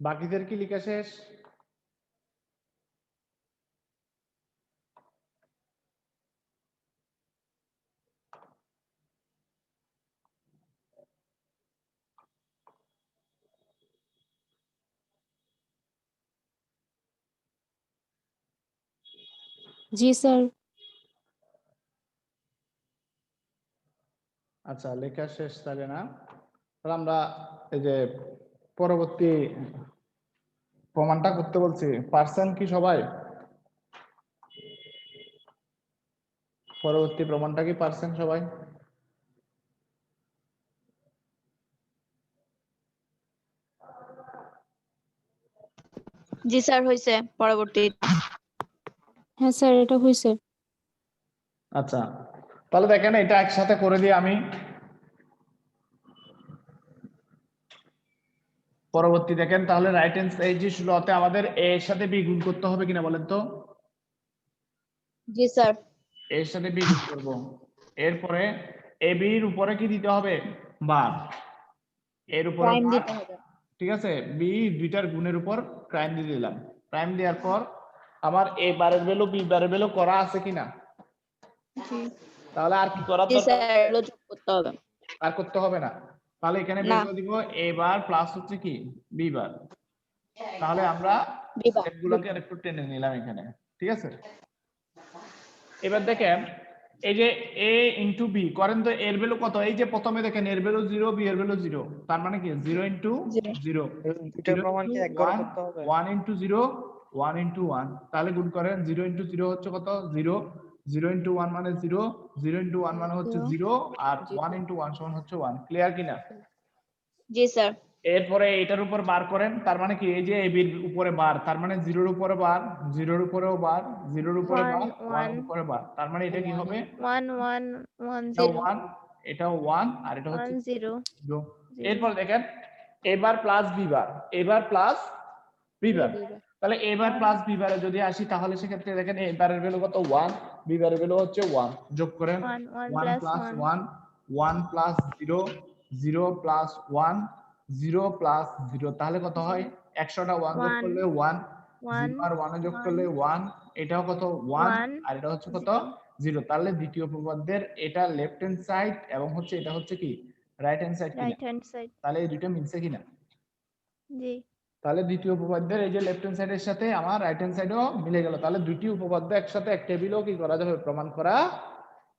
[SPEAKER 1] বাকিদের কি লেখা শেষ?
[SPEAKER 4] জি স্যার।
[SPEAKER 1] আচ্ছা, লেখা শেষ তাহলে না? তাহলে আমরা এই যে পরবর্তী প্রমাণটা করতে বলছি, পারছেন কি সবাই? পরবর্তী প্রমাণটা কি পারছেন সবাই?
[SPEAKER 2] জি স্যার, হয়েছে পরবর্তী।
[SPEAKER 4] হ্যাঁ স্যার, এটা হয়েছে।
[SPEAKER 1] আচ্ছা, তাহলে দেখেন এটা একসাথে করে দিই আমি। পরবর্তী দেখেন তাহলে রাইট হ্যান্ড এই যে লতে আমাদের এ এর সাথে বি গুণ করতে হবে কিনা বলেন তো?
[SPEAKER 2] জি স্যার।
[SPEAKER 1] এর সাথে বি গুণ করব। এরপরে এ বি এর উপরে কি দিতে হবে? বার। এর উপরে
[SPEAKER 2] প্রাইম
[SPEAKER 1] বার,
[SPEAKER 2] দিতে হবে।
[SPEAKER 1] ঠিক আছে? বি দুইটার গুণের উপর প্রাইম দিয়ে দিলাম। প্রাইম দেওয়ার পর আমার এ বারের ভ্যালু বি বারের ভ্যালু করা আছে কিনা?
[SPEAKER 3] জি।
[SPEAKER 1] তাহলে আর কি করার
[SPEAKER 2] জি
[SPEAKER 1] দরকার?
[SPEAKER 2] স্যার, এগুলো যোগ করতে হবে।
[SPEAKER 1] আর করতে হবে না। তাহলে এখানে বের
[SPEAKER 2] না।
[SPEAKER 1] করে দিব এ বার প্লাস হচ্ছে কি বি বার। তাহলে আমরা
[SPEAKER 2] বিবা।
[SPEAKER 1] স্টেপগুলোকে আরেকটু টেনে নিলাম এখানে, ঠিক আছে? এবার দেখেন এই যে a ইনটু বি করেন তো, এর ভ্যালু কত? এই যে প্রথমে দেখেন এর ভ্যালু 0, বি এর ভ্যালু 0, তার মানে কি 0 ইনটু 0,
[SPEAKER 6] দুইটার প্রমাণ কি এক ঘরে করতে হবে?
[SPEAKER 1] 1 ইনটু 0, 1 ইনটু 1, তাহলে গুণ করেন 0 ইনটু 0 হচ্ছে কত? 0, 0 ইনটু 1 মানে 0, 0 ইনটু 1 মানে হচ্ছে 0, আর 1 ইনটু 1 সমান হচ্ছে 1। ক্লিয়ার কিনা?
[SPEAKER 2] জি স্যার।
[SPEAKER 1] এরপরে এটার উপর বার করেন, তার মানে কি এই যে এ বির উপরে বার, তার মানে 0 এর উপরে বার, 0 এর উপরেও বার, 0 এর উপরে বার, 1 এর উপরে বার, তার মানে এটা কি হবে?
[SPEAKER 3] 1 1 1
[SPEAKER 1] এটাও
[SPEAKER 3] 0
[SPEAKER 1] 1, এটাও 1, আর এটা হচ্ছে
[SPEAKER 3] 1 0
[SPEAKER 1] 0। এরপর দেখেন এবার প্লাস বি বার, এবার প্লাস বি বার। তাহলে এবার প্লাস বি বারে যদি আসি তাহলে সেক্ষেত্রে দেখেন এবারের ভ্যালু কত? 1, বি বারের ভ্যালু হচ্ছে 1। যোগ করেন
[SPEAKER 3] 1 1
[SPEAKER 1] 1
[SPEAKER 3] plus
[SPEAKER 1] plus
[SPEAKER 3] 1
[SPEAKER 1] 1, 1 plus 0, 0 plus 1, 0 plus 0, তাহলে কত হয়? 100টা 1 যোগ
[SPEAKER 3] 1
[SPEAKER 1] করলে 1,
[SPEAKER 3] 1
[SPEAKER 1] 0 আর 1 যোগ
[SPEAKER 3] 1
[SPEAKER 1] করলে 1, এটাও কত? 1,
[SPEAKER 3] 1
[SPEAKER 1] আর এটা হচ্ছে কত?
[SPEAKER 3] 0
[SPEAKER 1] 0। তাহলে দ্বিতীয় উপপাদ্যের এটা লেফট হ্যান্ড সাইড এবং হচ্ছে এটা হচ্ছে কি রাইট হ্যান্ড সাইড কিনা?
[SPEAKER 3] Right hand side.
[SPEAKER 1] তাহলে এই দুটো মিলছে কিনা?
[SPEAKER 3] জি।
[SPEAKER 1] তাহলে দ্বিতীয় উপপাদ্যের এই যে লেফট হ্যান্ড সাইডের সাথে আমার রাইট হ্যান্ড সাইডও মিলে গেল। তাহলে দুটি উপপাদ্য একসাথে এক টেবিলও কি করা যাবে? প্রমাণ করা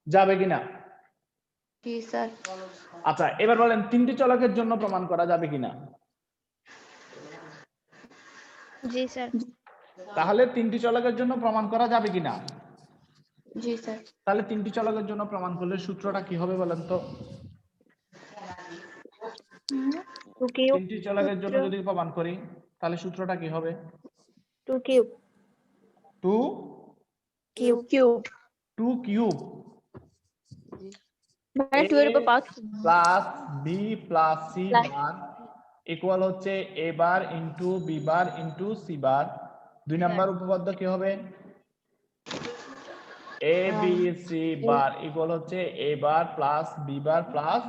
[SPEAKER 1] যাবে কিনা?
[SPEAKER 2] জি স্যার।
[SPEAKER 1] আচ্ছা, এবার বলেন তিনটি চলকের জন্য প্রমাণ করা যাবে কিনা?
[SPEAKER 3] জি স্যার।
[SPEAKER 1] তাহলে তিনটি চলকের জন্য প্রমাণ করা যাবে কিনা?
[SPEAKER 2] জি স্যার।
[SPEAKER 1] তাহলে তিনটি চলকের জন্য প্রমাণ করলে সূত্রটা কি হবে বলেন তো? তিনটি চলকের জন্য যদি প্রমাণ করি তাহলে সূত্রটা কি হবে?
[SPEAKER 2] 2 কিউব।
[SPEAKER 1] 2
[SPEAKER 2] cube cube.
[SPEAKER 1] 2 কিউব
[SPEAKER 2] মানে 2 এর উপর power
[SPEAKER 1] plus B plus C
[SPEAKER 2] Plus-
[SPEAKER 1] bar equal হচ্ছে A bar into B bar into C bar 2 number উপপাদ্য কি হবে? a b c bar equal হচ্ছে a bar plus b bar plus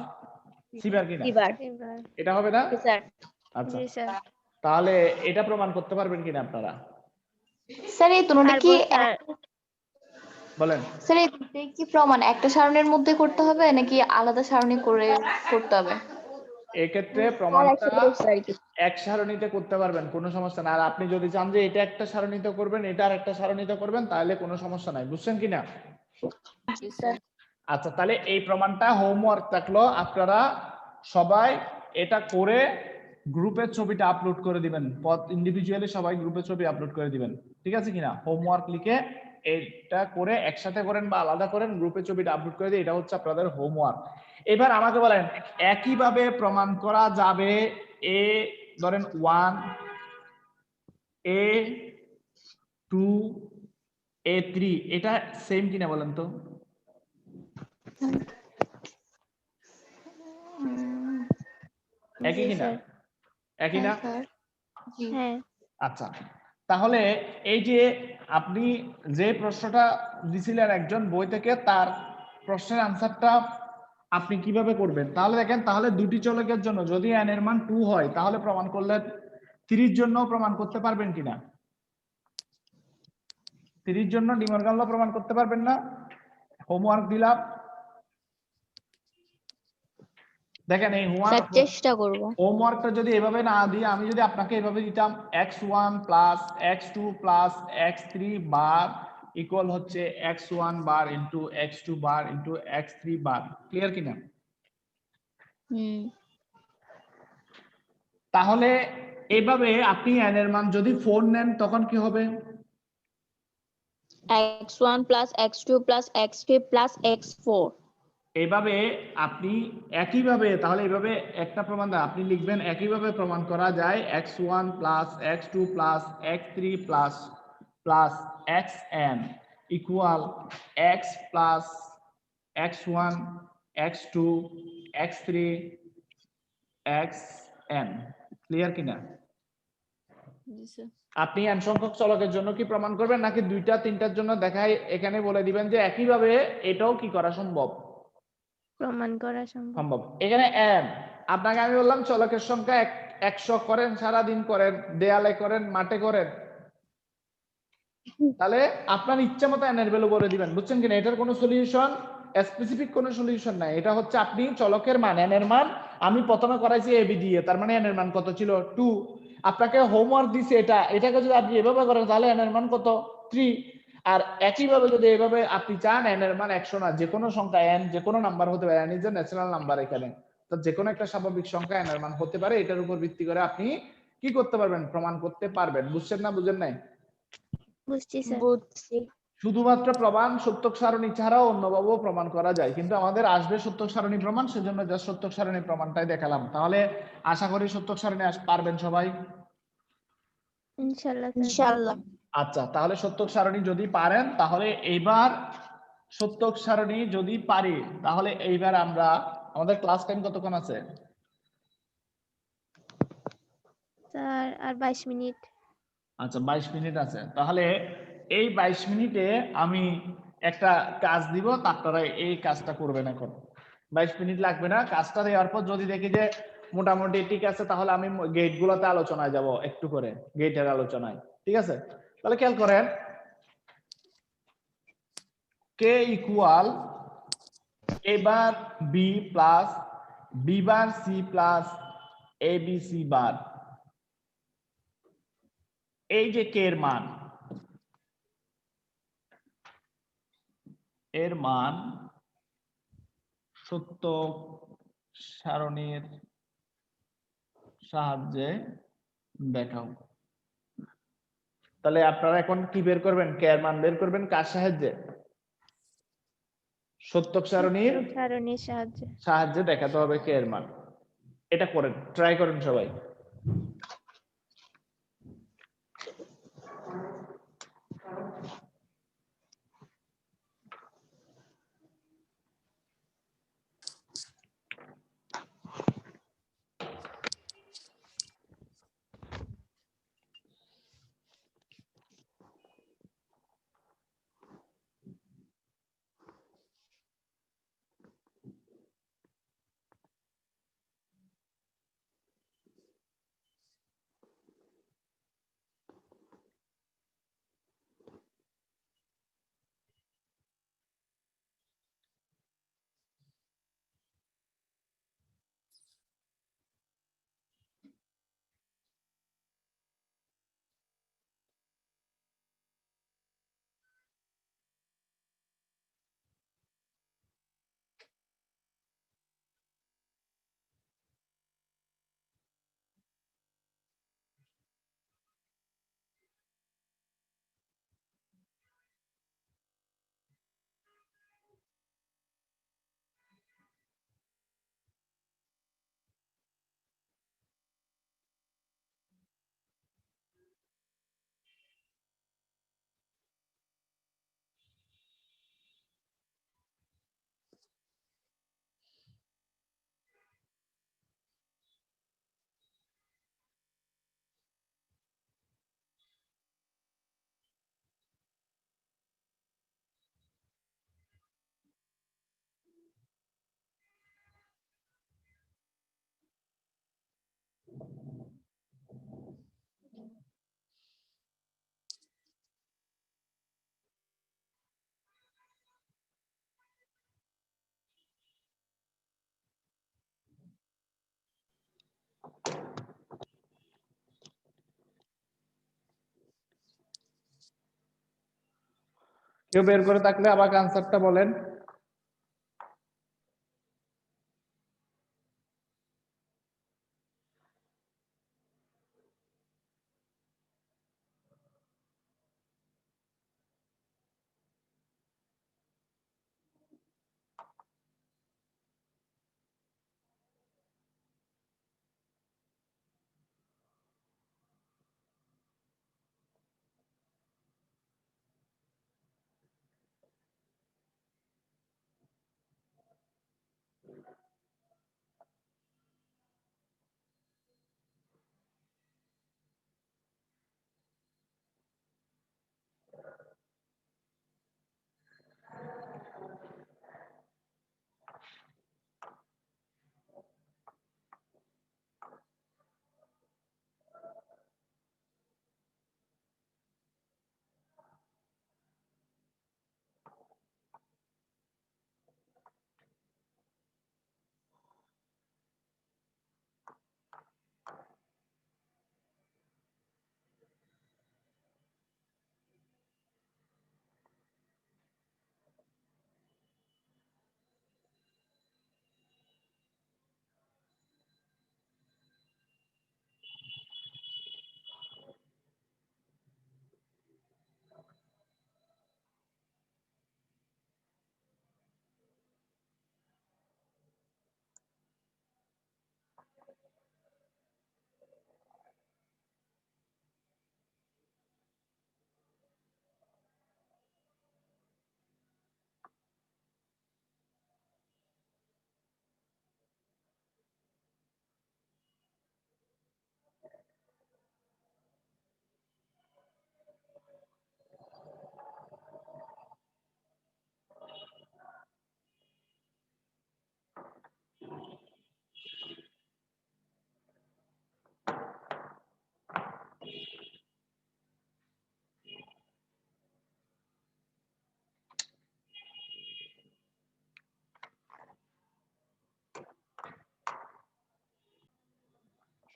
[SPEAKER 1] c bar কিনা?
[SPEAKER 2] এবার
[SPEAKER 3] এবার
[SPEAKER 1] এটা হবে না?
[SPEAKER 2] স্যার
[SPEAKER 1] আচ্ছা,
[SPEAKER 3] জি স্যার।
[SPEAKER 1] তাহলে এটা প্রমাণ করতে পারবেন কিনা আপনারা?
[SPEAKER 8] স্যার এই দুটোটা
[SPEAKER 3] পারবো
[SPEAKER 8] কি
[SPEAKER 3] স্যার।
[SPEAKER 1] বলেন।
[SPEAKER 8] স্যার এই দুটোই কি প্রমাণ একটা সারণীর মধ্যে করতে হবে নাকি আলাদা সারণী করে করতে হবে?
[SPEAKER 1] এক্ষেত্রে
[SPEAKER 2] আর
[SPEAKER 1] প্রমাণটা
[SPEAKER 2] একসাথে করছে আর কি।
[SPEAKER 1] এক সারণীতে করতে পারবেন, কোনো সমস্যা না। আর আপনি যদি চান যে এটা একটা সারণীতে করবেন, এটা আর একটা সারণীতে করবেন, তাহলে কোনো সমস্যা নাই। বুঝছেন কিনা?
[SPEAKER 2] জি স্যার।
[SPEAKER 1] আচ্ছা, তাহলে এই প্রমাণটা হোমওয়ার্ক থাকলো, আপনারা সবাই এটা করে গ্রুপের ছবিটা আপলোড করে দিবেন। ইন্ডিভিজুয়ালি সবাই গ্রুপের ছবি আপলোড করে দিবেন, ঠিক আছে কিনা? হোমওয়ার্ক লিখে এটা করে একসাথে করেন বা আলাদা করেন, গ্রুপের ছবিটা আপলোড করে দিয়ে, এটা হচ্ছে আপনাদের হোমওয়ার্ক। এবার আমাকে বলেন একইভাবে প্রমাণ করা যাবে এ ধরেন 1 A2 A3 এটা সেম কিনা বলেন তো? একই
[SPEAKER 3] জি
[SPEAKER 1] কিনা?
[SPEAKER 3] স্যার।
[SPEAKER 1] একই না?
[SPEAKER 3] হ্যাঁ
[SPEAKER 1] আচ্ছা, তাহলে এই যে আপনি যে প্রশ্নটা দিছিলেন একজন বই থেকে, তার প্রশ্নের আনসারটা আপনি কিভাবে করবেন? তাহলে দেখেন, তাহলে দুটি চলকের জন্য যদি n এর মান 2 হয়, তাহলে প্রমাণ করলে 3 জন্য প্রমাণ করতে পারবেন কিনা? 3 জন্য ডি মর্গান ল প্রমাণ করতে পারবেন না? হোমওয়ার্ক দিলাম, দেখেন এই
[SPEAKER 2] স্যার চেষ্টা করব।
[SPEAKER 1] হোমওয়ার্কটা যদি এভাবে না দিয়ে আমি যদি আপনাকে এভাবে দিতাম x1 plus x2 plus x3 বার ইকুয়াল হচ্ছে x1 বার ইন্টু x2 বার ইন্টু x3 বার, ক্লিয়ার কিনা? তাহলে এভাবে আপনি n এর মান যদি 4 নেন তখন কি হবে?
[SPEAKER 2] x1 plus x2 plus x3 plus x4।
[SPEAKER 1] এইভাবে আপনি একইভাবে, তাহলে এইভাবে একটা প্রমাণ দেয় আপনি লিখবেন একইভাবে প্রমাণ করা যায় x1 plus x2 plus x3 plus plus xn equal x plus x1 x2 x3 xn, clear কিনা?
[SPEAKER 2] জি স্যার।
[SPEAKER 1] আপনি n সংখ্যক চলকের জন্য কি প্রমাণ করবেন নাকি দুইটা তিনটার জন্য দেখাই এখানে বলে দিবেন যে একইভাবে এটাও কি করা সম্ভব?
[SPEAKER 3] প্রমাণ করা সম্ভব।
[SPEAKER 1] সম্ভব। এখানে n আপনাকে আমি বললাম চলকের সংখ্যা 100 করেন, সারা দিন করেন, দেয়ালে করেন, মাঠে করেন, তাহলে আপনার ইচ্ছা মতো n এর ভ্যালু করে দিবেন। বুঝছেন কিনা? এটার কোনো সলিউশন, স্পেসিফিক কোনো সলিউশন নাই। এটা হচ্ছে আপনি চলকের মান, n এর মান আমি প্রথমে করাইছি ab দিয়ে, তার মানে n এর মান কত ছিল? 2। আপনাকে হোমওয়ার্ক দিছে এটাকে যদি আপনি এভাবে করেন তাহলে n এর মান কত? 3। আর একইভাবে যদি এভাবে আপনি চান n এর মান 100 না, যে কোনো সংখ্যা n যে কোনো নাম্বার হতে পারে, n is a natural number, এখানে তো যে কোনো একটা স্বাভাবিক সংখ্যা n এর মান হতে পারে। এটার উপর ভিত্তি করে আপনি কি করতে পারবেন? প্রমাণ করতে পারবেন। বুঝছেন না বুঝেন নাই?
[SPEAKER 3] বুঝছি স্যার।
[SPEAKER 2] বুঝছি।
[SPEAKER 1] শুধুমাত্র প্রমাণ সত্যক সারণী ছাড়াও অন্যভাবেও প্রমাণ করা যায়, কিন্তু আমাদের আসবে সত্যক সারণী প্রমাণ, সেজন্য জাস্ট সত্যক সারণী প্রমাণটাই দেখালাম। তাহলে আশা করি সত্যক সারণী পারবেন সবাই।
[SPEAKER 3] ইনশাআল্লাহ স্যার।
[SPEAKER 2] ইনশাআল্লাহ।
[SPEAKER 1] আচ্ছা, তাহলে সত্যক সারণী যদি পারেন, তাহলে এইবার সত্যক সারণী যদি পারি, তাহলে এইবার আমরা আমাদের ক্লাস টাইম কতক্ষণ আছে?
[SPEAKER 3] স্যার আর 22 মিনিট।
[SPEAKER 1] আচ্ছা, 22 মিনিট আছে। তাহলে এই 22 মিনিটে আমি একটা কাজ দিব, আপনারা এই কাজটা করবেন। এখন 22 মিনিট লাগবে না। কাজটা দেওয়ার পর যদি দেখি যে মোটামুটি ঠিক আছে, তাহলে আমি গেট গুলোতে আলোচনায় যাব, একটু করে গেটের আলোচনায়, ঠিক আছে? তাহলে খেয়াল করেন, K equal A bar B plus B bar C plus A B C bar, এই যে কে এর মান, এর মান সত্য সারণীর সাহায্যে দেখাও। তাহলে আপনারা এখন কি বের করবেন? কে এর মান বের করবেন কার সাহায্যে? সত্যক সারণীর
[SPEAKER 3] সারণীর সাহায্যে।
[SPEAKER 1] সাহায্যে দেখাতে হবে কে এর মান। এটা করেন, ট্রাই করেন সবাই। কেউ বের করে থাকলে আবার আনসারটা বলেন।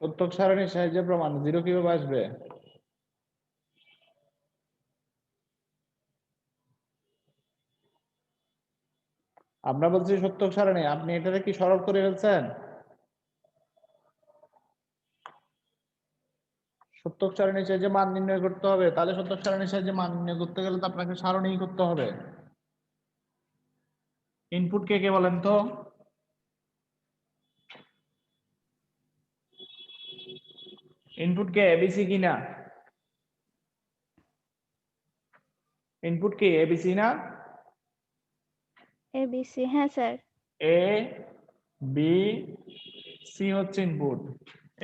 [SPEAKER 1] সত্যক সারণীর সাহায্যে প্রমাণ 0 কিভাবে আসবে? আমরা বলছি সত্যক সারণী, আপনি এটাকে কি সরল করে ফেলছেন? সত্যক সারণীর সাহায্যে মান নির্ণয় করতে হবে, তাহলে সত্যক সারণীর সাহায্যে মান নির্ণয় করতে গেলে তো আপনাকে সারণী করতে হবে। ইনপুট কে কে বলেন তো? ইনপুট কে এবিসি কিনা? ইনপুট কি এবিসি না?
[SPEAKER 3] ABC, হ্যাঁ স্যার।
[SPEAKER 1] এ বি সি হচ্ছে ইনপুট।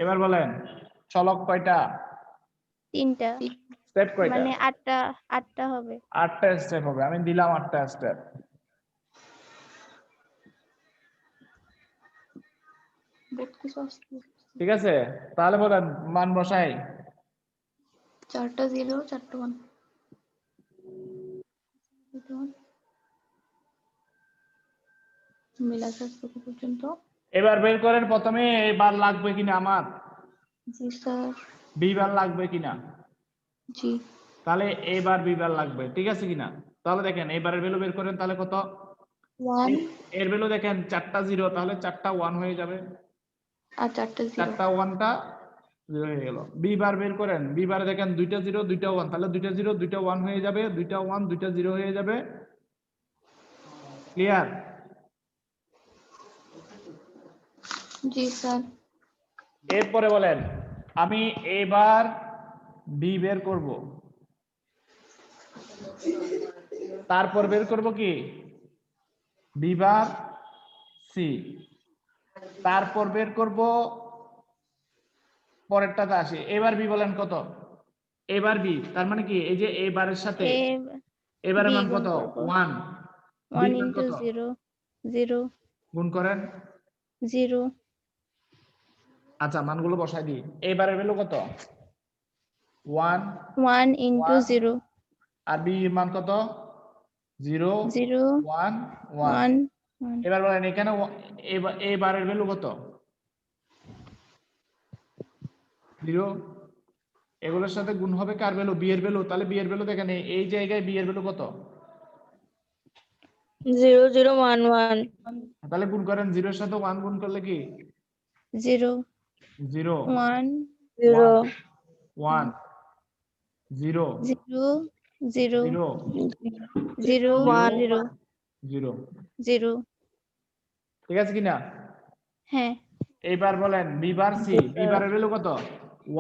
[SPEAKER 1] এবার বলেন চলক কয়টা?
[SPEAKER 3] 3টা,
[SPEAKER 1] স্টেপ কয়টা?
[SPEAKER 3] মানে 8টা হবে।
[SPEAKER 1] 8টা স্টেপ হবে, আমি দিলাম 8টা স্টেপ। ঠিক আছে, তাহলে বলেন মান বসাই।
[SPEAKER 7] 4টা 0 4টা 1 মিলা যাচ্ছে পর্যন্ত।
[SPEAKER 1] এবার বের করেন প্রথমে এ বার লাগবে কিনা আমার,
[SPEAKER 7] জি স্যার।
[SPEAKER 1] বি বার লাগবে কিনা।
[SPEAKER 7] জি।
[SPEAKER 1] তাহলে এ বার বি বার লাগবে, ঠিক আছে কিনা? তাহলে দেখেন এবারের ভ্যালু বের করেন, তাহলে কত?
[SPEAKER 7] 1
[SPEAKER 1] এর ভ্যালু দেখেন 4টা 0, তাহলে 4টা 1 হয়ে যাবে।
[SPEAKER 7] আর 4টা 0।
[SPEAKER 1] 4টা 1টা 0 হয়ে গেল। বি বার বের করেন, বি বারে দেখেন 2টা 0 2টা 1, তাহলে 2টা 0 2টা 1 হয়ে যাবে, 2টা 1 2টা 0 হয়ে যাবে। ক্লিয়ার?
[SPEAKER 7] জি স্যার।
[SPEAKER 1] এরপরে বলেন আমি এবার বি বের করব, তারপর বের করব কি বি বার সি, তারপর বের করব পরেরটাতে আসি। এবার বি বলেন কত? এবার বি তার মানে কি এই যে এ বারের সাথে
[SPEAKER 3] A
[SPEAKER 1] এবারের
[SPEAKER 3] B
[SPEAKER 1] মান
[SPEAKER 3] গুণ
[SPEAKER 1] কত?
[SPEAKER 3] করব।
[SPEAKER 1] 1, বি
[SPEAKER 3] 1
[SPEAKER 1] মান
[SPEAKER 3] into
[SPEAKER 1] কত?
[SPEAKER 3] 0 0
[SPEAKER 1] গুণ করেন।
[SPEAKER 3] 0
[SPEAKER 1] আচ্ছা মানগুলো বসাই দিই। এবারের ভ্যালু কত? 1
[SPEAKER 3] 1 into
[SPEAKER 1] 1,
[SPEAKER 3] 0
[SPEAKER 1] আর বি এর মান কত? 0
[SPEAKER 3] 0
[SPEAKER 1] 1 1।
[SPEAKER 3] 1 1।
[SPEAKER 1] এবার বলেন এখানে এবারের ভ্যালু কত? 0 এগুলোর সাথে গুণ হবে কার ভ্যালু বি এর ভ্যালু তাহলে বি এর ভ্যালু দেখেন এই জায়গায় বি এর ভ্যালু কত
[SPEAKER 2] 0 0 1 1
[SPEAKER 1] তাহলে গুণ করেন 0 এর সাথে 1 গুণ করলে কি
[SPEAKER 3] 0
[SPEAKER 1] 0
[SPEAKER 3] 1
[SPEAKER 2] 0
[SPEAKER 1] 1 0
[SPEAKER 3] 0 0
[SPEAKER 1] 0
[SPEAKER 3] 0
[SPEAKER 2] 1
[SPEAKER 3] 0
[SPEAKER 1] 0
[SPEAKER 3] 0
[SPEAKER 1] ঠিক আছে কিনা
[SPEAKER 3] হ্যাঁ
[SPEAKER 1] এইবার বলেন বি বার সি বি বারের ভ্যালু কত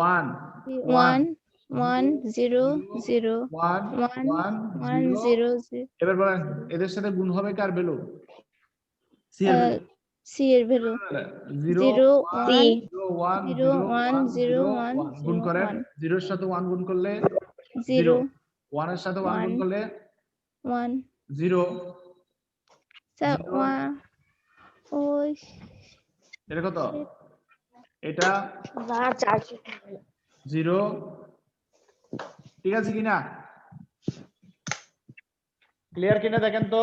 [SPEAKER 1] 1
[SPEAKER 3] 1 1 0 0
[SPEAKER 1] 1
[SPEAKER 3] 1
[SPEAKER 1] 1
[SPEAKER 3] 1
[SPEAKER 1] 0
[SPEAKER 3] 0 0
[SPEAKER 1] এবার বলেন এদের সাথে গুণ হবে কার ভ্যালু সি এর ভ্যালু
[SPEAKER 3] সি এর ভ্যালু
[SPEAKER 1] 0
[SPEAKER 3] 0
[SPEAKER 2] 1
[SPEAKER 1] 1
[SPEAKER 3] 0 1 0 1
[SPEAKER 1] গুণ
[SPEAKER 3] 0
[SPEAKER 1] করেন
[SPEAKER 3] 1
[SPEAKER 1] 0 এর সাথে 1 গুণ করলে
[SPEAKER 3] 0
[SPEAKER 1] 1 এর সাথে 1 গুণ
[SPEAKER 3] 1
[SPEAKER 1] করলে
[SPEAKER 3] 1
[SPEAKER 1] 0
[SPEAKER 3] ওই
[SPEAKER 1] এটা কত এটা
[SPEAKER 2] না 4
[SPEAKER 1] 0 ঠিক আছে কিনা ক্লিয়ার কিনা দেখেন তো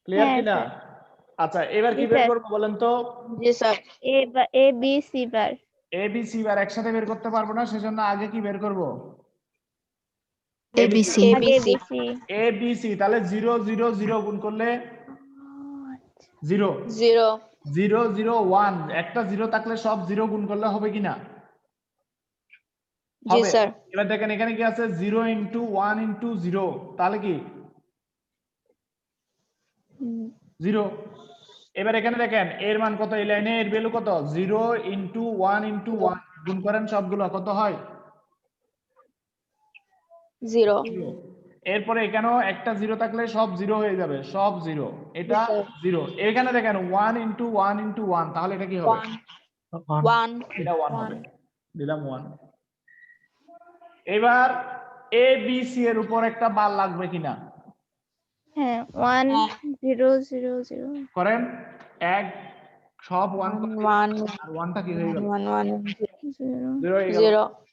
[SPEAKER 1] ক্লিয়ার
[SPEAKER 3] হ্যাঁ,
[SPEAKER 1] কিনা
[SPEAKER 3] স্যার।
[SPEAKER 1] আচ্ছা এবার কি
[SPEAKER 3] জি,
[SPEAKER 1] বের
[SPEAKER 3] স্যার।
[SPEAKER 1] করব বলেন তো
[SPEAKER 2] জি স্যার
[SPEAKER 3] এ বি সি বার
[SPEAKER 1] এ বি সি বার একসাথে বের করতে পারবো না সেজন্য আগে কি বের করব
[SPEAKER 7] ABC
[SPEAKER 3] আগে
[SPEAKER 2] ABC
[SPEAKER 3] বিসি
[SPEAKER 1] এ বি সি তাহলে 0 0 0 গুণ করলে 0
[SPEAKER 2] 0
[SPEAKER 1] 0 0 1 একটা 0 থাকলে সব 0 গুণ করলে হবে কিনা
[SPEAKER 2] জি
[SPEAKER 1] হবে
[SPEAKER 2] স্যার
[SPEAKER 1] এবার দেখেন এখানে কি আছে 0 ইনটু 1 ইনটু 0 তাহলে কি 0 এবার এখানে দেখেন এর মান কত এই লাইনে এর ভ্যালু কত 0 ইনটু 1 ইনটু 1 গুণ করেন সবগুলো কত হয়
[SPEAKER 2] 0
[SPEAKER 1] 0 এরপরে এখানেও একটা 0 থাকলে সব 0 হয়ে যাবে সব 0 এটা 0 এখানে দেখেন 1 ইনটু 1 ইনটু 1 তাহলে এটা কি হবে
[SPEAKER 2] 1
[SPEAKER 1] এটা 1 হবে দিলাম 1 এবার এ বি সি এর উপর একটা বার লাগবে কিনা
[SPEAKER 3] হ্যাঁ 1 0 0 0
[SPEAKER 1] করেন এক সব 1
[SPEAKER 2] 1
[SPEAKER 1] আর 1টা কি হয়ে গেল
[SPEAKER 2] 1 1
[SPEAKER 3] 0
[SPEAKER 1] 0 হয়ে গেল
[SPEAKER 2] 0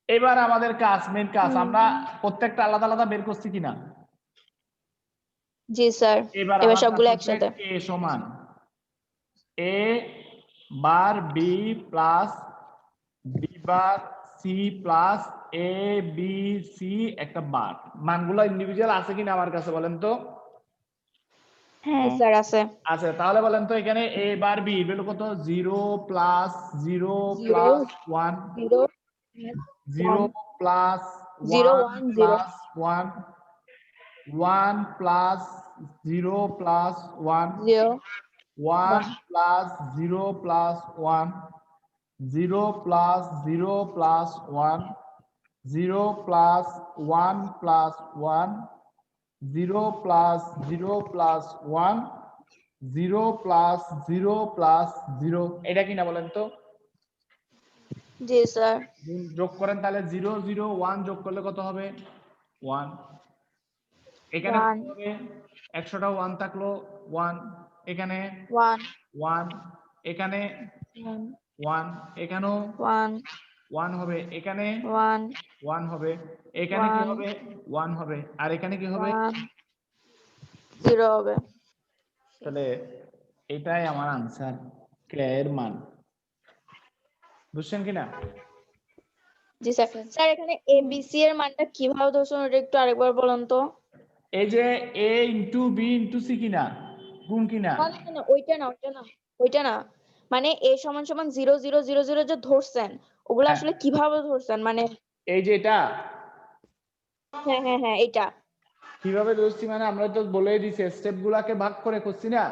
[SPEAKER 1] এবার আমাদের কাজ মেন কাজ আমরা প্রত্যেকটা আলাদা আলাদা বের করছি কিনা
[SPEAKER 2] জি স্যার
[SPEAKER 1] এবার
[SPEAKER 2] এবার
[SPEAKER 1] আমার
[SPEAKER 2] সবগুলো
[SPEAKER 1] কাজ
[SPEAKER 2] একসাথে
[SPEAKER 1] হচ্ছে a সমান a bar b plus b bar c plus a b c একটা বার মানগুলো ইন্ডিভিজুয়াল আছে কিনা আমার কাছে বলেন তো
[SPEAKER 3] হ্যাঁ
[SPEAKER 2] স্যার আছে
[SPEAKER 1] আচ্ছা তাহলে বলেন তো এখানে a বার b ভ্যালু কত 0 plus 0 plus 1
[SPEAKER 2] 0
[SPEAKER 1] 0 plus
[SPEAKER 2] 0
[SPEAKER 1] 1
[SPEAKER 2] 1 0
[SPEAKER 1] plus 1 1 plus 0 plus 1
[SPEAKER 2] 0
[SPEAKER 1] 1 plus 0 plus 1 0 plus 0 plus 1 0 plus 1 plus 1 0 plus 0 plus 1 0 plus 0 plus 0 এটা কিনা বলেন তো
[SPEAKER 2] জি স্যার
[SPEAKER 1] যোগ করেন তাহলে 0 0 1 যোগ করলে কত হবে 1 এখানে কত
[SPEAKER 2] 1
[SPEAKER 1] হবে 100টা 1 থাকলো 1 এখানে
[SPEAKER 2] 1
[SPEAKER 1] 1 এখানে 1 এখানেও
[SPEAKER 2] 1
[SPEAKER 1] 1 হবে এখানে
[SPEAKER 2] 1
[SPEAKER 1] 1 হবে এখানে কি
[SPEAKER 2] 1
[SPEAKER 1] হবে 1 হবে আর এখানে কি হবে
[SPEAKER 2] 0 হবে
[SPEAKER 1] তাহলে এটাই আমার আনসার কে এর মান বুঝছেন কিনা
[SPEAKER 2] জি স্যার স্যার এখানে এবিসি এর মানটা কিভাবে ধরছেন ওটা একটু আরেকবার বলুন তো
[SPEAKER 1] এই যে a into b into c কিনা গুণ কিনা
[SPEAKER 2] না না না ওইটা না মানে a সমান সমান 0 0 0 0 যে ধরছেন ওগুলো
[SPEAKER 1] হ্যাঁ।
[SPEAKER 2] আসলে কিভাবে ধরছেন মানে
[SPEAKER 1] এই যে এটা
[SPEAKER 2] হ্যাঁ এটা
[SPEAKER 1] কিভাবে ধরছি মানে আমরা তো বলেই দিছি স্টেপ গুলাকে ভাগ করে করছি না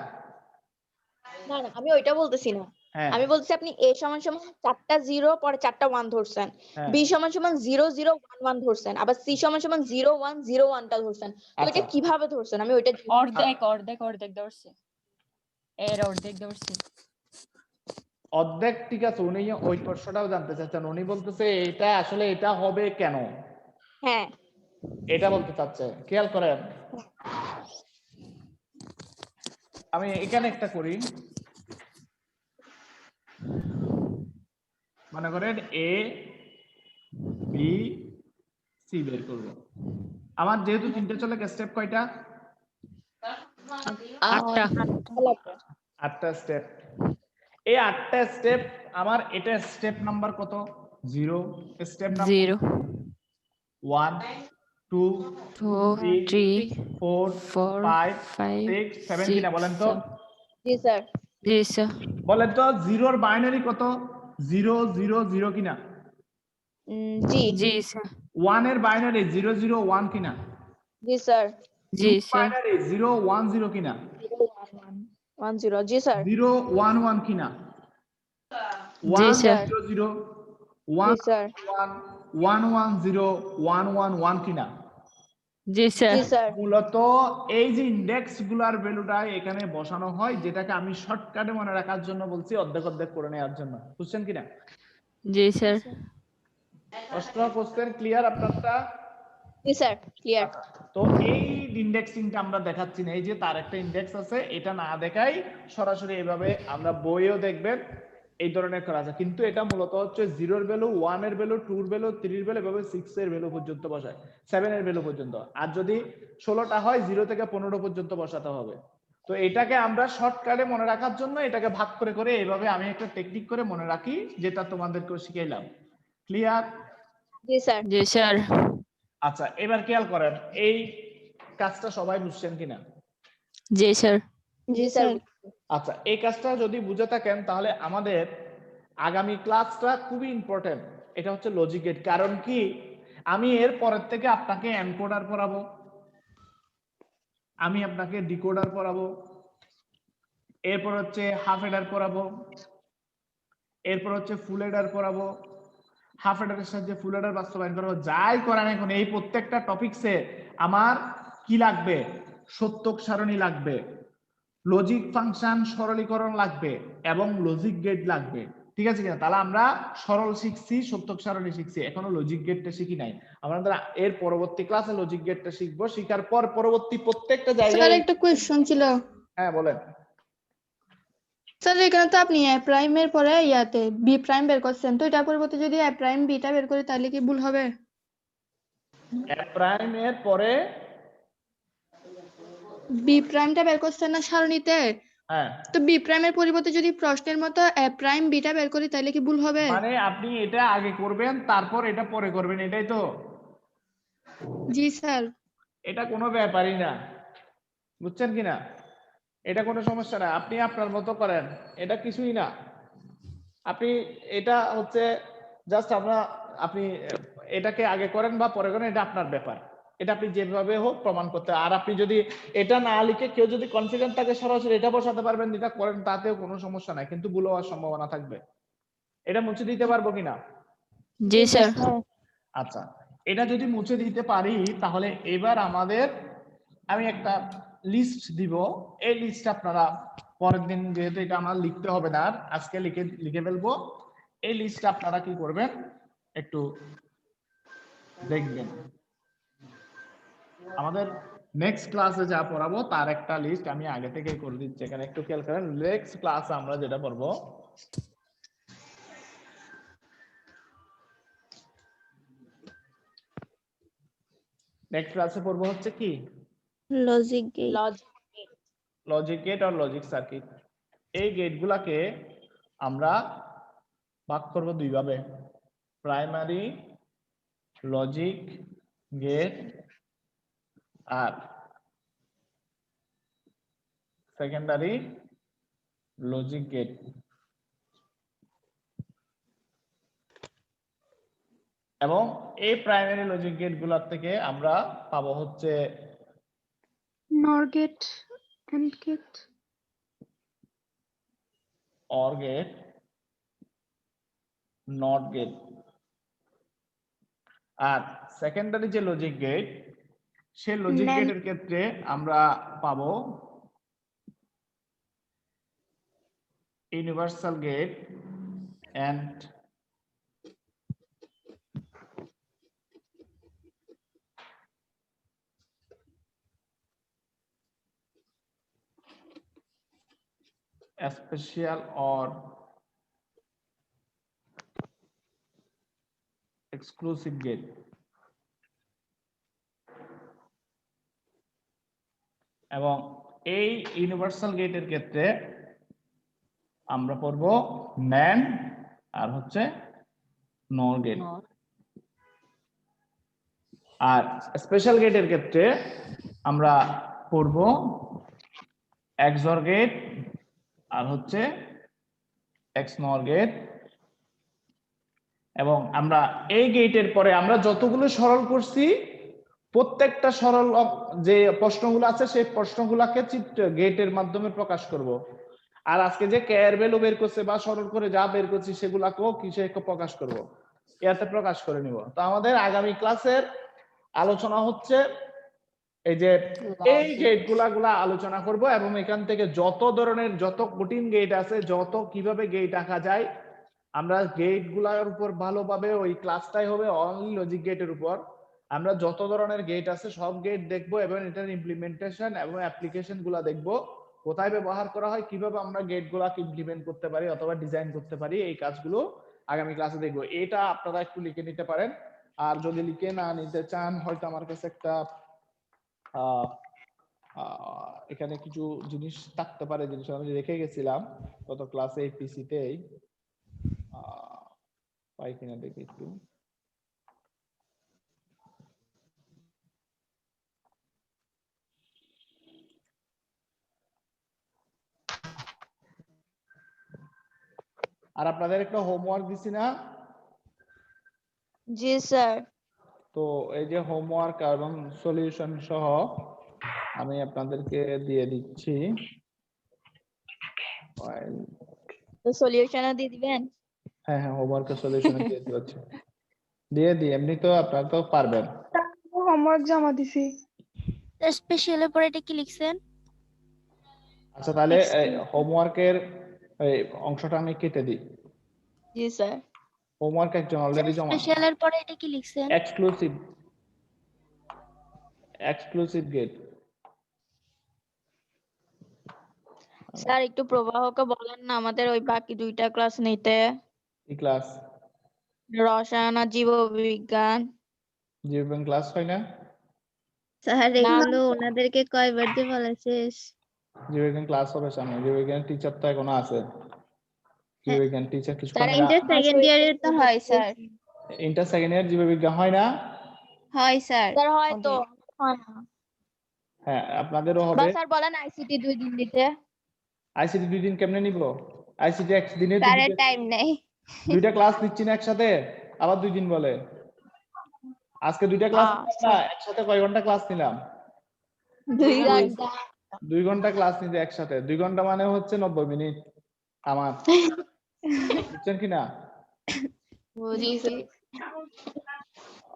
[SPEAKER 2] না আমি ওইটা বলতেছি না
[SPEAKER 1] হ্যাঁ
[SPEAKER 2] আমি বলছি আপনি a সমান সমান 4টা 0 পরে 4টা 1 ধরছেন
[SPEAKER 1] হ্যাঁ।
[SPEAKER 2] b সমান সমান 0 0 1 1 ধরছেন আবার c সমান সমান 0 1 0 1 টা ধরছেন তো এটা
[SPEAKER 1] আচ্ছা।
[SPEAKER 2] কিভাবে ধরছেন আমি ওইটা
[SPEAKER 9] অর্ধেক ধরছে এর অর্ধেক ধরছে
[SPEAKER 1] অর্ধেক ঠিক আছে উনি ওই প্রশ্নটাও জানতে চাচ্ছেন উনি বলতেছে এটা আসলে এটা হবে কেন
[SPEAKER 2] হ্যাঁ
[SPEAKER 1] এটা বলতে চাচ্ছে খেয়াল করেন আমি এখানে একটা করি মনে করেন এ বি সি বের করব আমার যেহেতু তিনটে চলে স্টেপ কয়টা
[SPEAKER 9] 8টা
[SPEAKER 1] 8টা স্টেপ। এই 8টা স্টেপ আমার এটা স্টেপ নাম্বার কত? 0। স্টেপ নাম্বার
[SPEAKER 4] 0
[SPEAKER 1] 1 2
[SPEAKER 4] 2
[SPEAKER 1] 3
[SPEAKER 4] 3
[SPEAKER 1] 4
[SPEAKER 4] 4
[SPEAKER 1] 5
[SPEAKER 4] 5
[SPEAKER 1] 6 7 কিনা বলেন তো?
[SPEAKER 2] জি স্যার।
[SPEAKER 4] জি স্যার
[SPEAKER 1] বলেন তো 0 এর বাইনারি কত? 0 0 0 কিনা?
[SPEAKER 2] জি
[SPEAKER 4] জি স্যার
[SPEAKER 1] 1 এর বাইনারি 0 0 1 কিনা?
[SPEAKER 2] জি স্যার।
[SPEAKER 4] জি স্যার
[SPEAKER 1] বাইনারি 0 1 0 কিনা?
[SPEAKER 2] 10 জি স্যার।
[SPEAKER 1] 0 1 1 কিনা?
[SPEAKER 4] জি
[SPEAKER 1] 1
[SPEAKER 4] স্যার
[SPEAKER 1] 0 0
[SPEAKER 2] জি
[SPEAKER 1] 1
[SPEAKER 2] স্যার।
[SPEAKER 1] 1 1 1 0 1 1 1 কিনা?
[SPEAKER 4] জি স্যার
[SPEAKER 2] জি স্যার।
[SPEAKER 1] মূলত এই যে ইন্ডেক্স গুলার ভ্যালুটা এখানে বসানো হয়, যেটাকে আমি শর্টকাটে মনে রাখার জন্য বলছি, অর্ধেক অর্ধেক করে নেওয়ার জন্য। বুঝছেন কিনা?
[SPEAKER 4] জি স্যার
[SPEAKER 1] প্রশ্ন কোশ্চেন ক্লিয়ার আপনারটা?
[SPEAKER 2] জি স্যার ক্লিয়ার।
[SPEAKER 1] তো এই ইন্ডেক্সিংটা আমরা দেখাচ্ছি না, এই যে তার একটা ইন্ডেক্স আছে, এটা না দেখাই সরাসরি এইভাবে আমরা বইও দেখবেন এই ধরনের করা আছে, কিন্তু এটা মূলত হচ্ছে 0 এর ভ্যালু, 1 এর ভ্যালু, 2 এর ভ্যালু, 3 এর ভ্যালু, এভাবে 6 এর ভ্যালু পর্যন্ত বসায়, 7 এর ভ্যালু পর্যন্ত। আর যদি 16টা হয় 0 থেকে 15 পর্যন্ত বসাতে হবে। তো এটাকে আমরা শর্টকাটে মনে রাখার জন্য এটাকে ভাগ করে করে এইভাবে আমি একটা টেকনিক করে মনে রাখি, যেটা তোমাদেরকে শিখাইলাম। ক্লিয়ার?
[SPEAKER 2] জি স্যার।
[SPEAKER 4] জি স্যার
[SPEAKER 1] আচ্ছা, এবার খেয়াল করেন এই কাজটা সবাই বুঝছেন কিনা?
[SPEAKER 4] জি স্যার
[SPEAKER 3] জি
[SPEAKER 2] জি স্যার।
[SPEAKER 3] স্যার।
[SPEAKER 1] আচ্ছা, এই কাজটা যদি বুঝে থাকেন তাহলে আমাদের আগামী ক্লাসটা খুবই ইম্পর্টেন্ট। এটা হচ্ছে লজিক গেট। কারণ কি, আমি এর পরের থেকে আপনাকে এনকোডার পড়াবো, আমি আপনাকে ডিকোডার পড়াবো, এরপর হচ্ছে হাফ এডার পড়াবো, এরপর হচ্ছে ফুল এডার পড়াবো, হাফ এডারের সাহায্যে ফুল এডার বাস্তবায়ন করবো। যাই করেন এখন এই প্রত্যেকটা টপিকসে আমার কি লাগবে? সত্যক সারণী লাগবে, লজিক ফাংশন সরলীকরণ লাগবে এবং লজিক গেট লাগবে। ঠিক আছে কিনা? তাহলে আমরা সরল শিখছি, সত্যক সারণী শিখছি, এখনো লজিক গেটটা শিখি নাই। আমরা এর পরবর্তী ক্লাসে লজিক গেটটা শিখবো, শিখার পর পরবর্তী প্রত্যেকটা
[SPEAKER 8] স্যার
[SPEAKER 1] জায়গায়।
[SPEAKER 8] একটা কোয়েশ্চন ছিল।
[SPEAKER 1] হ্যাঁ বলেন।
[SPEAKER 8] স্যার এখানে তো আপনি এ প্রাইমের পরে ইয়াতে বি প্রাইম বের করছেন, তো এটার পরিবর্তে যদি এ প্রাইম বিটা বের করি তাহলে কি ভুল হবে?
[SPEAKER 1] এ প্রাইম এর পরে
[SPEAKER 8] বি প্রাইমটা বের করছেন না সারণীতে,
[SPEAKER 1] হ্যাঁ,
[SPEAKER 8] তো বি প্রাইমের পরিবর্তে যদি প্রশ্নের মতো এ প্রাইম বিটা বের করি তাহলে কি ভুল হবে?
[SPEAKER 1] মানে আপনি এটা আগে করবেন তারপর এটা পরে করবেন, এটাই তো?
[SPEAKER 8] জি স্যার।
[SPEAKER 1] এটা কোনো ব্যাপারই না, বুঝছেন কিনা? এটা কোনো সমস্যা না, আপনি আপনার মতো করেন, এটা কিছুই না। আপনি এটা হচ্ছে জাস্ট আপনি এটাকে আগে করেন বা পরে করেন, এটা আপনার ব্যাপার। এটা আপনি যেভাবে হোক প্রমাণ করতে। আর আপনি যদি এটা না লিখে কেউ যদি কনফিডেন্ট থাকে সরাসরি এটা বসাতে পারবেন, যেটা করেন, তাতেও কোনো সমস্যা নাই, কিন্তু ভুল হওয়ার সম্ভাবনা থাকবে। এটা মুছে দিতে পারবো কিনা?
[SPEAKER 4] জি স্যার
[SPEAKER 1] আচ্ছা, এটা যদি মুছে দিতে পারি তাহলে এবার আমাদের আমি একটা লিস্ট দিব। এই লিস্ট আপনারা পরের দিন, যেহেতু এটা আমার লিখতে হবে না, আজকে লিখে ফেলবো। এই লিস্ট আপনারা কি করবেন একটু দেখবেন। আমাদের নেক্সট ক্লাসে যা পড়াবো তার একটা লিস্ট আমি আগে থেকেই করে দিচ্ছি, এখানে একটু খেয়াল করেন। নেক্সট ক্লাসে আমরা যেটা পড়বো, নেক্সট ক্লাসে পড়বো হচ্ছে কি?
[SPEAKER 3] Logic gate.
[SPEAKER 1] লজিক গেট আর লজিক সার্কিট। এই গেটগুলাকে আমরা ভাগ করব দুই ভাবে, প্রাইমারি লজিক গেট আর সেকেন্ডারি লজিক গেট। এবং এই প্রাইমারি লজিক গেট গুলার থেকে আমরা পাবো হচ্ছে
[SPEAKER 8] NOR gate, AND gate,
[SPEAKER 1] OR gate, NOT gate. আর সেকেন্ডারি যে লজিক গেট, সেই লজিক
[SPEAKER 8] NAND
[SPEAKER 1] গেটের ক্ষেত্রে আমরা পাবো universal gate and special or exclusive gate। এবং এই ইউনিভার্সাল গেটের ক্ষেত্রে আমরা পড়বো ম্যান আর হচ্ছে নর গেট। আর স্পেশাল গেটের ক্ষেত্রে আমরা পড়বো এক্সঅর গেট আর হচ্ছে এক্সনর গেট। এবং আমরা এই গেটের পরে আমরা যতগুলো সরল করছি প্রত্যেকটা সরল যে প্রশ্নগুলো আছে সেই প্রশ্নগুলোকে চিত্র গেটের মাধ্যমে প্রকাশ করব। আর আজকে যে কে এর ভ্যালু বের করছে বা সরল করে যা বের করছি সেগুলাকেও কিসে প্রকাশ করব, এতে প্রকাশ করে নিব। তো আমাদের আগামী ক্লাসের আলোচনা হচ্ছে এই যে এই গেটগুলা আলোচনা করব এবং এখান থেকে যত ধরনের যত কঠিন গেট আছে, যত কিভাবে গেট আঁকা যায়, আমরা গেট গুলার উপর ভালোভাবে ওই ক্লাসটাই হবে অনলি লজিক গেটের উপর। আমরা যত ধরনের গেট আছে সব গেট দেখবো এবং এটার ইমপ্লিমেন্টেশন এবং অ্যাপ্লিকেশন গুলা দেখবো, কোথায় ব্যবহার করা হয়, কিভাবে আমরা গেট গুলাকে ইমপ্লিমেন্ট করতে পারি অথবা ডিজাইন করতে পারি, এই কাজগুলো আগামী ক্লাসে দেখবো। এটা আপনারা একটু লিখে নিতে পারেন। আর যদি লিখে না নিতে চান, হয়তো আমার কাছে একটা এখানে কিছু জিনিস থাকতে পারে, জিনিস আমি রেখে গেছিলাম গত ক্লাসে এই পিসিতেই, পাই কিনা দেখি একটু। আর আপনাদের একটা হোমওয়ার্ক দিছি না?
[SPEAKER 2] জি স্যার।
[SPEAKER 1] তো এই যে হোমওয়ার্ক এবং সলিউশন সহ আমি আপনাদেরকে দিয়ে দিচ্ছি।
[SPEAKER 2] তো সলিউশনও দিয়ে দিবেন?
[SPEAKER 1] হ্যাঁ হ্যাঁ, হোমওয়ার্কের সলিউশন দিয়ে দিচ্ছি, দিয়ে দিই। এমনি তো আপনারা তো পারবেন।
[SPEAKER 8] হোমওয়ার্ক জমা দিছি।
[SPEAKER 5] স্পেশালের পরে এটা কি লিখছেন?
[SPEAKER 1] আচ্ছা, তাহলে হোমওয়ার্কের এই অংশটা আমি কেটে দিই।
[SPEAKER 2] জি স্যার।
[SPEAKER 1] হোমওয়ার্ক একজন অলরেডি জমা।
[SPEAKER 5] স্পেশালের পরে এটা কি লিখছেন?
[SPEAKER 1] Exclusive gate.
[SPEAKER 2] স্যার একটু প্রবাহকে বলেন না আমাদের ওই বাকি দুইটা ক্লাস নিতে।
[SPEAKER 1] কি ক্লাস?
[SPEAKER 2] রসায়ন আর জীববিজ্ঞান।
[SPEAKER 1] জীববিজ্ঞান ক্লাস হয় না?
[SPEAKER 3] স্যার এগুলো ওনাদেরকে কয়বার যে বলেছিস?
[SPEAKER 1] জীববিজ্ঞান ক্লাস হবে সামনে। জীববিজ্ঞান টিচার তো এখনো আছে। জীববিজ্ঞান টিচার কিছু
[SPEAKER 3] ইন্টার সেকেন্ড ইয়ারের তো হয় স্যার।
[SPEAKER 1] ইন্টার সেকেন্ড ইয়ার জীববিজ্ঞান হয় না?
[SPEAKER 3] হয় স্যার।
[SPEAKER 2] স্যার হয় তো, হয় না?
[SPEAKER 1] হ্যাঁ, আপনাদেরও
[SPEAKER 2] বা
[SPEAKER 1] হবে।
[SPEAKER 2] স্যার বলেন আইসিটি 2 দিন দিতে।
[SPEAKER 1] আইসিটি 2 দিন কেমনে নিব? আইসিটি এক দিনে
[SPEAKER 3] স্যারের টাইম নেই।
[SPEAKER 1] দুইটা ক্লাস নিচ্ছি না একসাথে, আবার 2 দিন বলে। আজকে দুইটা ক্লাস না, একসাথে কয় ঘন্টা ক্লাস নিলাম?
[SPEAKER 2] 2 ঘন্টা।
[SPEAKER 1] 2 ঘন্টা ক্লাস নিতে একসাথে। 2 ঘন্টা মানে হচ্ছে 90 মিনিট আমার, বুঝছেন কিনা?
[SPEAKER 2] বুঝিছি।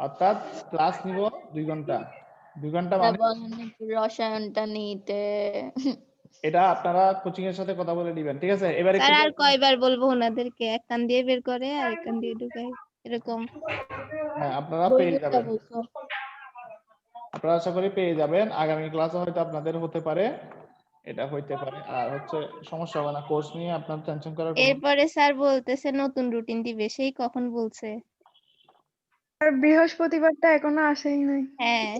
[SPEAKER 1] অর্থাৎ ক্লাস নিব 2 ঘন্টা। 2 ঘন্টা মানে
[SPEAKER 2] বলেন একটু রসায়নটা নিতে।
[SPEAKER 1] এটা আপনারা কোচিং এর সাথে কথা বলে দিবেন, ঠিক আছে? এবারে
[SPEAKER 3] স্যার আর কয়বার বলবো ওনাদেরকে? এক কান দিয়ে বের করে আর এক কান দিয়ে ঢুকাই, এরকম।
[SPEAKER 1] হ্যাঁ, আপনারা পেয়ে যাবেন। আপনারা আশা করি পেয়ে যাবেন। আগামী ক্লাসে হয়তো আপনাদের হতে পারে, এটা হইতে পারে। আর হচ্ছে সমস্যা হবে না, কোর্স নিয়ে আপনার টেনশন করার কোনো।
[SPEAKER 3] এরপরে স্যার বলতেছে নতুন রুটিন দিবে, সেই কখন বলছে?
[SPEAKER 8] আর বৃহস্পতিবারটা এখনো আসেই নাই।
[SPEAKER 3] হ্যাঁ,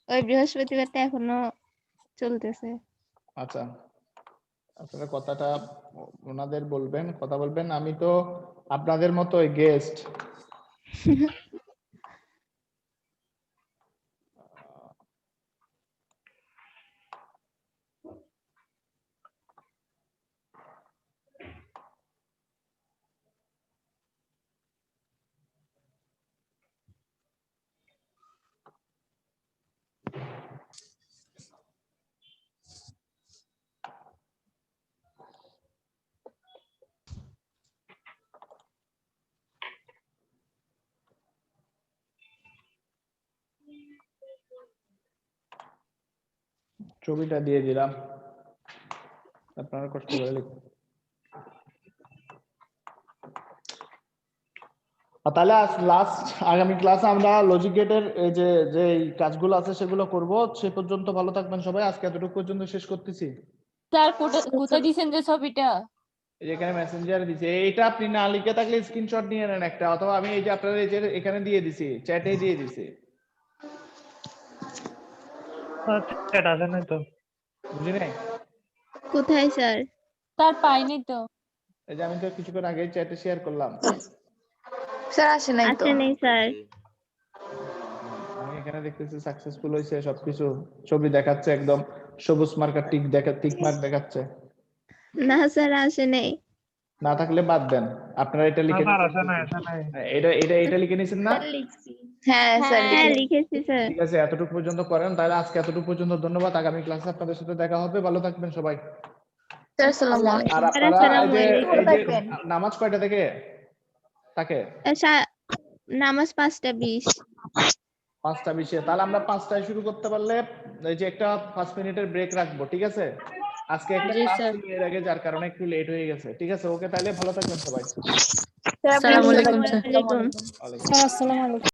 [SPEAKER 3] ওই বৃহস্পতিবারটা এখনো চলতেছে।
[SPEAKER 1] আচ্ছা, আপনারা কথাটা ওনাদের বলবেন, কথা বলবেন। আমি তো আপনাদের মতোই গেস্ট। ছবিটা দিয়ে দিলাম, আপনারা কষ্ট করে লিখুন। তাহলে লাস্ট আগামী ক্লাসে আমরা লজিক গেটের এই যে যে কাজগুলো আছে সেগুলো করব। সে পর্যন্ত ভালো থাকবেন সবাই। আজকে এতটুকু পর্যন্ত শেষ করতেছি।
[SPEAKER 9] স্যার কোথায় দিছেন যে ছবিটা?
[SPEAKER 1] এই যে এখানে মেসেঞ্জারে দিছি। এইটা আপনি না লিখে থাকলে স্ক্রিনশট নিয়ে নেন একটা, অথবা আমি এই যে আপনাদের এই যে এখানে দিয়ে দিছি, চ্যাটে দিয়ে দিছি।
[SPEAKER 6] চ্যাট আসে নাই তো।
[SPEAKER 1] বুঝি নাই?
[SPEAKER 3] কোথায় স্যার?
[SPEAKER 9] স্যার পাইনি তো।
[SPEAKER 1] এই যে আমি তো কিছুক্ষণ আগে চ্যাটে শেয়ার করলাম।
[SPEAKER 8] স্যার আসে নাই তো।
[SPEAKER 3] আসে নেই স্যার।
[SPEAKER 1] আমি এখানে দেখতেছি সাকসেসফুল হয়েছে, সবকিছু ছবি দেখাচ্ছে, একদম সবুজ মার্কার টিক মার্ক দেখাচ্ছে।
[SPEAKER 3] না স্যার আসে নেই।
[SPEAKER 1] না থাকলে বাদ দেন, আপনারা এটা লিখে এটা লিখে নিয়েছেন না?
[SPEAKER 8] হ্যাঁ স্যার
[SPEAKER 3] হ্যাঁ লিখেছি স্যার।
[SPEAKER 1] ঠিক আছে, এতটুকু পর্যন্ত করেন। তাহলে আজকে এতটুকু পর্যন্ত, ধন্যবাদ। আগামী ক্লাসে আপনাদের সাথে দেখা হবে। ভালো থাকবেন সবাই।
[SPEAKER 8] স্যার আসসালামু আলাইকুম।
[SPEAKER 1] আর আপনারা এই যে নামাজ কয়টা থেকে থাকে?
[SPEAKER 3] নামাজ 5:20।
[SPEAKER 1] 5:20। তাহলে আমরা 5টায় শুরু করতে পারলে এই যে একটা 5 মিনিটের ব্রেক রাখবো, ঠিক আছে? আজকে একটা
[SPEAKER 4] জি,
[SPEAKER 1] ক্লাস
[SPEAKER 4] স্যার।
[SPEAKER 1] ছিল এর আগে, যার কারণে একটু লেট হয়ে গেছে। ঠিক আছে, ওকে, তাহলে ভালো থাকবেন সবাই।
[SPEAKER 8] স্যার
[SPEAKER 4] আসসালামু আলাইকুম স্যার।
[SPEAKER 3] ওয়ালাইকুম।
[SPEAKER 1] ওয়ালাইকুম।